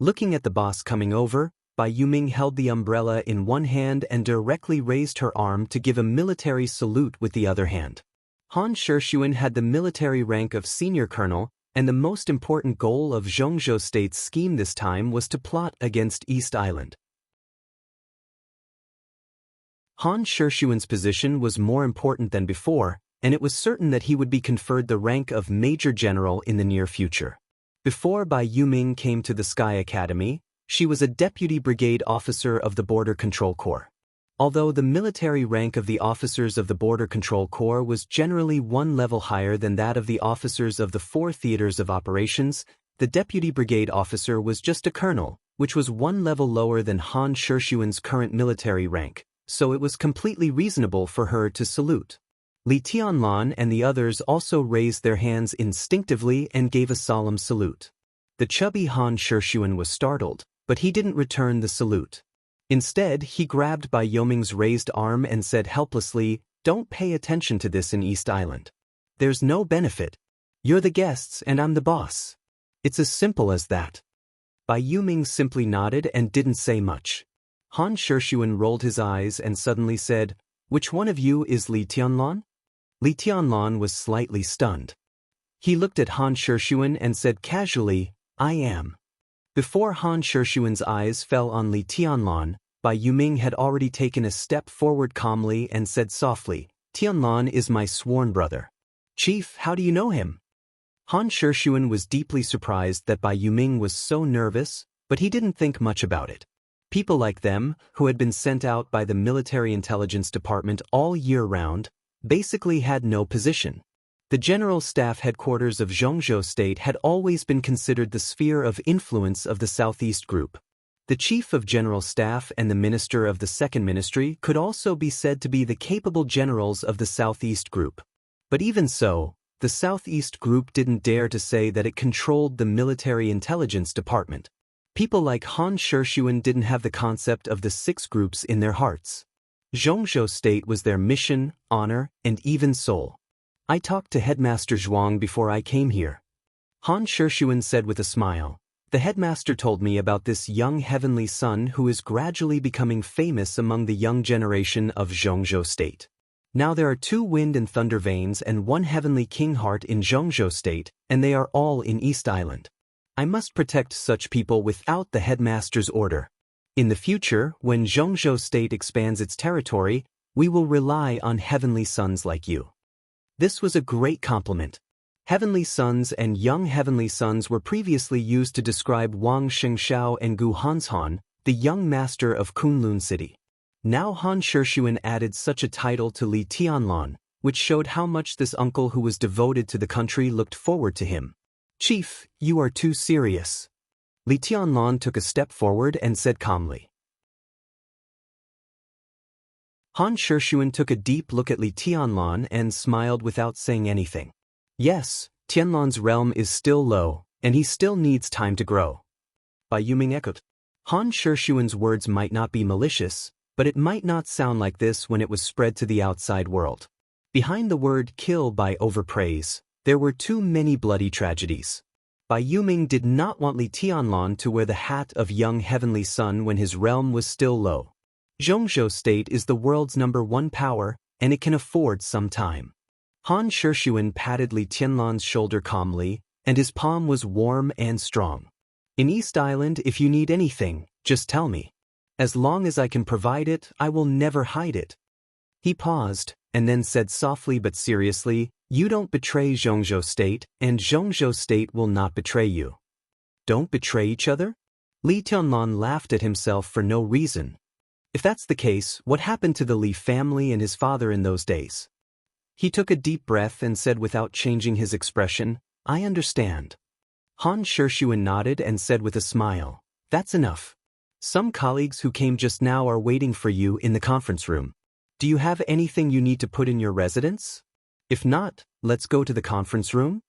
Looking at the boss coming over, Bai Yuming held the umbrella in one hand and directly raised her arm to give a military salute with the other hand. Han Shixuan had the military rank of senior colonel, and the most important goal of Zhongzhou State's scheme this time was to plot against East Island. Han Shixuan's position was more important than before, and it was certain that he would be conferred the rank of Major General in the near future. Before Bai Yuming came to the Sky Academy, she was a deputy brigade officer of the Border Control Corps. Although the military rank of the officers of the Border Control Corps was generally one level higher than that of the officers of the 4 theaters of operations, the deputy brigade officer was just a colonel, which was one level lower than Han Shixuan's current military rank, so it was completely reasonable for her to salute. Li Tianlan and the others also raised their hands instinctively and gave a solemn salute. The chubby Han Shixuan was startled, but he didn't return the salute. Instead, he grabbed Bai Yuming's raised arm and said helplessly, "Don't pay attention to this in East Island. There's no benefit. You're the guests and I'm the boss. It's as simple as that." Bai Yuming simply nodded and didn't say much. Han Shixuan rolled his eyes and suddenly said, "Which one of you is Li Tianlan?" Li Tianlan was slightly stunned. He looked at Han Shixuan and said casually, "I am." Before Han Shixuan's eyes fell on Li Tianlan, Bai Yuming had already taken a step forward calmly and said softly, "Tianlan is my sworn brother." "Chief, how do you know him?" Han Shixuan was deeply surprised that Bai Yuming was so nervous, but he didn't think much about it. People like them, who had been sent out by the military intelligence department all year round, basically had no position. The General Staff Headquarters of Xianxia State had always been considered the sphere of influence of the Southeast Group. The Chief of General Staff and the Minister of the Second Ministry could also be said to be the capable generals of the Southeast Group. But even so, the Southeast Group didn't dare to say that it controlled the military intelligence department. People like Han Shixuan didn't have the concept of the 6 groups in their hearts. Xianxia State was their mission, honor, and even soul. "I talked to Headmaster Zhuang before I came here," Han Shixuan said with a smile. "The headmaster told me about this young heavenly son who is gradually becoming famous among the young generation of Xianxia State. Now there are 2 wind and thunder veins and 1 heavenly king heart in Xianxia State, and they are all in East Island. I must protect such people without the headmaster's order. In the future, when Xianxia State expands its territory, we will rely on heavenly sons like you." This was a great compliment. Heavenly sons and young heavenly sons were previously used to describe Wang Xingxiao and Gu Hanshan, the young master of Kunlun City. Now Han Shixuan added such a title to Li Tianlan, which showed how much this uncle who was devoted to the country looked forward to him. "Chief, you are too serious." Li Tianlan took a step forward and said calmly. Han Shixuan took a deep look at Li Tianlan and smiled without saying anything. "Yes, Tianlan's realm is still low, and he still needs time to grow." Bai Yuming echoed. Han Shixuan's words might not be malicious, but it might not sound like this when it was spread to the outside world. Behind the word "kill" by overpraise, there were too many bloody tragedies. Bai Yuming did not want Li Tianlan to wear the hat of young heavenly son when his realm was still low. Xianxia State is the world's #1 power, and it can afford some time. Han Shixuan patted Li Tianlan's shoulder calmly, and his palm was warm and strong. "In East Island, if you need anything, just tell me. As long as I can provide it, I will never hide it." He paused, and then said softly but seriously, "You don't betray Xianxia State, and Xianxia State will not betray you." "Don't betray each other?" Li Tianlan laughed at himself for no reason. If that's the case, what happened to the Li family and his father in those days? He took a deep breath and said without changing his expression, "I understand." Han Shixuan nodded and said with a smile, "That's enough. Some colleagues who came just now are waiting for you in the conference room. Do you have anything you need to put in your residence? If not, let's go to the conference room."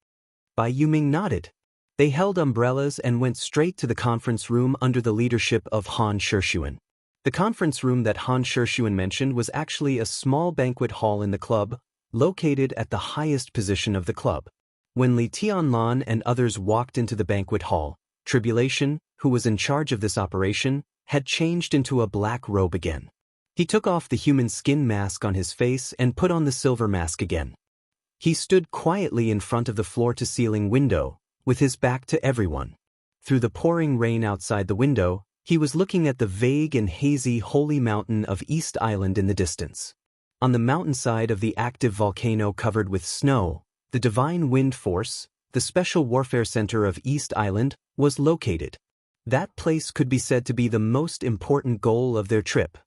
Bai Yuming nodded. They held umbrellas and went straight to the conference room under the leadership of Han Shixuan. The conference room that Han Shixuan mentioned was actually a small banquet hall in the club, located at the highest position of the club. When Li Tianlan and others walked into the banquet hall, Tribulation, who was in charge of this operation, had changed into a black robe again. He took off the human skin mask on his face and put on the silver mask again. He stood quietly in front of the floor-to-ceiling window, with his back to everyone. Through the pouring rain outside the window, he was looking at the vague and hazy holy mountain of East Island in the distance. On the mountainside of the active volcano covered with snow, the divine wind force, the Special Warfare Center of East Island, was located. That place could be said to be the most important goal of their trip.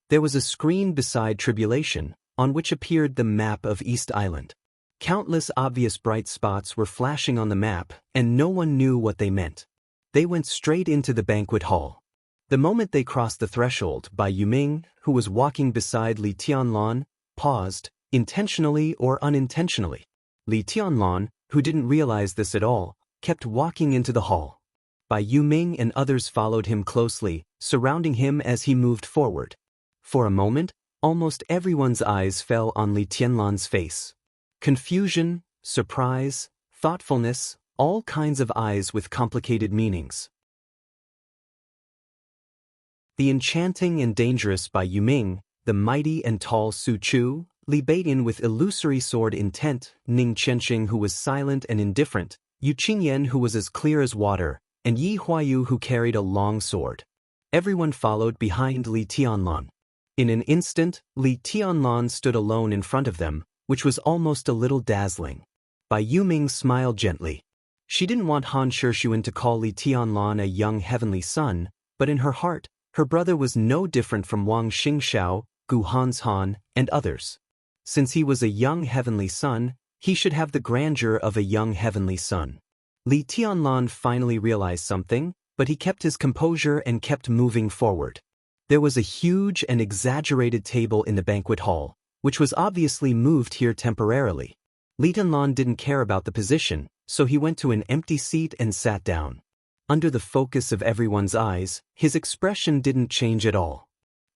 There was a screen beside Tribulation, on which appeared the map of East Island. Countless obvious bright spots were flashing on the map, and no one knew what they meant. They went straight into the banquet hall. The moment they crossed the threshold, Bai Yuming, who was walking beside Li Tianlan, paused, intentionally or unintentionally. Li Tianlan, who didn't realize this at all, kept walking into the hall. Bai Yuming and others followed him closely, surrounding him as he moved forward. For a moment, almost everyone's eyes fell on Li Tianlan's face. Confusion, surprise, thoughtfulness, all kinds of eyes with complicated meanings. The enchanting and dangerous Bai Yuming, the mighty and tall Su Chu, Li Beitin with illusory sword intent, Ning Qianxing who was silent and indifferent, Yu Qingyan who was as clear as water, and Yi Huayu who carried a long sword. Everyone followed behind Li Tianlan. In an instant, Li Tianlan stood alone in front of them, which was almost a little dazzling. Bai Yuming smiled gently. She didn't want Han Shixuan to call Li Tianlan a young heavenly son, but in her heart, her brother was no different from Wang Xingxiao, Gu Hanshan, and others. Since he was a young heavenly son, he should have the grandeur of a young heavenly son. Li Tianlan finally realized something, but he kept his composure and kept moving forward. There was a huge and exaggerated table in the banquet hall, which was obviously moved here temporarily. Li Tianlan didn't care about the position, so he went to an empty seat and sat down. Under the focus of everyone's eyes, his expression didn't change at all.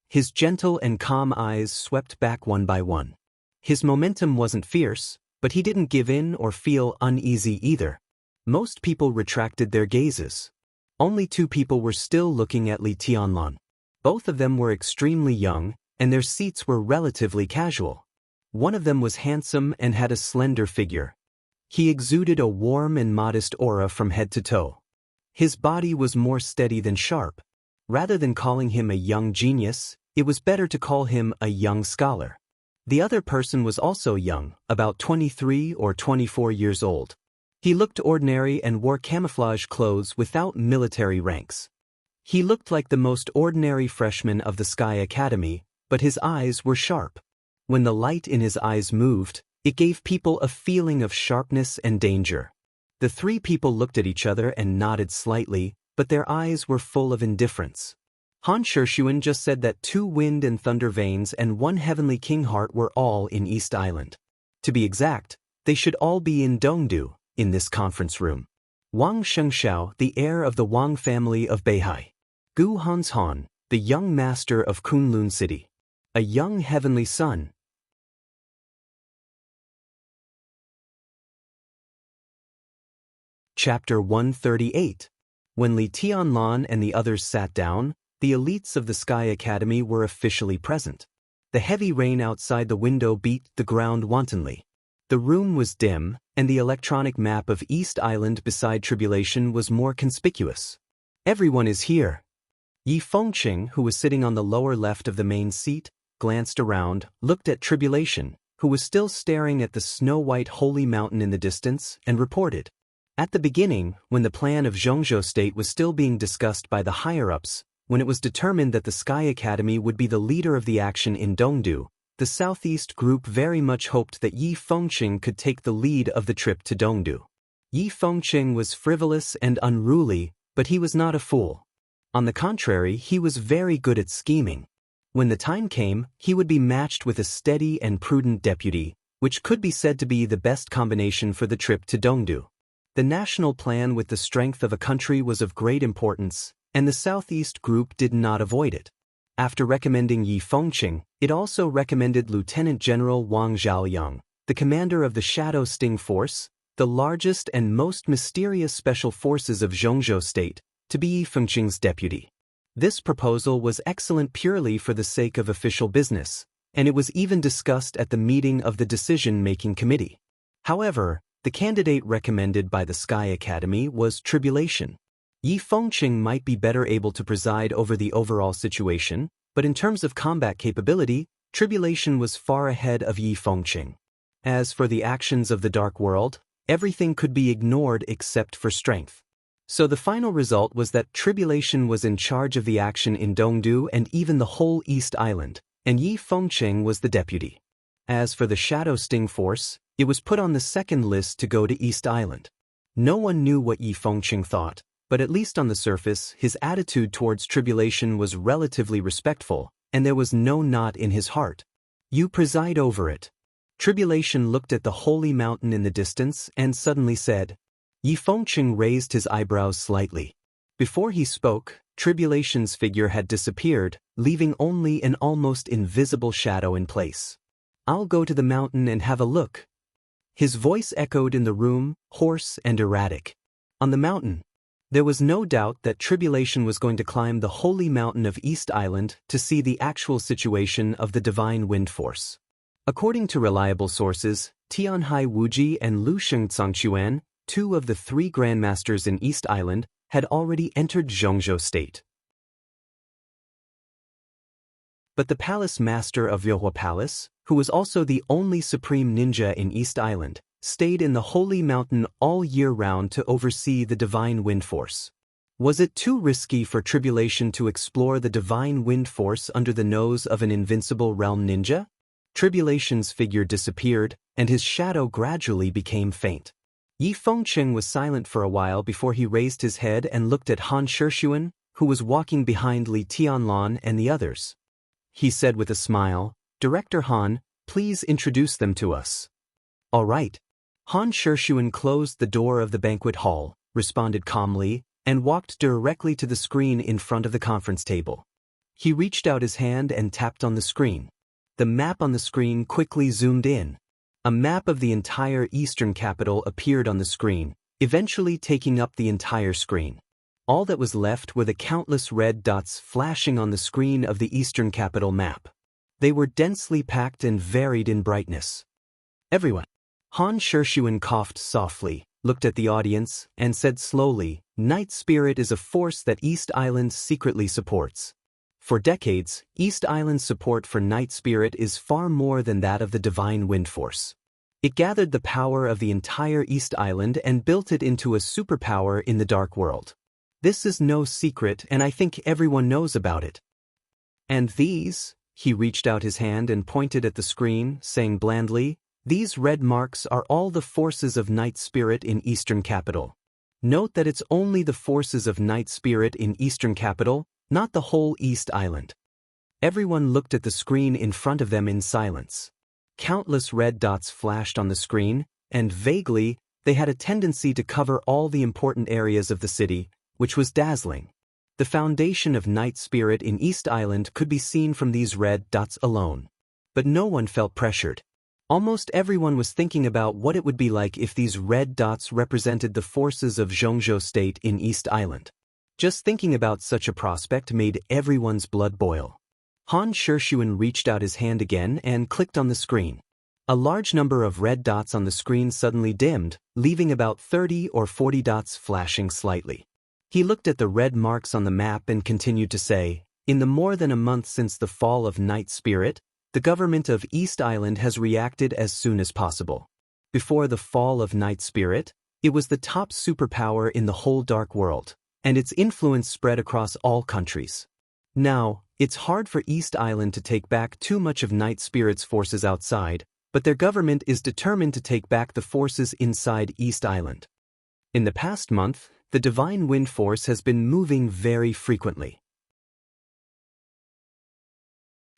His gentle and calm eyes swept back one by one. His momentum wasn't fierce, but he didn't give in or feel uneasy either. Most people retracted their gazes. Only 2 people were still looking at Li Tianlan. Both of them were extremely young, and their seats were relatively casual. One of them was handsome and had a slender figure. He exuded a warm and modest aura from head to toe. His body was more steady than sharp. Rather than calling him a young genius, it was better to call him a young scholar. The other person was also young, about 23 or 24 years old. He looked ordinary and wore camouflage clothes without military ranks. He looked like the most ordinary freshman of the Sky Academy, but his eyes were sharp. When the light in his eyes moved, it gave people a feeling of sharpness and danger. The 3 people looked at each other and nodded slightly, but their eyes were full of indifference. Han Shixuan just said that 2 wind and thunder veins and 1 heavenly king heart were all in East Island. To be exact, they should all be in Dongdu, in this conference room. Wang Shengxiao, the heir of the Wang family of Beihai. Gu Hanshan, the young master of Kunlun City. A young heavenly son. Chapter 138. When Li Tianlan and the others sat down, the elites of the Sky Academy were officially present. The heavy rain outside the window beat the ground wantonly. The room was dim, and the electronic map of East Island beside Tribulation was more conspicuous. Everyone is here. Yi Fengqing, who was sitting on the lower left of the main seat, glanced around, looked at Tribulation, who was still staring at the snow-white holy mountain in the distance, and reported. At the beginning, when the plan of Zhongzhou State was still being discussed by the higher-ups, when it was determined that the Sky Academy would be the leader of the action in Dongdu, the Southeast group very much hoped that Yi Fengqing could take the lead of the trip to Dongdu. Yi Fengqing was frivolous and unruly, but he was not a fool. On the contrary, he was very good at scheming. When the time came, he would be matched with a steady and prudent deputy, which could be said to be the best combination for the trip to Dongdu. The national plan with the strength of a country was of great importance, and the Southeast group did not avoid it. After recommending Yi Fengqing, it also recommended Lieutenant General Wang Zhaoyang, the commander of the Shadow Sting Force, the largest and most mysterious special forces of Zhongzhou State, to be Yi Fengqing's deputy. This proposal was excellent purely for the sake of official business, and it was even discussed at the meeting of the decision-making committee. However, the candidate recommended by the Sky Academy was Tribulation. Yi Fengqing might be better able to preside over the overall situation, but in terms of combat capability, Tribulation was far ahead of Yi Fengqing. As for the actions of the Dark World, Everything could be ignored except for strength. So the final result was that Tribulation was in charge of the action in Dongdu and even the whole East Island, and Yi Fengcheng was the deputy. As for the Shadow Sting Force, it was put on the second list to go to East Island. No one knew what Yi Fengcheng thought, but at least on the surface, his attitude towards Tribulation was relatively respectful, and there was no knot in his heart. You preside over it. Tribulation looked at the holy mountain in the distance and suddenly said. Yi Fengcheng raised his eyebrows slightly. Before he spoke, Tribulation's figure had disappeared, leaving only an almost invisible shadow in place. I'll go to the mountain and have a look. His voice echoed in the room, hoarse and erratic. On the mountain, there was no doubt that Tribulation was going to climb the holy mountain of East Island to see the actual situation of the divine wind force. According to reliable sources, Tianhai Wuji and Lu Shengzangquan, two of the three grandmasters in East Island, had already entered Zhongzhou State. But the palace master of Yuehua Palace, who was also the only supreme ninja in East Island, stayed in the holy mountain all year round to oversee the divine wind force. Was it too risky for Tribulation to explore the divine wind force under the nose of an invincible realm ninja? Tribulation's figure disappeared, and his shadow gradually became faint. Yi Fengcheng was silent for a while before he raised his head and looked at Han Shixuan, who was walking behind Li Tianlan and the others. He said with a smile, "Director Han, please introduce them to us." "All right." Han Shixuan closed the door of the banquet hall, responded calmly, and walked directly to the screen in front of the conference table. He reached out his hand and tapped on the screen. The map on the screen quickly zoomed in. A map of the entire eastern capital appeared on the screen, eventually taking up the entire screen. All that was left were the countless red dots flashing on the screen of the eastern capital map. They were densely packed and varied in brightness. Everyone. Han Shixuan coughed softly, looked at the audience, and said slowly, "Night Spirit is a force that East Island secretly supports. For decades, East Island's support for Night Spirit is far more than that of the Divine Wind Force. It gathered the power of the entire East Island and built it into a superpower in the Dark World. This is no secret, and I think everyone knows about it. And these," he reached out his hand and pointed at the screen, saying blandly, "these red marks are all the forces of Night Spirit in Eastern Capital. Note that it's only the forces of Night Spirit in Eastern Capital, not the whole East Island." Everyone looked at the screen in front of them in silence. Countless red dots flashed on the screen, and vaguely, they had a tendency to cover all the important areas of the city, which was dazzling. The foundation of Night Spirit in East Island could be seen from these red dots alone. But no one felt pressured. Almost everyone was thinking about what it would be like if these red dots represented the forces of Zhongzhou State in East Island. Just thinking about such a prospect made everyone's blood boil. Han Shixuan reached out his hand again and clicked on the screen. A large number of red dots on the screen suddenly dimmed, leaving about 30 or 40 dots flashing slightly. He looked at the red marks on the map and continued to say, "In the more than a month since the fall of Night Spirit, the government of East Island has reacted as soon as possible. Before the fall of Night Spirit, it was the top superpower in the whole Dark World, and its influence spread across all countries. Now, it's hard for East Island to take back too much of Night Spirit's forces outside, but their government is determined to take back the forces inside East Island. In the past month, the Divine Wind Force has been moving very frequently.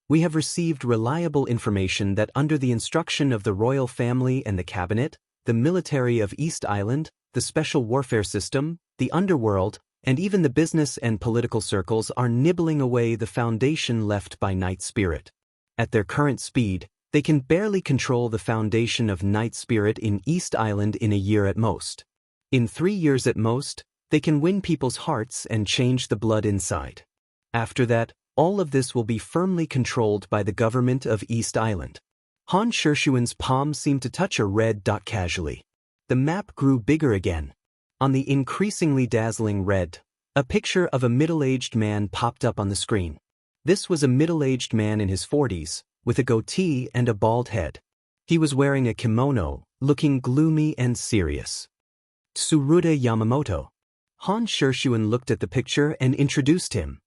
We have received reliable information that under the instruction of the royal family and the cabinet, the military of East Island, the special warfare system, the underworld, and even the business and political circles are nibbling away the foundation left by Night Spirit. At their current speed, they can barely control the foundation of Night Spirit in East Island in a year at most. In 3 years at most, they can win people's hearts and change the blood inside. After that, all of this will be firmly controlled by the government of East Island." Han Shixuan's palm seemed to touch a red dot casually. The map grew bigger again. On the increasingly dazzling red, a picture of a middle-aged man popped up on the screen. This was a middle-aged man in his 40s, with a goatee and a bald head. He was wearing a kimono, looking gloomy and serious. Tsuruta Yamamoto. Han Shishuin looked at the picture and introduced him.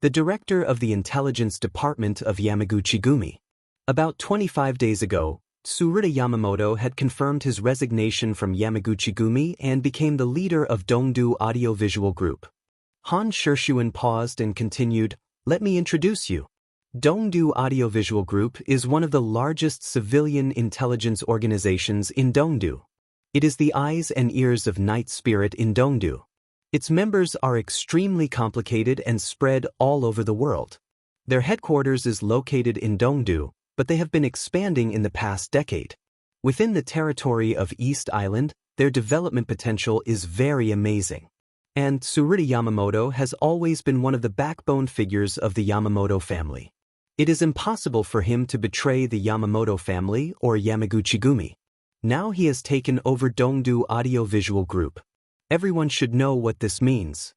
The director of the intelligence department of Yamaguchi-gumi. About 25 days ago, Tsuruta Yamamoto had confirmed his resignation from Yamaguchi-gumi and became the leader of Dongdu Audiovisual Group. Han Shishuin paused and continued, "Let me introduce you. Dongdu Audiovisual Group is one of the largest civilian intelligence organizations in Dongdu. It is the eyes and ears of Night Spirit in Dongdu. Its members are extremely complicated and spread all over the world. Their headquarters is located in Dongdu, but they have been expanding in the past decade. Within the territory of East Island, their development potential is very amazing. And Tsuruta Yamamoto has always been one of the backbone figures of the Yamamoto family. It is impossible for him to betray the Yamamoto family or Yamaguchi-gumi. Now he has taken over Dongdu Audiovisual Group. Everyone should know what this means."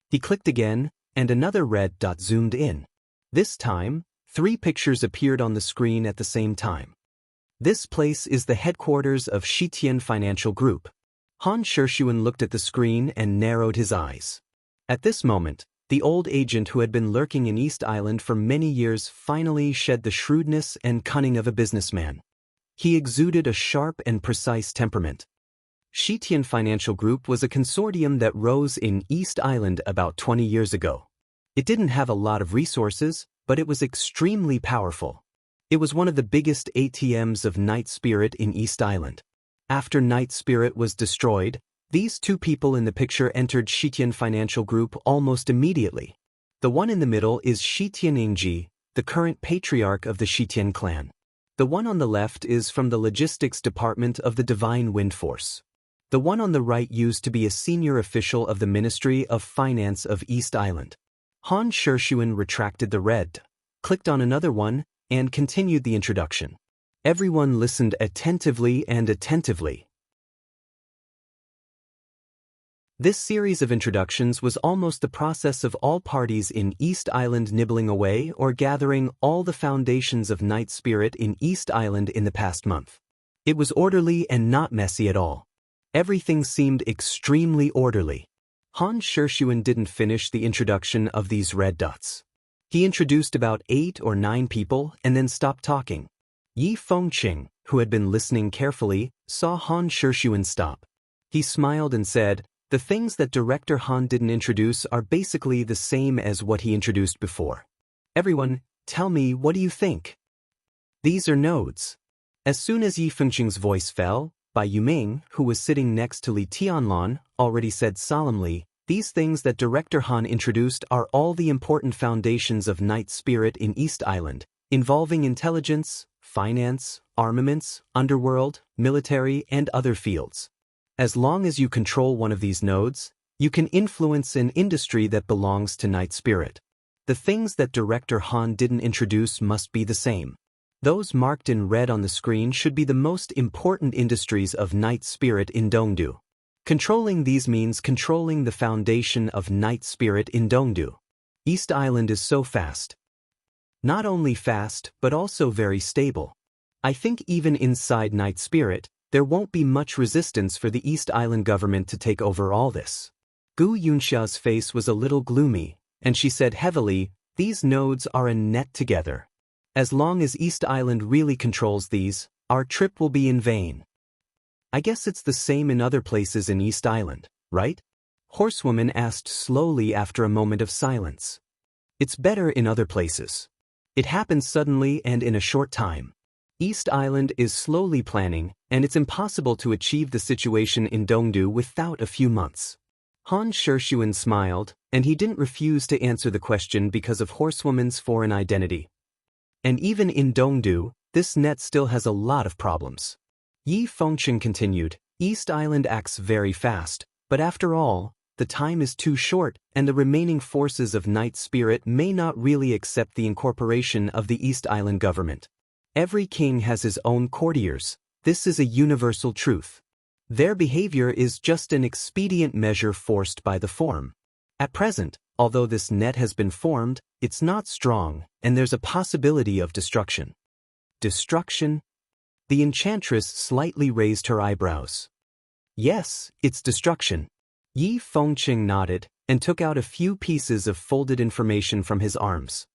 He clicked again, and another red dot zoomed in. This time, 3 pictures appeared on the screen at the same time. This place is the headquarters of Shitian Financial Group. Han Shishuin looked at the screen and narrowed his eyes. At this moment, the old agent who had been lurking in East Island for many years finally shed the shrewdness and cunning of a businessman. He exuded a sharp and precise temperament. Shitian Financial Group was a consortium that rose in East Island about 20 years ago. It didn't have a lot of resources, but it was extremely powerful. It was one of the biggest ATMs of Night Spirit in East Island. After Night Spirit was destroyed, these 2 people in the picture entered Shitian Financial Group almost immediately. The one in the middle is Shitian Ingji, the current patriarch of the Shitian clan. The one on the left is from the logistics department of the Divine Wind Force. The one on the right used to be a senior official of the Ministry of Finance of East Island. Han Shishuin retracted the red, clicked on another one, and continued the introduction. Everyone listened attentively and attentively. This series of introductions was almost the process of all parties in East Island nibbling away or gathering all the foundations of Night Spirit in East Island in the past month. It was orderly and not messy at all. Everything seemed extremely orderly. Han Shishuin didn't finish the introduction of these red dots. He introduced about 8 or 9 people and then stopped talking. Yi Fengqing, who had been listening carefully, saw Han Shishuin stop. He smiled and said, "The things that Director Han didn't introduce are basically the same as what he introduced before. Everyone, tell me, what do you think?" "These are nodes." As soon as Yi Fengqing's voice fell, Bai Yuming, who was sitting next to Li Tianlan, already said solemnly, "These things that Director Han introduced are all the important foundations of Night Spirit in East Island, involving intelligence, finance, armaments, underworld, military, and other fields. As long as you control one of these nodes, you can influence an industry that belongs to Night Spirit. The things that Director Han didn't introduce must be the same. Those marked in red on the screen should be the most important industries of Night Spirit in Dongdu. Controlling these means controlling the foundation of Night Spirit in Dongdu. East Island is so fast. Not only fast, but also very stable. I think even inside Night Spirit, there won't be much resistance for the East Island government to take over all this." Gu Yunxia's face was a little gloomy, and she said heavily, "These nodes are a net together. As long as East Island really controls these, our trip will be in vain." "I guess it's the same in other places in East Island, right?" Horsewoman asked slowly after a moment of silence. "It's better in other places. It happens suddenly and in a short time. East Island is slowly planning, and it's impossible to achieve the situation in Dongdu without a few months." Han Shishuin smiled, and he didn't refuse to answer the question because of Horsewoman's foreign identity. "And even in Dongdu, this net still has a lot of problems." Yi Fengqing continued, "East Island acts very fast, but after all, the time is too short, and the remaining forces of Night Spirit may not really accept the incorporation of the East Island government. Every king has his own courtiers. This is a universal truth. Their behavior is just an expedient measure forced by the form. At present, although this net has been formed, it's not strong, and there's a possibility of destruction." "Destruction?" The enchantress slightly raised her eyebrows. Yes, it's destruction. Yi Fengqing nodded and took out a few pieces of folded information from his arms.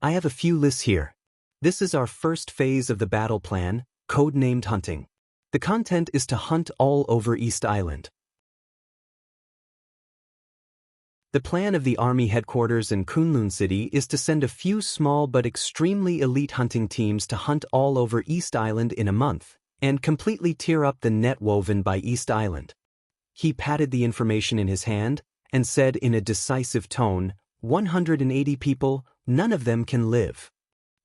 I have a few lists here. This is our first phase of the battle plan, codenamed hunting. The content is to hunt all over East Island. The plan of the army headquarters in Kunlun City is to send a few small but extremely elite hunting teams to hunt all over East Island in a month, and completely tear up the net woven by East Island. He patted the information in his hand and said in a decisive tone, 180 people, none of them can live.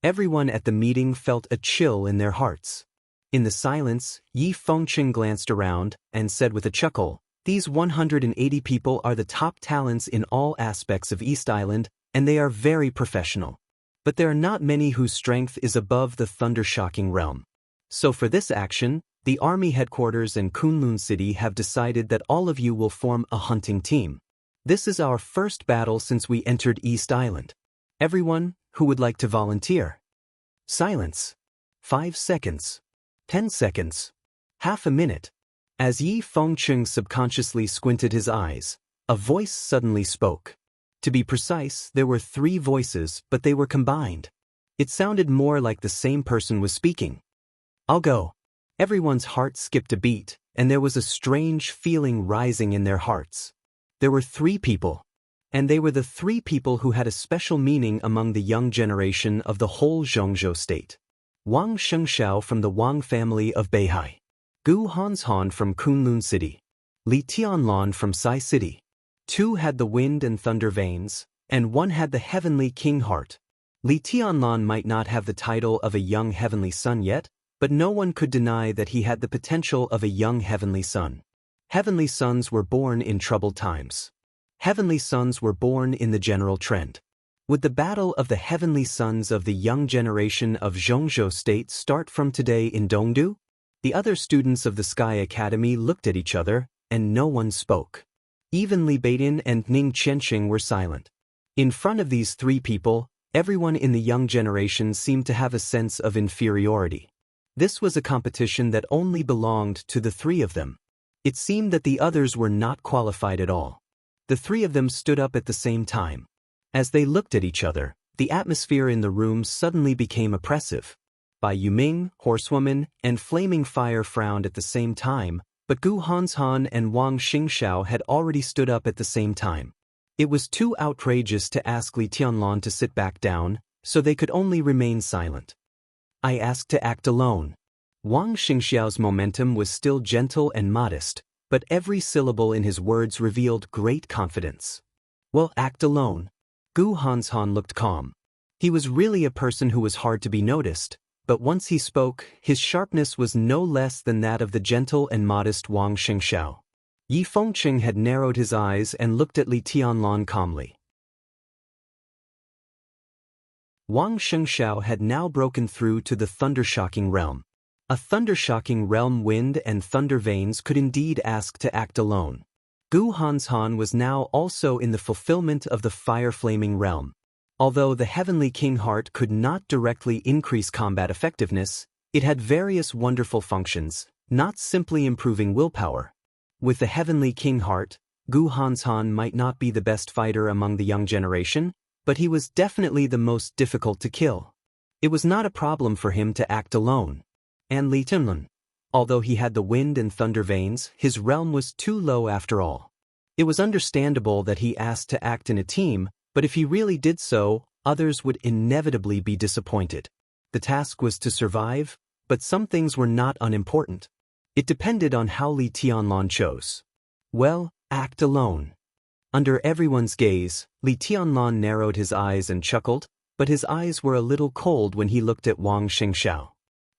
Everyone at the meeting felt a chill in their hearts. In the silence, Yi Fengqing glanced around and said with a chuckle, these 180 people are the top talents in all aspects of East Island, and they are very professional. But there are not many whose strength is above the thunder-shocking realm. So for this action, the army headquarters in Kunlun City have decided that all of you will form a hunting team. This is our first battle since we entered East Island. Everyone who would like to volunteer. Silence. 5 seconds. 10 seconds. Half a minute. As Yi Fengqing subconsciously squinted his eyes, a voice suddenly spoke. To be precise, there were 3 voices, but they were combined. It sounded more like the same person was speaking. I'll go. Everyone's heart skipped a beat, and there was a strange feeling rising in their hearts. There were 3 people. And they were the 3 people who had a special meaning among the young generation of the whole Zhongzhou state. Wang Xianxia from the Wang family of Beihai. Gu Hanshan from Kunlun City. Li Tianlan from Sai City. 2 had the wind and thunder veins, and 1 had the heavenly king heart. Li Tianlan might not have the title of a young heavenly son yet, but no one could deny that he had the potential of a young heavenly son. Heavenly sons were born in troubled times. Heavenly sons were born in the general trend. Would the battle of the heavenly sons of the young generation of Zhongzhou state start from today in Dongdu? The other students of the Sky Academy looked at each other, and no one spoke. Even Li Beidan and Ning Qianxing were silent. In front of these 3 people, everyone in the young generation seemed to have a sense of inferiority. This was a competition that only belonged to the 3 of them. It seemed that the others were not qualified at all. The 3 of them stood up at the same time. As they looked at each other, the atmosphere in the room suddenly became oppressive. Bai Yuming, Horsewoman, and Flaming Fire frowned at the same time, but Gu Hanshan and Wang Xingxiao had already stood up at the same time. It was too outrageous to ask Li Tianlan to sit back down, so they could only remain silent. I asked to act alone. Wang Xingxiao's momentum was still gentle and modest, but every syllable in his words revealed great confidence. Well, act alone. Gu Hanshan looked calm. He was really a person who was hard to be noticed, but once he spoke, his sharpness was no less than that of the gentle and modest Wang Xingxiao. Yi Fengqing had narrowed his eyes and looked at Li Tianlan calmly. Wang Xingxiao had now broken through to the thunder-shocking realm. A thunder-shocking realm wind and thunder veins could indeed ask to act alone. Gu Hanshan was now also in the fulfillment of the fire-flaming realm. Although the Heavenly King Heart could not directly increase combat effectiveness, it had various wonderful functions, not simply improving willpower. With the Heavenly King Heart, Gu Hanshan might not be the best fighter among the young generation, but he was definitely the most difficult to kill. It was not a problem for him to act alone. And Li Tianlan, although he had the wind and thunder veins, his realm was too low after all. It was understandable that he asked to act in a team, but if he really did so, others would inevitably be disappointed. The task was to survive, but some things were not unimportant. It depended on how Li Tianlan chose. Well, act alone. Under everyone's gaze, Li Tianlan narrowed his eyes and chuckled, but his eyes were a little cold when he looked at Wang Xingxiao.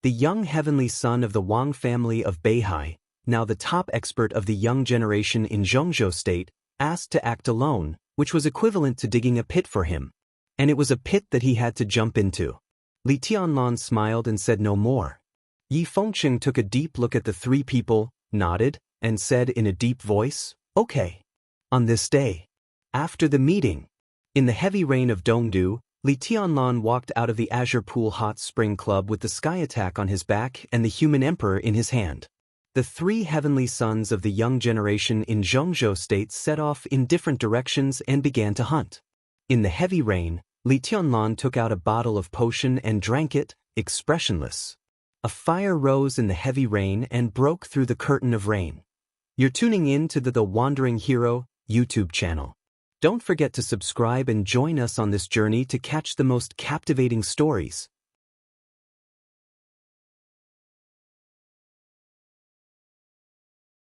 The young heavenly son of the Wang family of Beihai, now the top expert of the young generation in Zhongzhou state, asked to act alone, which was equivalent to digging a pit for him. And it was a pit that he had to jump into. Li Tianlan smiled and said no more. Yi Fengqing took a deep look at the 3 people, nodded, and said in a deep voice, okay. On this day, after the meeting, in the heavy rain of Dongdu, Li Tianlan walked out of the Azure Pool Hot Spring Club with the Sky Attack on his back and the Human Emperor in his hand. The three heavenly sons of the young generation in Zhongzhou State set off in different directions and began to hunt. In the heavy rain, Li Tianlan took out a bottle of potion and drank it, expressionless. A fire rose in the heavy rain and broke through the curtain of rain. You're tuning in to the Wandering Hero YouTube channel. Don't forget to subscribe and join us on this journey to catch the most captivating stories.